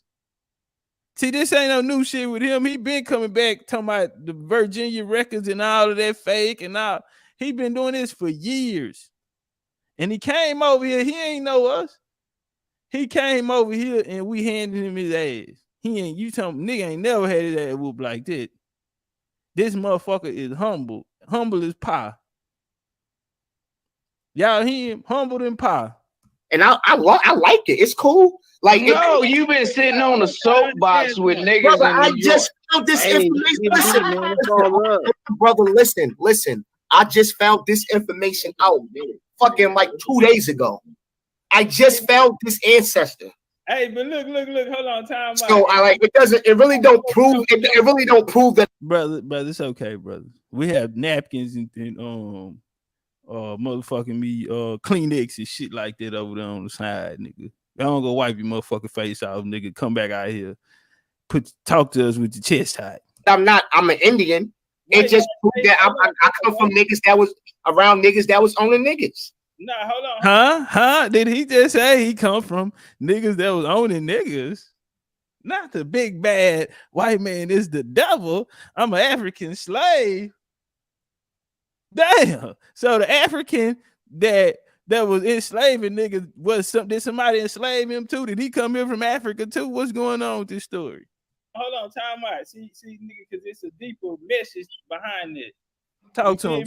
See, this ain't no new shit with him. He been coming back talking about the Virginia records and all of that fake and all. He been doing this for years. And he came over here. He ain't know us. He came over here and we handed him his ass. He ain't, you tell him, nigga ain't never had his ass whooped like that. This motherfucker is humble. Humble as pie. Y'all hear him? Humble than pie. And I like it. It's cool. Like, no, you've been sitting on the soapbox with niggas. Brother, I just found this information. Brother, listen. I just found this information out fucking like 2 days ago. I just found this ancestor. Hey, but look, hold on, time out. So I like it really don't prove that. Brother, it's okay, brother. We have napkins and motherfucking me Kleenex and shit like that over there on the side, nigga. I don't go wipe your motherfucking face off, nigga. Come back out here. Talk to us with your chest high. I'm an Indian. It just proved that I come from niggas that was around niggas that was owning niggas. Nah, hold on. Huh? Did he just say he come from niggas that was owning niggas? Not the big bad white man is the devil. I'm an African slave. Damn. So the African that was enslaving niggas did somebody enslave him too? Did he come here from Africa too? What's going on with this story? Hold on, time out. See, nigga, because it's a deeper message behind it. Talk to him,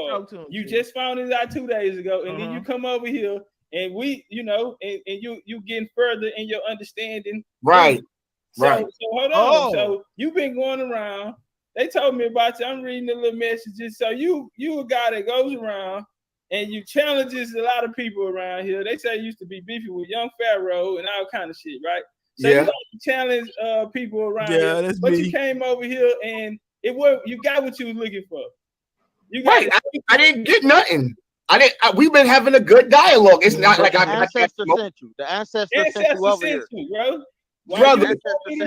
talk to him. You just found it out 2 days ago, and then you come over here, and we, and you getting further in your understanding. Right. So hold on. So you've been going around. They told me about you. I'm reading the little messages. So you a guy that goes around and you challenges a lot of people around here. They say you used to be beefy with Young Pharaoh and all kind of shit, right? So you challenge people around here. That's but me. You came over here and you got what you was looking for. I didn't get nothing. We've been having a good dialogue. It's not like the ancestor sent you. The ancestor sent you over here, bro. Brother,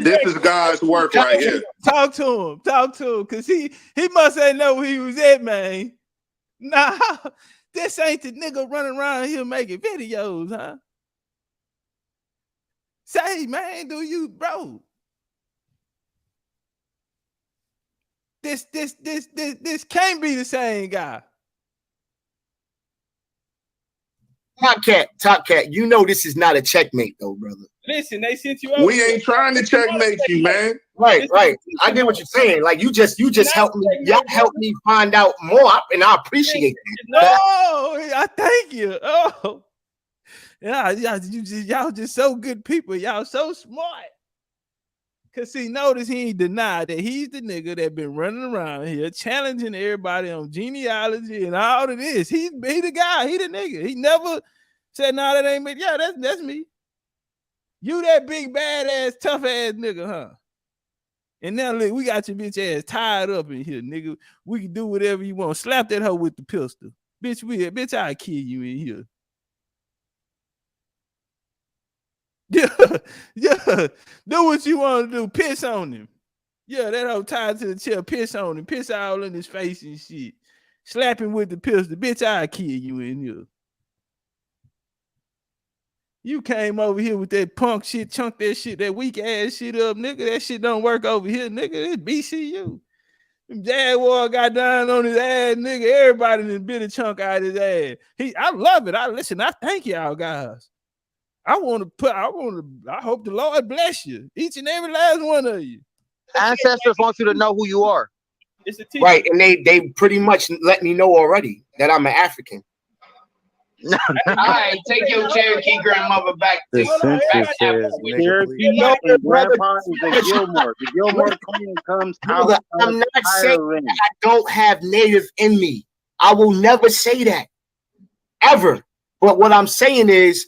this is God's work right here. Talk to him, cause he must ain't know where he was at, man. Nah, this ain't the nigga running around here making videos, huh? Say, man, do you, bro? This can't be the same guy. Top cat, you know this is not a checkmate though, brother. Listen, they sent you over. We ain't trying to checkmate you, man. Right. I get what you're saying. Like you just helped me. Y'all helped me find out more, and I appreciate that. No, I thank you. Oh, yeah, y'all just so good people. Y'all so smart. Cause see, notice he ain't denied that he's the nigga that been running around here challenging everybody on genealogy and all of this. He the guy. He the nigga. He never said, "No, that ain't me." Yeah, that's me. You that big badass tough ass nigga, huh? And now look, we got your bitch ass tied up in here, nigga. We can do whatever you want. Slap that hoe with the pistol, bitch. I'll kill you in here. Yeah. Do what you want to do. Piss on him. Yeah, that hoe tied to the chair. Piss on him. Piss all in his face and shit. Slap him with the pistol. Bitch, I'll kill you in here. You came over here with that punk shit, chunk that shit, that weak ass shit up, nigga. That shit don't work over here, nigga. It's BCU. Them Jaguar got down on his ass, nigga. Everybody done bit a chunk out of his ass. I love it. I thank y'all guys. I hope the Lord bless you. Each and every last one of you. Ancestors want you to know who you are. Right, and they pretty much let me know already that I'm an African. All right, take your Cherokee grandmother back The to census says nigga, please. Cherokee and grandpa is a Gilmore. The Gilmore clan comes out Brother, of I'm not saying hiring. I don't have native in me. I will never say that. Ever. But what I'm saying is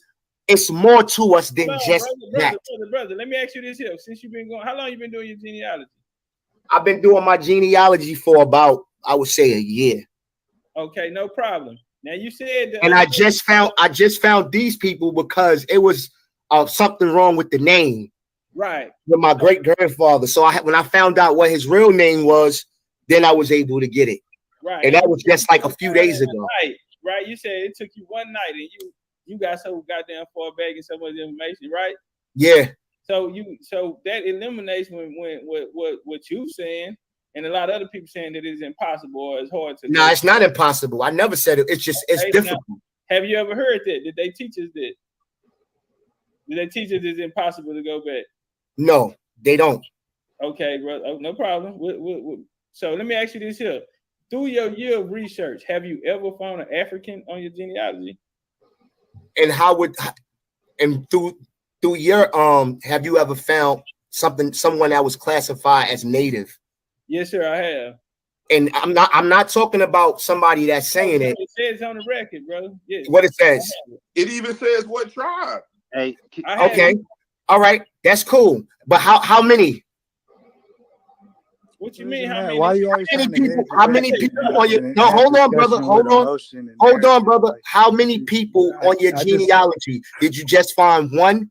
it's more to us than just that. Brother, let me ask you this here. Since you've been going, how long you been doing your genealogy? I've been doing my genealogy for about, I would say, a year. Okay, no problem. Now you said that, and I just found these people because it was something wrong with the name. Right. With my great grandfather. So when I found out what his real name was, then I was able to get it. Right. And that was just like a few days ago. Right. You said it took you one night and you got so goddamn far back in so much information, right? Yeah. So that eliminates when what you saying and a lot of other people saying that it's impossible or it's hard to. No, it's not impossible. I never said it. It's just it's difficult. Now, have you ever heard that? Did they teach us that? Did they teach us it's impossible to go back? No, they don't. Okay, bro. Oh, no problem. So let me ask you this here. Through your year of research, have you ever found an African on your genealogy? And through your have you ever found someone that was classified as native? Yes, sir, I have. And I'm not talking about somebody that's saying it. It says on the record, brother. Yes. What it says. It even says what tribe. Hey, okay. All right, that's cool. But how many? What you mean? How many? Why you always how many people on your hold on, brother. Hold on, brother. How many people on your genealogy? Did you just find one?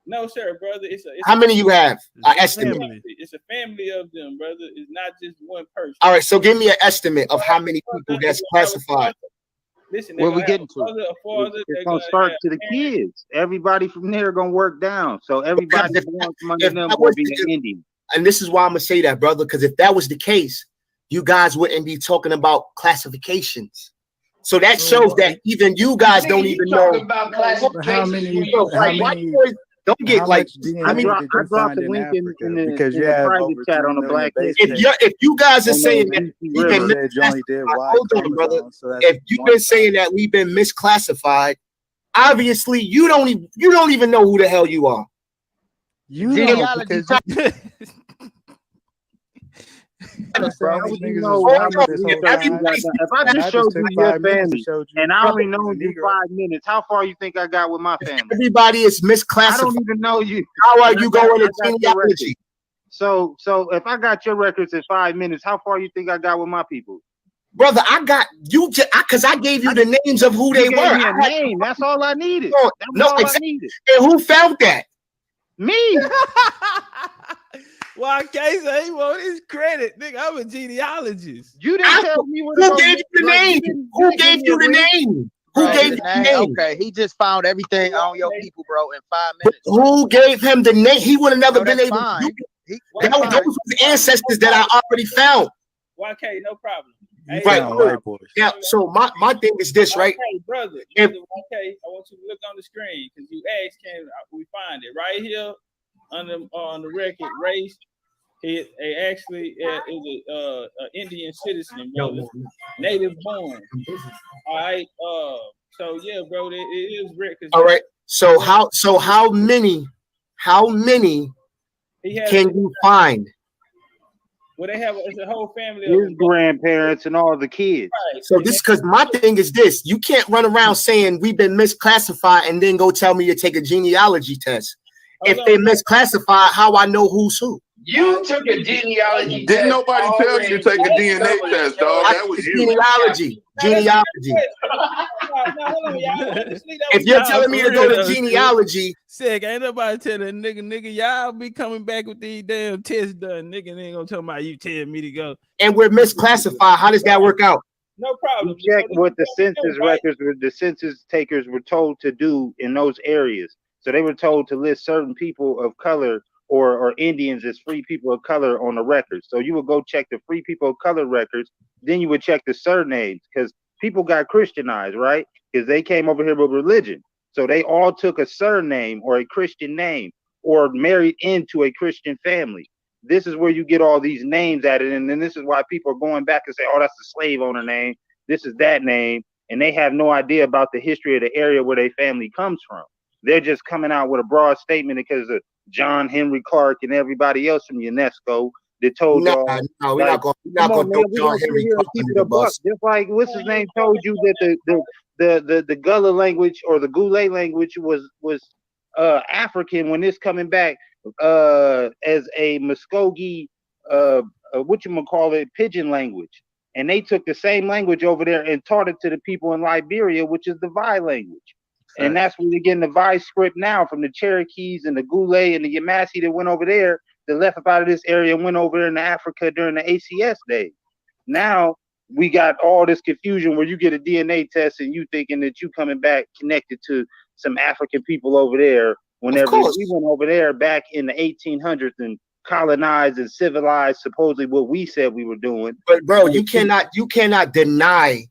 No, sir, brother. How many you have? I estimate. It's a family of them, brother. It's not just one person. All right, so give me an estimate of how many people that's classified. Listen, what we getting to? It's gonna start to the kids. Everybody from there gonna work down. So everybody born from under them will be an Indian. And this is why I'm gonna say that, brother, because if that was the case, you guys wouldn't be talking about classifications. So that shows that even you guys don't even know about classification. Don't get like I dropped the link in the private chat on the Black List. If you guys are saying that we've been hold on, brother. If you've been saying that we've been misclassified, obviously you don't even know who the hell you are. Genealogy. If I just showed you your family and I only know you 5 minutes, how far you think I got with my family? Everybody is misclassified. I don't even know you. How are you going to genealogy? So if I got your records in 5 minutes, how far you think I got with my people? Brother, I got you because I gave you the names of who they were. Gave me a name. That's all I needed. That's all I needed. And who found that? Me. Well, I can't say he want his credit, nigga. I'm a genealogist. You didn't tell me what. Who gave you the name? Who gave you the name? Who gave you the name? Okay, he just found everything on your people, bro, in 5 minutes. Who gave him the name? He would have never been able to do it. Those was the ancestors that I already found. Okay, no problem. Hey, right. Yeah. So my thing is this, right? Okay, brother. Okay, I want you to look on the screen because you asked, can we find it right here on the record? Race. He actually is a Indian citizen, brother, native born. All right. So yeah, bro, it is record. All right. So how many can you find? Well, they have it's a whole family of his grandparents and all the kids. Right. So this because my thing is this: you can't run around saying we've been misclassified and then go tell me to take a genealogy test. If they misclassified, how I know who's who? You took a genealogy test. Didn't nobody tell you to take a DNA test, dog? That was you. Genealogy. If you're telling me to go to genealogy, sick, ain't nobody telling a nigga, y'all be coming back with these damn tests done. Nigga ain't gonna tell me you tell me to go. And we're misclassified. How does that work out? No problem. You check what the census records, the census takers were told to do in those areas. So they were told to list certain people of color or Indians as free people of color on the records. So you would go check the free people of color records, then you would check the surnames because people got Christianized, right? Because they came over here with religion. So they all took a surname or a Christian name or married into a Christian family. This is where you get all these names added. And then this is why people are going back and say, oh, that's the slave owner name. This is that name. and they have no idea about the history of the area where their family comes from. They're just coming out with a broad statement because of John Henry Clark and everybody else from UNESCO that told y'all. No, we're not going to throw John Henry Clark under the bus. Just like what's his name told you that the Gullah language or the Goulet language was African when it's coming back as a Muskogee pidgin language. And they took the same language over there and taught it to the people in Liberia, which is the Vai language. Right. And that's where they're getting the Vai script now from the Cherokees and the Goulet and the Yamasee that went over there, that left up out of this area and went over into Africa during the ACS days. Now we got all this confusion where you get a DNA test and you thinking that you coming back connected to some African people over there, whenever we went over there back in the 1800s and colonized and civilized supposedly what we said we were doing. But bro, you cannot deny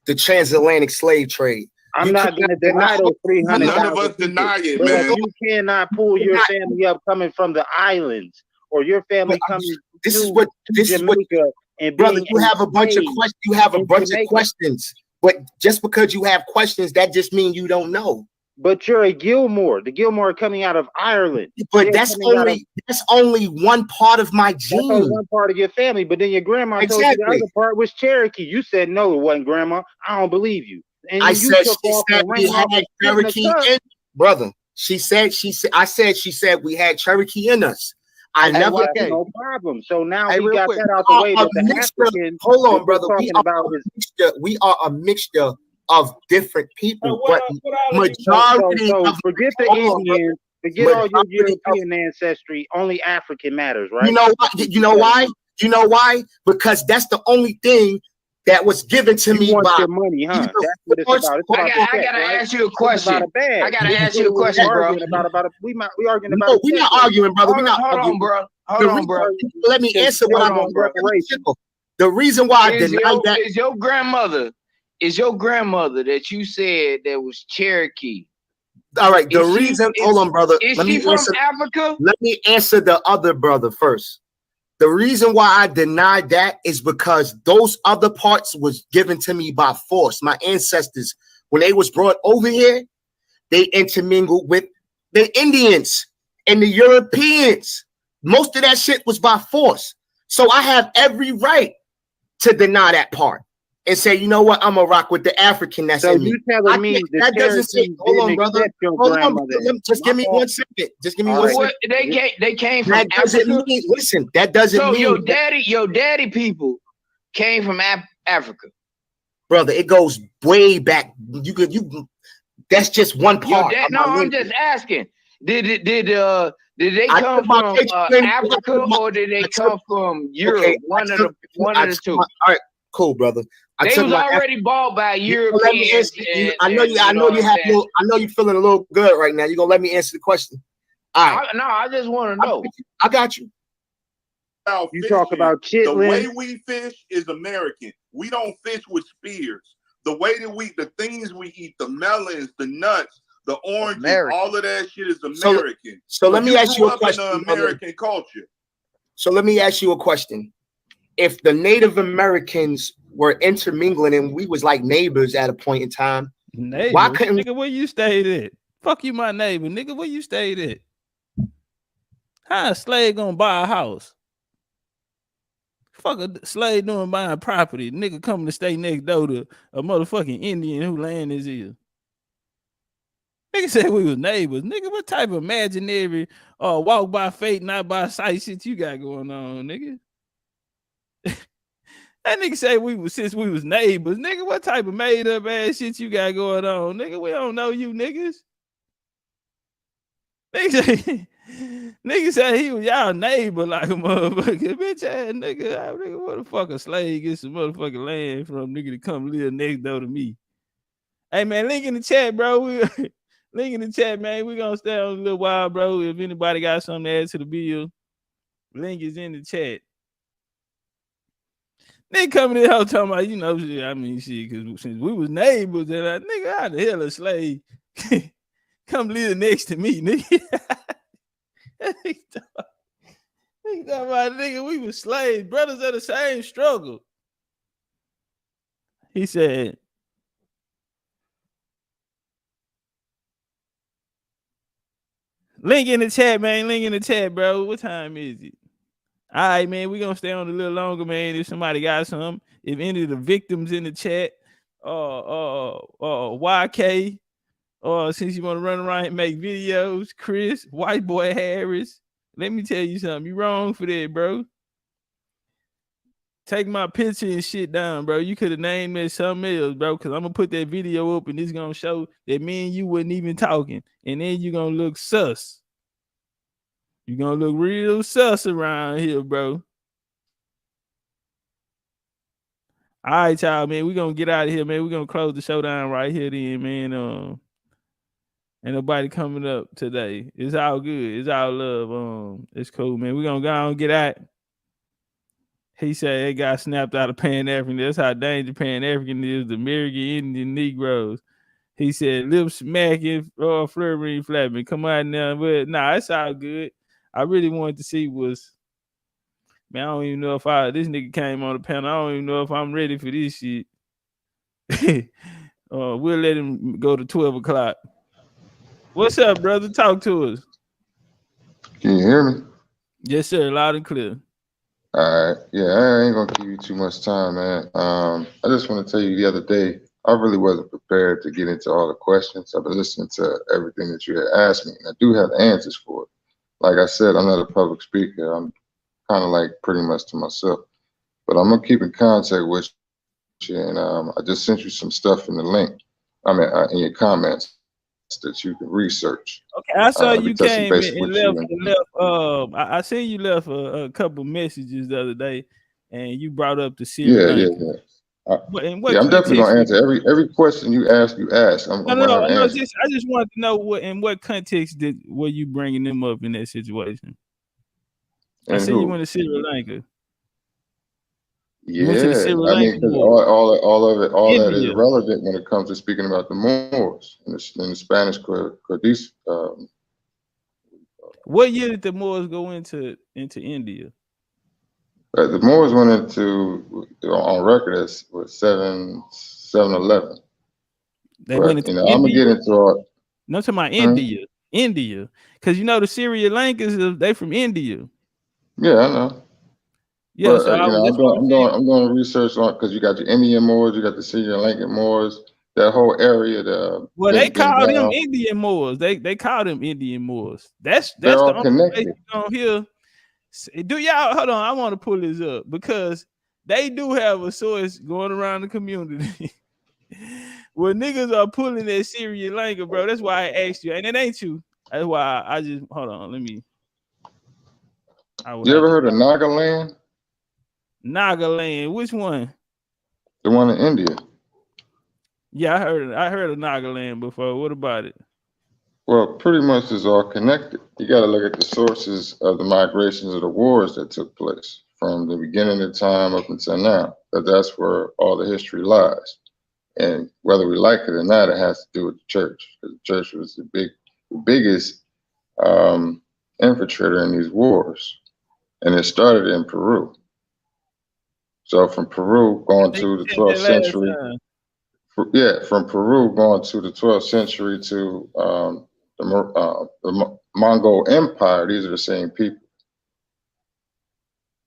the transatlantic slave trade. I'm not going to deny those 300. None of us deny it, man. You cannot pull your family up coming from the islands or your family coming Jamaica. And brother, you have a bunch of questions. You have a bunch of questions, but just because you have questions, that just means you don't know. But you're a Gilmore. The Gilmore are coming out of Ireland. But that's only one part of my gene. That's one part of your family. But then your grandma told you the other part was Cherokee. You said no, it wasn't, Grandma. I don't believe you. And I said we had Cherokee in, brother. She said we had Cherokee in us. I never no problem. So now we got that out the way. But the African, hold on, brother. We are a mixture of different people, but majority. Forget the Indians. Forget all your European ancestry. Only African matters, right? You know what? You know why? You know why? Because that's the only thing that was given to me by your money, huh? That's what it's about. I gotta ask you a question. I gotta ask you a question, bro. We arguing about. No, we're not arguing, brother. We're not arguing, bro. Hold on, bro. Let me answer what I'm on. The reason why I denied that is your grandmother. Is your grandmother that you said that was Cherokee? All right. The reason, hold on, brother. Is she from Africa? Let me answer the other brother first. The reason why I denied that is because those other parts was given to me by force. My ancestors, when they was brought over here, they intermingled with the Indians and the Europeans. Most of that shit was by force. So I have every right to deny that part and say, you know what, I'm gonna rock with the African that's in me. You telling me that doesn't say, hold on, brother. Hold on, just give me 1 second. Just give me 1 second. They came from that doesn't Africa? Mean, listen, that doesn't so mean your daddy people came from Africa. Brother, it goes way back. That's just one part. I'm just asking. Did they come from Africa or did they come from Europe? Okay, one of the two. All right, cool, brother. They was already bought by Europeans. I know you're feeling a little good right now. You're gonna let me answer the question. All right. I just want to know. I got you. You talk about chitlins. The way we fish is American. We don't fish with spears. The way that the things we eat, the melons, the nuts, the oranges, all of that shit is American. So let me ask you a question. American culture. So let me ask you a question. If the Native Americans were intermingling and we was like neighbors at a point in time, why couldn't nigga, where you stayed at? Fuck you, my neighbor, nigga. Where you stayed at? How a slave gonna buy a house? Fuck a slave doing buying property. Nigga coming to stay next door to a motherfucking Indian who land is here. Nigga said we was neighbors. Nigga, what type of imaginary walk by faith, not by sight shit you got going on, nigga? That nigga say since we was neighbors. Nigga, what type of made up ass shit you got going on? Nigga, we don't know you niggas. Nigga say he was y'all neighbor like a motherfucker. Bitch ass nigga, what the fuck a slave get some motherfucking land from nigga to come live next door to me? Hey man, link in the chat, bro. Link in the chat, man. We gonna stay on a little while, bro. If anybody got something to add to the bill, link is in the chat. Nigga coming in here talking about, shit. I mean, shit, because since we was neighbors, and nigga, how the hell a slave come live next to me, nigga? Nigga talking about, nigga, we was slaves, brothers of the same struggle. He said, Link in the chat, man. Link in the chat, bro. What time is it? All right, man. We're gonna stay on a little longer, man. If somebody got some, if any of the victims in the chat, YK, since you want to run around and make videos, Chris, White Boy Harris. Let me tell you something. You wrong for that, bro. Take my picture and shit down, bro. You could have named it something else, bro. Cause I'm gonna put that video up and it's gonna show that me and you wasn't even talking. And then you're gonna look sus. You're gonna look real sus around here, bro. All right, y'all, man. We're gonna get out of here, man. We're gonna close the show down right here, then, man. Ain't nobody coming up today. It's all good. It's all love. It's cool, man. We're gonna go on and get out. He said it got snapped out of Pan-African. That's how dangerous Pan-African is. The American Indian Negroes. He said lip smacking, flirting, flapping. Come on now, but nah, it's all good. I really wanted to see was, man, I don't even know if this nigga came on the panel. I don't even know if I'm ready for this shit. We'll let him go to 12 o'clock. What's up, brother? Talk to us. Can you hear me? Yes, sir. Loud and clear. All right. Yeah, I ain't gonna give you too much time, man. I just want to tell you the other day, I really wasn't prepared to get into all the questions. I've been listening to everything that you had asked me, and I do have answers for it. Like I said, I'm not a public speaker. I'm kind of like pretty much to myself. But I'm gonna keep in contact with you, and I just sent you some stuff in the link. I mean, in your comments that you can research. Okay, I saw you came and left. I see you left a couple messages the other day, and you brought up the Sri Lanka. Yeah. I'm definitely gonna answer every question you ask. I'm gonna have answers. I just wanted to know in what context were you bringing them up in that situation? I see you went to Sri Lanka. Yeah, I mean, all of that is relevant when it comes to speaking about the Moors in the Spanish Codice. What year did the Moors go into India? The Moors went into on record as 711. They went into India? I'm gonna get into all. No, talking about India, because the Sri Lankans they from India. Yeah, I know. Yeah, but, so I'm doing research on because you got your Indian Moors, you got the Sri Lankan Moors, that whole area. They call them Indian Moors. They call them Indian Moors. That's they're the all connected. On here. Do y'all hold on? I want to pull this up because they do have a source going around the community where niggas are pulling that Sri Lanka, bro. That's why I asked you, and it ain't you. That's why I just hold on. Let me. You ever heard of Nagaland? Nagaland, which one? The one in India. Yeah, I heard of Nagaland before. What about it? Well, pretty much it's all connected. You got to look at the sources of the migrations of the wars that took place from the beginning of time up until now. That's where all the history lies. And whether we like it or not, it has to do with the church. Because the church was the biggest infiltrator in these wars. And it started in Peru. So from Peru going to the 12th century, from Peru going to the 12th century to the Mongol Empire, these are the same people.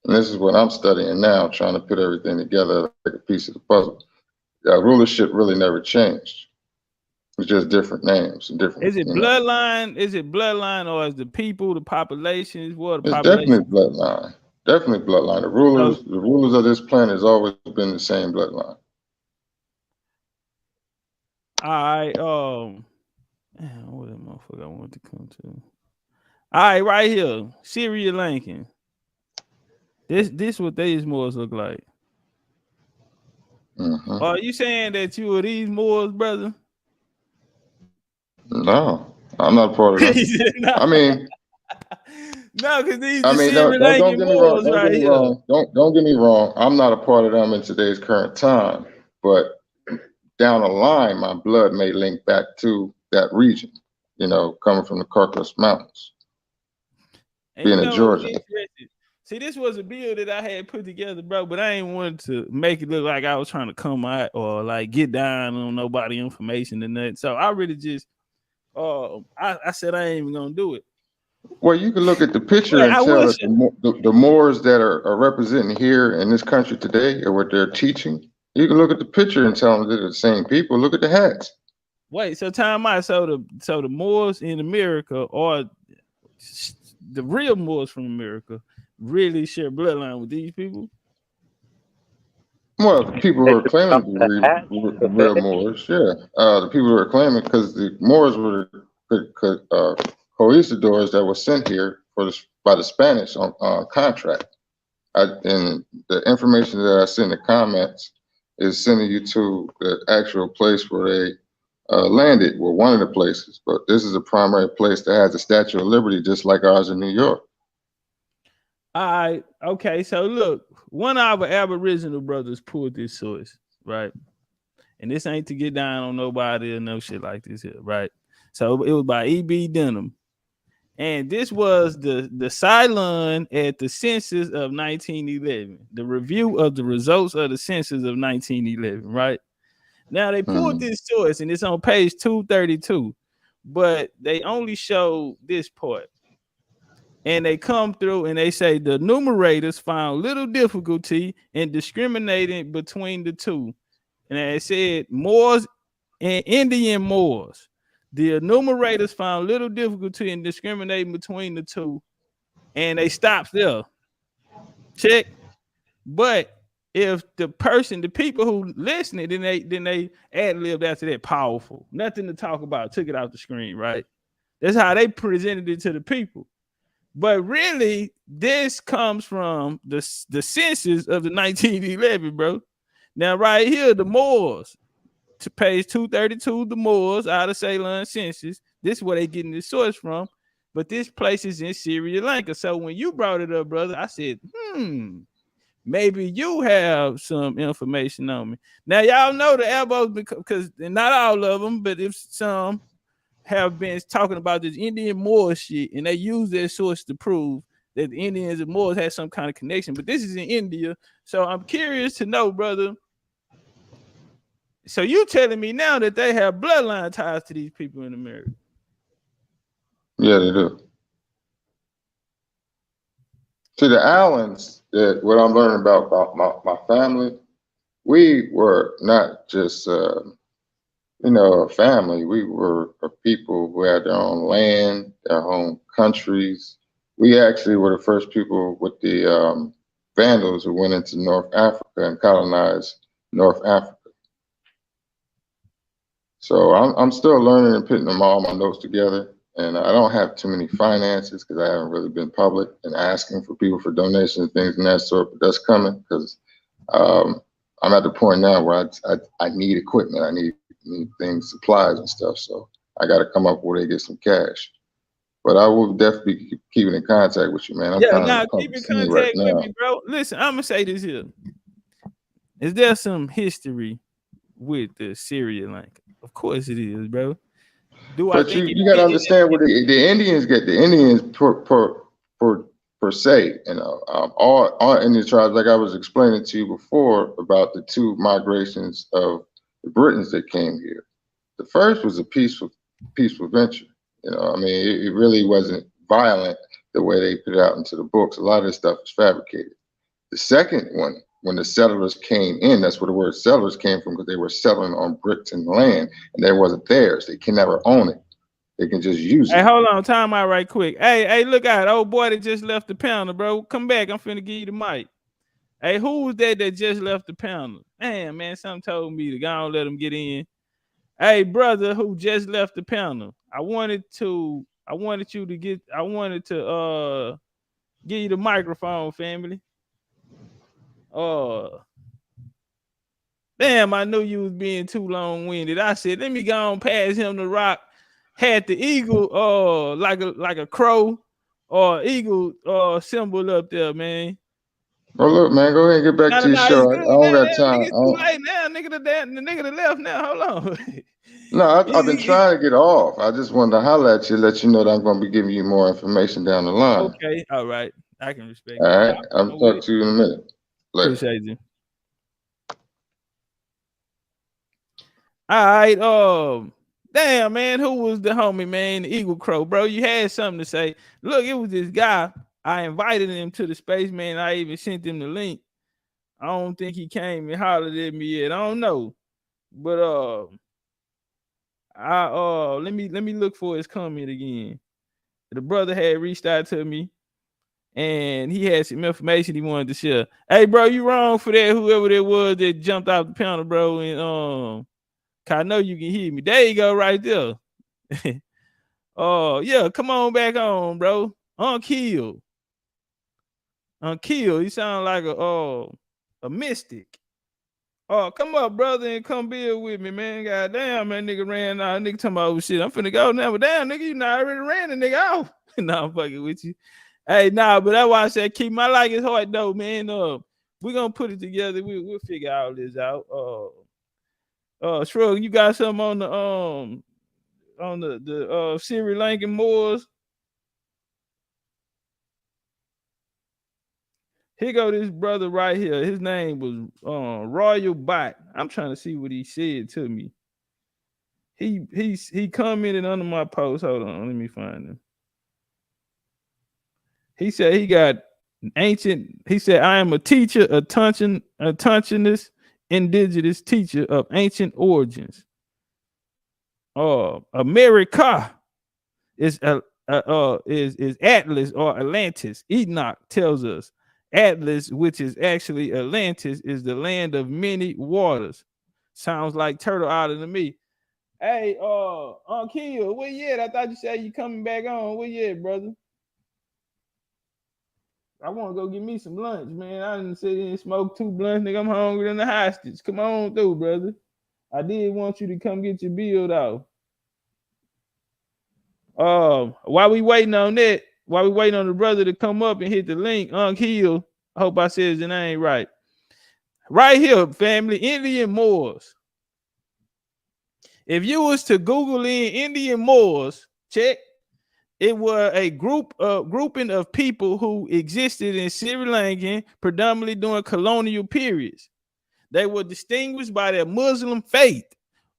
And this is what I'm studying now, trying to put everything together like a piece of the puzzle. Rulership really never changed. It's just different names and different. Is it bloodline? Is it bloodline, or is the people, the populations? What the it's population? Definitely bloodline. Definitely bloodline. The rulers of this planet has always been the same bloodline. All right. What that motherfucker I want to come to? All right, right here, Sri Lankan. This what these Moors look like. Mm-hmm. Are you saying that you are these Moors, brother? No, I'm not part of them. No. I mean. No, because these don't get me wrong. Don't get me wrong. I'm not a part of them in today's current time, but down the line, my blood may link back to that region. Coming from the Caucasus Mountains, being in Georgia. See, this was a bill that I had put together, bro, but I ain't wanted to make it look like I was trying to come out or like get down on nobody information and nothing. So I really just, I said I ain't even gonna do it. Well, you can look at the picture But and I tell wish. that the Moors that are representing here in this country today or what they're teaching. You can look at the picture and tell them that they're the same people. Look at the hats. Wait, so time out. So the Moors in America or the real Moors from America really share bloodline with these people? Well, the people who are claiming to be the real Moors, yeah. The people who are claiming, because the Moors were conquistadors that were sent here by the Spanish on contract. And the information that I sent in the comments is sending you to the actual place where they landed, well, one of the places. But this is a primary place that has the Statue of Liberty, just like ours in New York. All right, okay. So look, one of our Aboriginal brothers pulled this source, right? And this ain't to get down on nobody or no shit like this here, right? So it was by E.B. Denham. And this was the Cylon at the census of 1911, the review of the results of the census of 1911, right? Now they pulled this source and it's on page 232, but they only show this part. And they come through and they say the enumerators found little difficulty in discriminating between the two. And they said Moors and Indian Moors. The enumerators found little difficulty in discriminating between the two, and they stopped there. Check. But if the people who listening, then they ad-libbed after that. Powerful. Nothing to talk about. Took it off the screen, right? That's how they presented it to the people. But really, this comes from the census of the 1911, bro. Now, right here, the Moors, to page 232, the Moors out of Ceylon census. This is where they getting this source from. But this place is in Sri Lanka. So when you brought it up, brother, I said, maybe you have some information on me. Now, y'all know the elbows because not all of them, but if some have been talking about this Indian Moor shit, and they use their source to prove that the Indians and Moors had some kind of connection. But this is in India, so I'm curious to know, brother. So you telling me now that they have bloodline ties to these people in America? Yeah, they do. See, the Allens, what I'm learning about my family, we were not just a family. We were a people who had their own land, their own countries. We actually were the first people with the Vandals who went into North Africa and colonized North Africa. So I'm still learning and putting all my notes together. And I don't have too many finances because I haven't really been public and asking for people for donations, things and that sort. But that's coming because I'm at the point now where I need equipment. I need things, supplies and stuff. So I got to come up where they get some cash. But I will definitely be keeping in contact with you, man. I'm keep in contact with me, bro. Listen, I'm gonna say this here. Is there some history with the Sri Lanka? Of course it is, bro. But you got to understand what the Indians get. The Indians per se, all Indian tribes, like I was explaining to you before about the two migrations of the Britons that came here. The first was a peaceful venture. It really wasn't violent the way they put it out into the books. A lot of this stuff is fabricated. The second one, when the settlers came in, that's where the word settlers came from, because they were settling on Britain land, and that wasn't theirs. They can never own it. They can just use it. Hey, hold on, time out right quick. Hey, look out, old boy that just left the pounder, bro. Come back, I'm finna give you the mic. Hey, who was that just left the pounder? Man, something told me to go and let him get in. Hey, brother, who just left the pounder? I wanted to give you the microphone, family. Damn, I knew you was being too long-winded. I said, let me go on past him the rock. Had the eagle like a crow or eagle symbol up there, man. Well, look, man, go ahead and get back to your show. I don't got time. It's too late now. The nigga that left now. Hold on. No, I've been trying to get off. I just wanted to holler at you, let you know that I'm going to be giving you more information down the line. Okay, all right. I can respect it. All right, I'll talk to you in a minute. Later. Appreciate you. All right, Damn, man, who was the homie, man? The Eagle Crow, bro. You had something to say. Look, it was this guy. I invited him to the space, man. I even sent him the link. I don't think he came and hollered at me yet. I don't know. But let me look for his comment again. The brother had reached out to me and he had some information he wanted to share. Hey, bro, you wrong for that. Whoever that was that jumped out the panel, bro, and I know you can hear me. There you go, right there. Oh, yeah, come on back on, bro. Unkill. You sound like a mystic. Oh, come up, brother, and come build with me, man. God damn, man, nigga ran out. Nigga talking about shit. I'm finna go now, but damn, nigga, you not already ran the nigga off. Nah, I'm fucking with you. Hey, nah, but that's why I said keep my like his heart though, man. We're gonna put it together. We'll figure all this out. Shrug, you got something on the Sri Lankan Moors? Here go this brother right here. His name was Royal Bot. I'm trying to see what he said to me. He commented under my post. Hold on, let me find him. He said he got ancient. He said, I am a teacher, a Tuncheonist, indigenous teacher of ancient origins. America is Atlas or Atlantis. Enoch tells us Atlas, which is actually Atlantis, is the land of many waters. Sounds like Turtle Island to me. Hey, Kill, where you at? I thought you said you coming back on. Where you at, brother? I want to go get me some lunch, man. I didn't sit and smoke 2 blunts, nigga. I'm hungry than a hostage. Come on through, brother. I did want you to come get your build off. While we waiting on that, while we waiting on the brother to come up and hit the link, Hill, I hope I said his name right. Right here, family, Indian Moors. If you was to Google in Indian Moors, check, it was a grouping of people who existed in Sri Lanka predominantly during colonial periods. They were distinguished by their Muslim faith,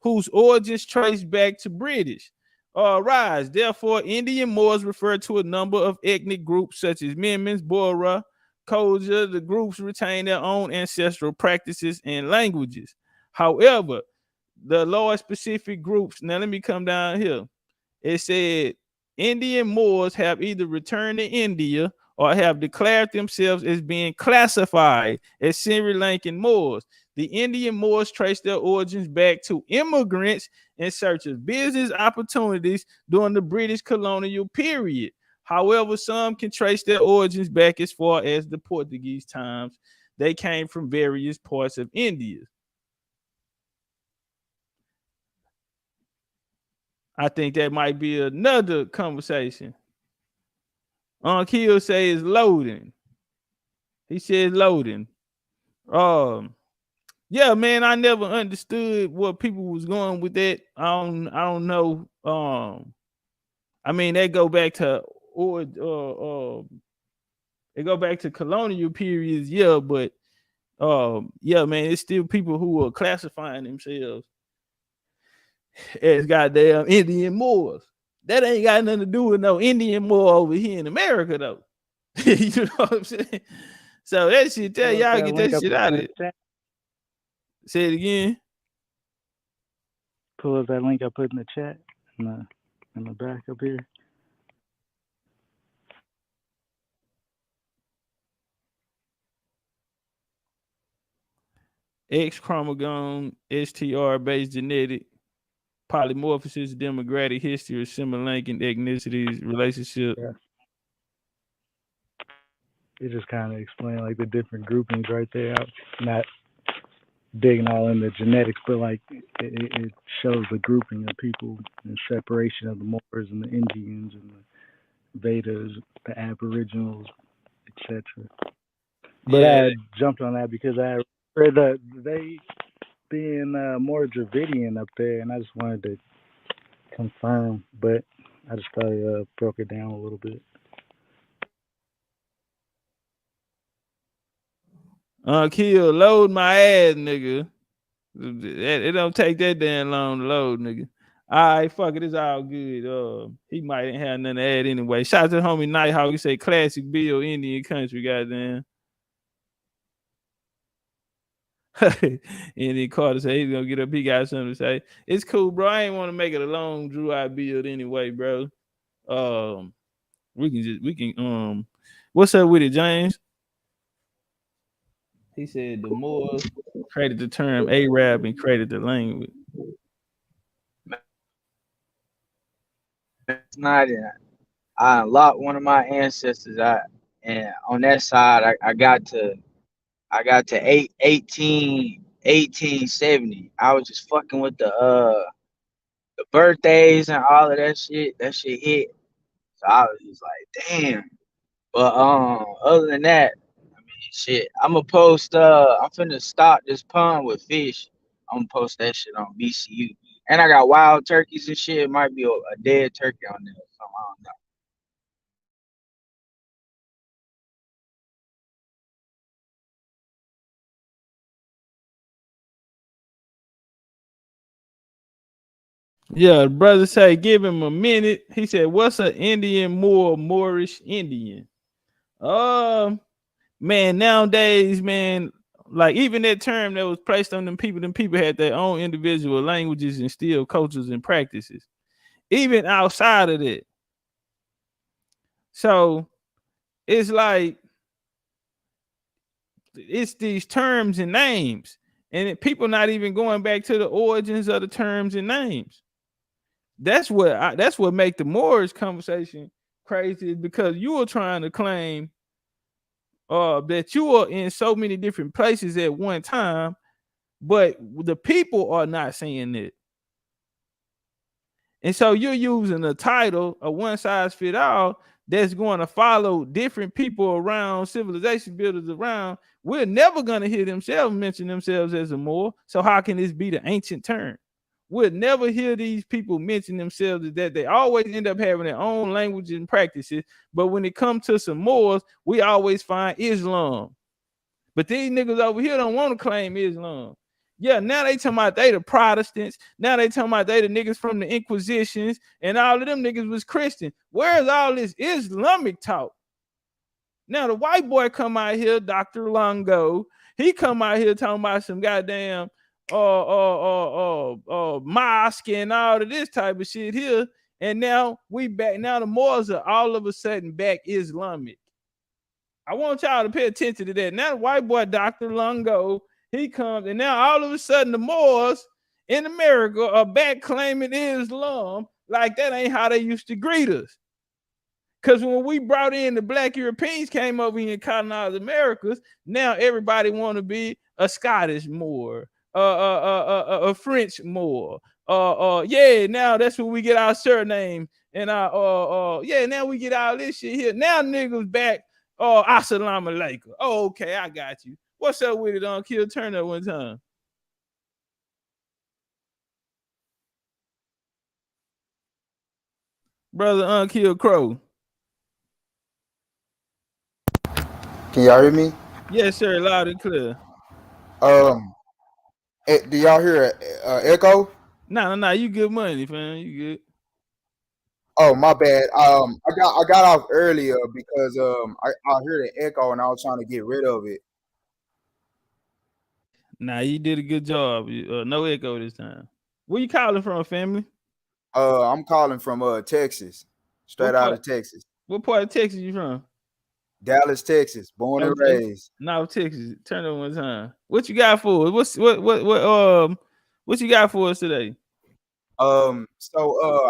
whose origins trace back to British. Rise. Therefore, Indian Moors refer to a number of ethnic groups such as Memons, Bora, Koja. The groups retain their own ancestral practices and languages. However, the large specific groups, now let me come down here. It said Indian Moors have either returned to India or have declared themselves as being classified as Sri Lankan Moors. The Indian Moors trace their origins back to immigrants in search of business opportunities during the British colonial period. However, some can trace their origins back as far as the Portuguese times. They came from various parts of India. I think that might be another conversation. Kill says loading. He said loading. Yeah, man, I never understood what people was going with that. I don't know. I mean, they go back to they go back to colonial periods, yeah, but yeah, man, it's still people who are classifying themselves as goddamn Indian Moors. That ain't got nothing to do with no Indian Moor over here in America, though. You know what I'm saying? So that shit, tell y'all get that shit out of it. Say it again. Pull up that link I put in the chat in the back up here. X chromosome, STR based genetic, polymorphosis, demographic history, similar Lankan ethnicities, relationship. Yeah. It just kind of explain like the different groupings right there. I'm not digging all in the genetics, but like it shows the grouping of people and separation of the Moors and the Indians and the Vedas, the Aboriginals, etc. But yeah. I jumped on that because I read that they being more Dravidian up there, and I just wanted to confirm, but I just thought I broke it down a little bit. Kill, load my ass, nigga. It don't take that damn long to load, nigga. All right, fuck it, it's all good. He might ain't have nothing to add anyway. Shout out to the homie Nighthawk. He say classic Bill Indian country, goddamn. And then Carter said he's gonna get up. He got something to say. It's cool, bro. I ain't want to make it a long Drew I build anyway, bro. We can what's up with it, James? He said the Moors created the term Arab and created the language. It's not. I unlocked one of my ancestors. And on that side, I got to 1870. I was just fucking with the birthdays and all of that shit. That shit hit. So I was just like, damn. But other than that, I mean, shit. I'm finna stock this pond with fish. I'm gonna post that shit on BCU. And I got wild turkeys and shit. It might be a dead turkey on there or something. I don't know. Yeah, brother say give him a minute. He said, "What's an Indian Moorish Indian?" Man, nowadays, man, like even that term that was placed on them people had their own individual languages and still cultures and practices, even outside of that. So it's like it's these terms and names, and people not even going back to the origins of the terms and names. That's what make the Moors conversation crazy, because you were trying to claim that you are in so many different places at one time, but the people are not saying it. And so you're using a title, a one size fit all, that's going to follow different people around, civilization builders around. We're never going to hear themselves mention themselves as a Moor. So how can this be the ancient term? We'll never hear these people mention themselves as that. They always end up having their own language and practices. But when it comes to some Moors, we always find Islam. But these niggas over here don't want to claim Islam. Yeah, now they talking about they the Protestants. Now they talking about they the niggas from the Inquisitions, and all of them niggas was Christian. Where's all this Islamic talk? Now the white boy come out here, Dr. Longo. He come out here talking about some goddamn mosque and all of this type of shit here. And now we back. Now the Moors are all of a sudden back Islamic. I want y'all to pay attention to that. Now the white boy, Dr. Longo, he comes, and now all of a sudden the Moors in America are back claiming Islam like that ain't how they used to greet us. Because when we brought in the black Europeans came over here and colonized Americas, now everybody want to be a Scottish Moor, a French Moor. Yeah, now that's where we get our surname and our yeah, now we get all this shit here. Now niggas back. Oh, assalamu alaikum. Oh, okay, I got you. What's up with it on Kill Turn up one time? Brother Unkill Crow. Can y'all hear me? Yes, sir, loud and clear. Do y'all hear echo? No, you good money, fam. You good. Oh, my bad. I got off earlier because I heard the echo and I was trying to get rid of it. Nah, you did a good job. No echo this time. Where you calling from, family? I'm calling from Texas, straight out of Texas. What part of Texas you from? Dallas, Texas, born and raised. No, Texas. Turn it one time. What you got for us? What you got for us today? So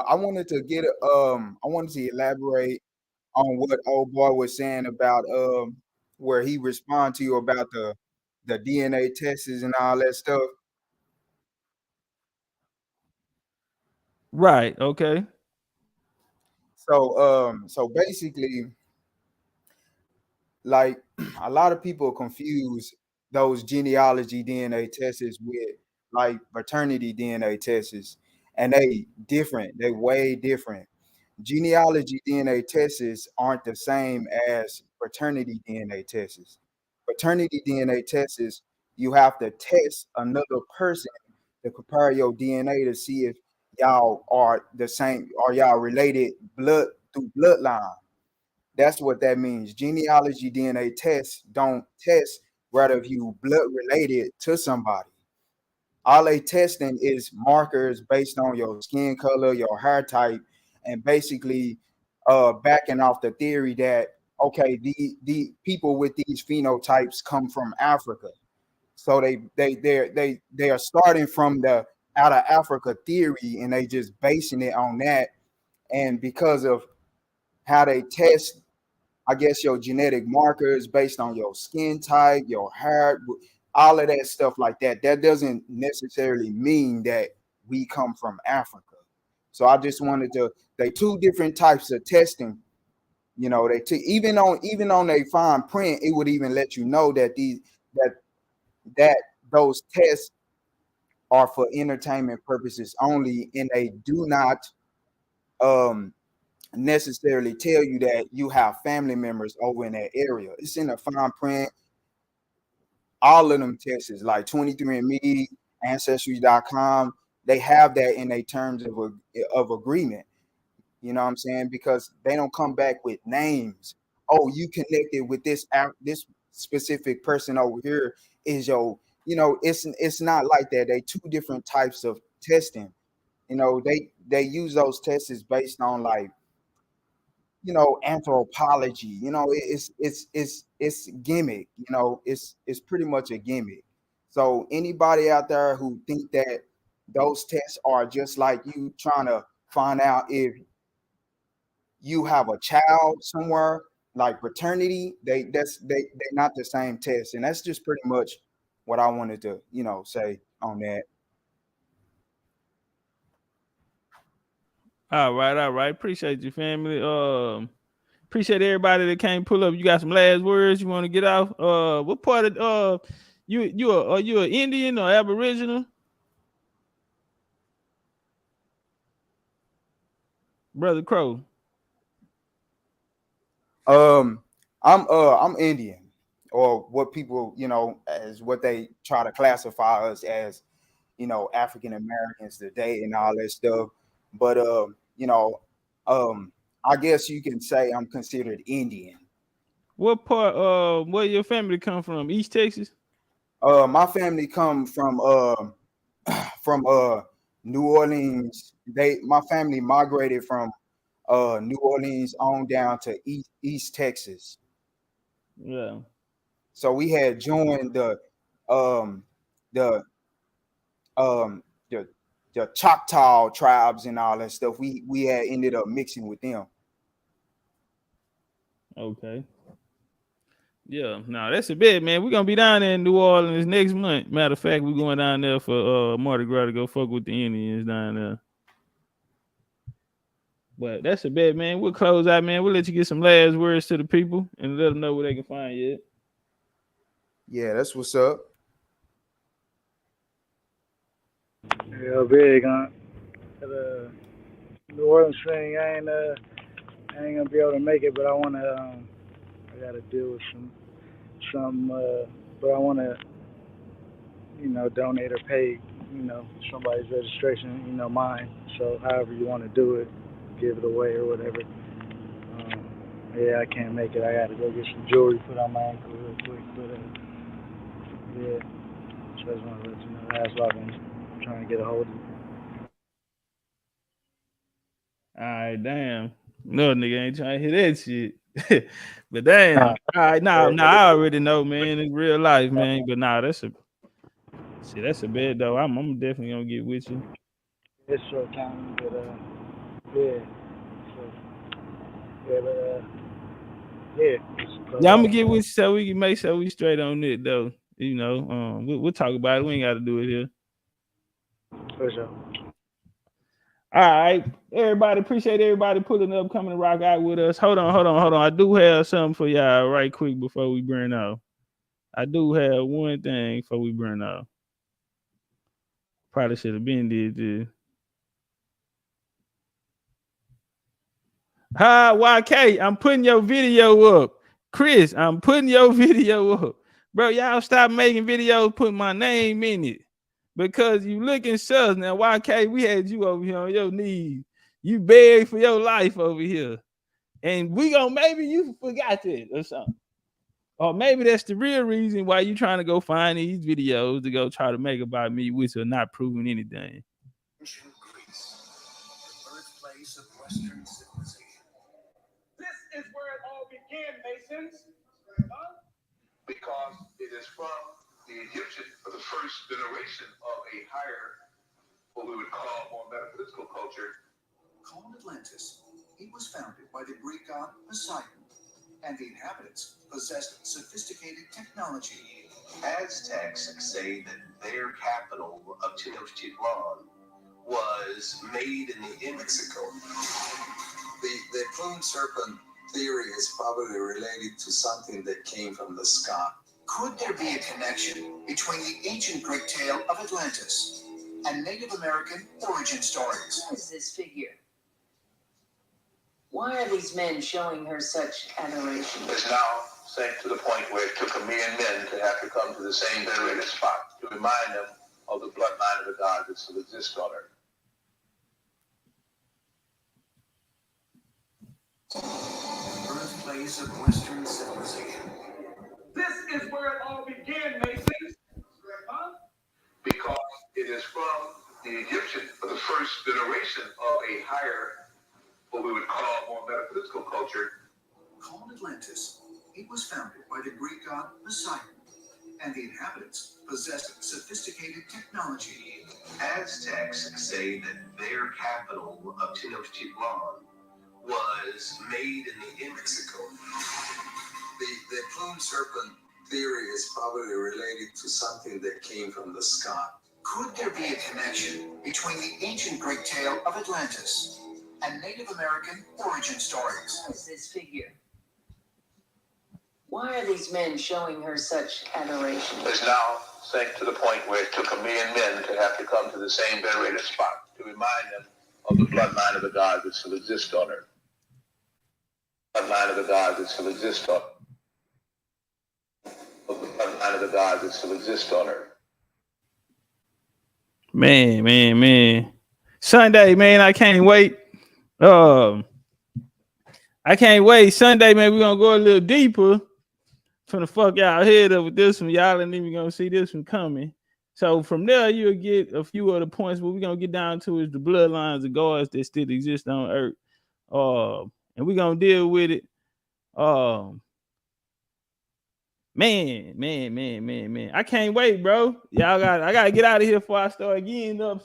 I wanted to elaborate on what old boy was saying about where he responded to you about the DNA tests and all that stuff. Right. Okay. So basically, like a lot of people confuse those genealogy DNA tests with like paternity DNA tests, and they different. They way different. Genealogy DNA tests aren't the same as paternity DNA tests. Paternity DNA tests, you have to test another person to compare your DNA to see if y'all are the same, or y'all related blood through bloodline. That's what that means. Genealogy DNA tests don't test whether if you blood related to somebody. All they testing is markers based on your skin color, your hair type, and basically backing off the theory that okay, the people with these phenotypes come from Africa. So they are starting from the out of Africa theory and they just basing it on that. And because of how they test, I guess, your genetic markers based on your skin type, your hair, all of that stuff like that, that doesn't necessarily mean that we come from Africa. So I just wanted to, they two different types of testing. You know, even on a fine print, it would even let you know that that that those tests are for entertainment purposes only, and they do not um necessarily tell you that you have family members over in that area. It's in the fine print. All of them tests, like 23andMe, Ancestry.com, they have that in a terms of agreement. You know what I'm saying? Because they don't come back with names. Oh, you connected with this specific person over here is your, you know, it's not like that. They two different types of testing. You know, they use those tests based on like, you know, anthropology. You know, it's gimmick. You know, it's pretty much a gimmick. So anybody out there who think that those tests are just like you trying to find out if you have a child somewhere, like paternity, they're not the same test. And that's just pretty much what I wanted to, you know, say on that. All right. Appreciate you, family. Appreciate everybody that came pull up. You got some last words you want to get off? What part of are you an Indian or Aboriginal? Brother Crow. I'm Indian, or what people, you know, as what they try to classify us as, you know, African Americans today and all that stuff. But you know, I guess you can say I'm considered Indian. What part where your family come from? East Texas? My family come from New Orleans. My family migrated from New Orleans on down to East Texas. Yeah. So we had joined um the um the the Choctaw tribes and all that stuff. We had ended up mixing with them. Okay. Yeah, no, that's a bit, man. We're gonna be down there in New Orleans next month. Matter of fact, we're going down there for Mardi Gras to go fuck with the Indians down there. But that's a bit, man. We'll close out, man. We'll let you get some last words to the people and let them know where they can find you at. Yeah, that's what's up. Yeah, big on the New Orleans thing. I ain't gonna be able to make it, but I wanna. I gotta deal with some. But I wanna, you know, donate or pay, you know, somebody's registration, you know, mine. So however you want to do it, give it away or whatever. Yeah, I can't make it. I gotta go get some jewelry put on my ankle real quick. But yeah, so I just want to let you know that's why I've been trying to get a hold of you. All right, damn. No nigga ain't trying to hear that shit. But damn. All right, nah, I already know, man. In real life, man. But nah, that's a bad though. I'm definitely gonna get with you. It's short time, but yeah. So yeah, but Yeah, I'm gonna get with you so we can make sure we straight on it though. You know, we'll talk about it. We ain't got to do it here. For sure. All right, everybody. Appreciate everybody pulling up, coming to rock out with us. Hold on. I do have something for y'all right quick before we burn off. I do have one thing before we burn off. Probably should have been did this. Hi, YK. I'm putting your video up. Chris, I'm putting your video up. Bro, y'all stop making videos, put my name in it. because you looking sus. Now, YK, we had you over here on your knees. You beg for your life over here. And we gonna, maybe you forgot it or something. Or maybe that's the real reason why you trying to go find these videos to go try to make about me, which are not proving anything. Ancient Greece, the birthplace of Western civilization. This is where it all began, Masons. Because it is from the Egyptian, or the first generation of a higher, what we would call more metaphysical culture, called Atlantis. It was founded by the Greek god Poseidon, and the inhabitants possessed sophisticated technology. Aztecs say that their capital of Tenochtitlan was made in Mexico. The plumed serpent theory is probably related to something that came from the sky. Could there be a connection between the ancient Greek tale of Atlantis and Native American origin stories? What is this figure? Why are these men showing her such adoration? It's now sank to the point where it took a million men to have to come to the same venerated spot to remind them of the bloodline of the god that still exists on earth. Birthplace of Western civilization. This is where it all began, Masons. Huh? Because it is from the Egyptian, or the first generation of a higher, what we would call more metaphysical culture, called Atlantis. It was founded by the Greek god Poseidon, and the inhabitants possessed sophisticated technology. Aztecs say that their capital of Tenochtitlan was made in Mexico. The plumed serpent theory is probably related to something that came from the sky. Could there be a connection between the ancient Greek tale of Atlantis and Native American origin stories? What is this figure? Why are these men showing her such adoration? It's now sank to the point where it took a million men to have to come to the same venerated spot to remind them of the bloodline of the god that still exists on earth. Bloodline of the god that still exists on earth. Of the bloodline of the god that still exists on earth. Man. Sunday, man, I can't wait. I can't wait. Sunday, man, we're gonna go a little deeper. From the fuck y'all head up with this one. Y'all ain't even gonna see this one coming. So from there, you'll get a few other points. What we're gonna get down to is the bloodlines of gods that still exist on earth. And we're gonna deal with it. Man. I can't wait, bro. I gotta get out of here before I start getting up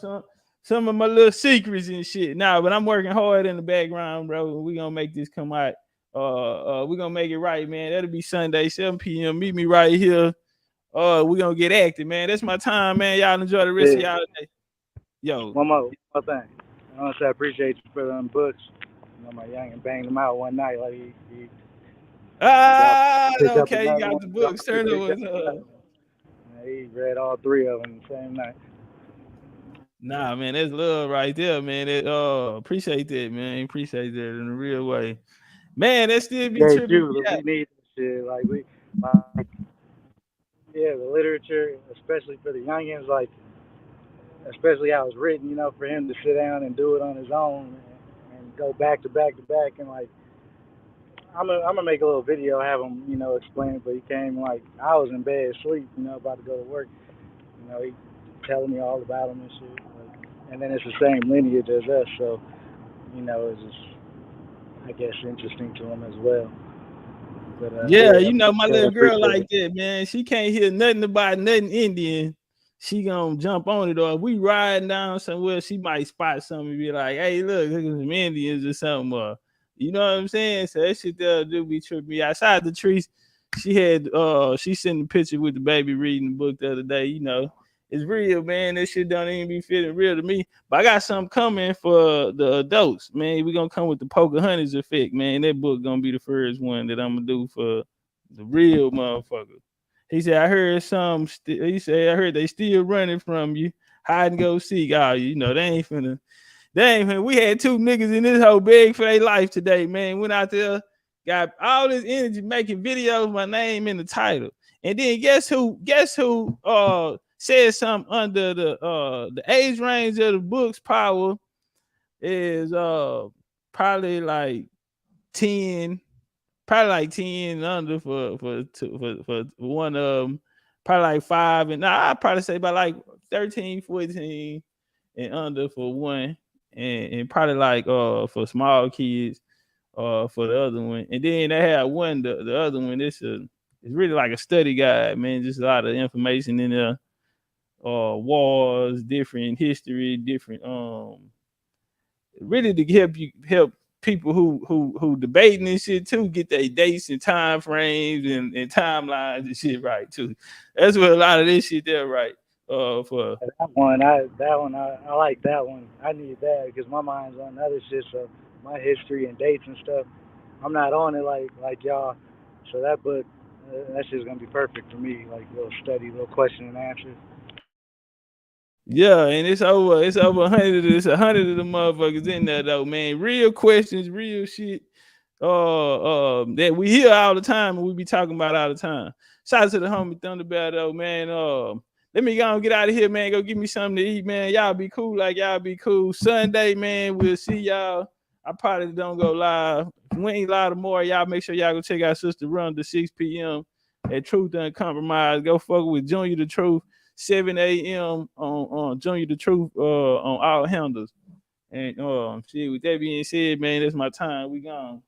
some of my little secrets and shit. Nah, but I'm working hard in the background, bro. We're gonna make this come out. We're gonna make it right, man. That'll be Sunday, 7 p.m. Meet me right here. We're gonna get active, man. That's my time, man. Y'all enjoy the rest of y'all day. Yo. One more thing. I want to say I appreciate you for them books. You know, my youngin banged them out one night. Like he okay, you got the books. Turn it. He read all three of them the same night. Nah, man, that's love right there, man. Appreciate that, man. Appreciate that in a real way. Man, that still be tripping. We need this shit. The literature, especially for the youngins, like, especially how it's written, you know, for him to sit down and do it on his own and go back to back, and like, I'm gonna make a little video, have him, you know, explain it. But he came like I was in bed, asleep, you know, about to go to work. You know, he telling me all about him and shit. Like, and then it's the same lineage as us, so you know, it's just, I guess, interesting to him as well. But, you know, my little girl like that, man. She can't hear nothing about nothing Indian. She gonna jump on it, or if we riding down somewhere, she might spot something and be like, "Hey, look at some Indians or something." You know what I'm saying? So that shit there do be tripping me. Outside the trees, she sent a picture with the baby reading the book the other day. You know, it's real, man. This shit don't even be feeling real to me. But I got something coming for the adults, man. We gonna come with the Pocahontas effect, man. That book gonna be the first one that I'm gonna do for the real motherfucker. He said, I heard I heard they still running from you. Hide and go seek. Oh, you know, they ain't finna. We had two niggas in this whole big for their life today, man. Went out there, got all this energy making videos, my name in the title. And then guess who says something under the age range of the book's power is probably like 10, probably like 10 under for one of them, probably like 5, and I'd probably say about like 13, 14 and under for one, and probably like for small kids for the other one. And then they have one, the other one, it's really like a study guide, man. Just a lot of information in there. Wars, different history, different really to help people who debating this shit too get their dates and time frames and timelines and shit right too. That's what a lot of this shit there right. For that one, I like that one. I need that because my mind's on other shit. So my history and dates and stuff, I'm not on it like y'all. So that book, that's just gonna be perfect for me. Like little study, little question and answers. Yeah, and it's over 100. It's 100 of the motherfuckers in there though, man. Real questions, real shit. That we hear all the time and we be talking about all the time. Shout out to the homie Thunderbear though, man. Let me go and get out of here, man. Go give me something to eat, man. Y'all be cool, like y'all be cool. Sunday, man. We'll see y'all. I probably don't go live. If we ain't live tomorrow, y'all make sure y'all go check out Sister Run to 6 p.m. at Truth Uncompromised. Go fuck with Junior the Truth. 7 a.m. on Junior the Truth on all handles. And shit, with that being said, man, that's my time. We gone.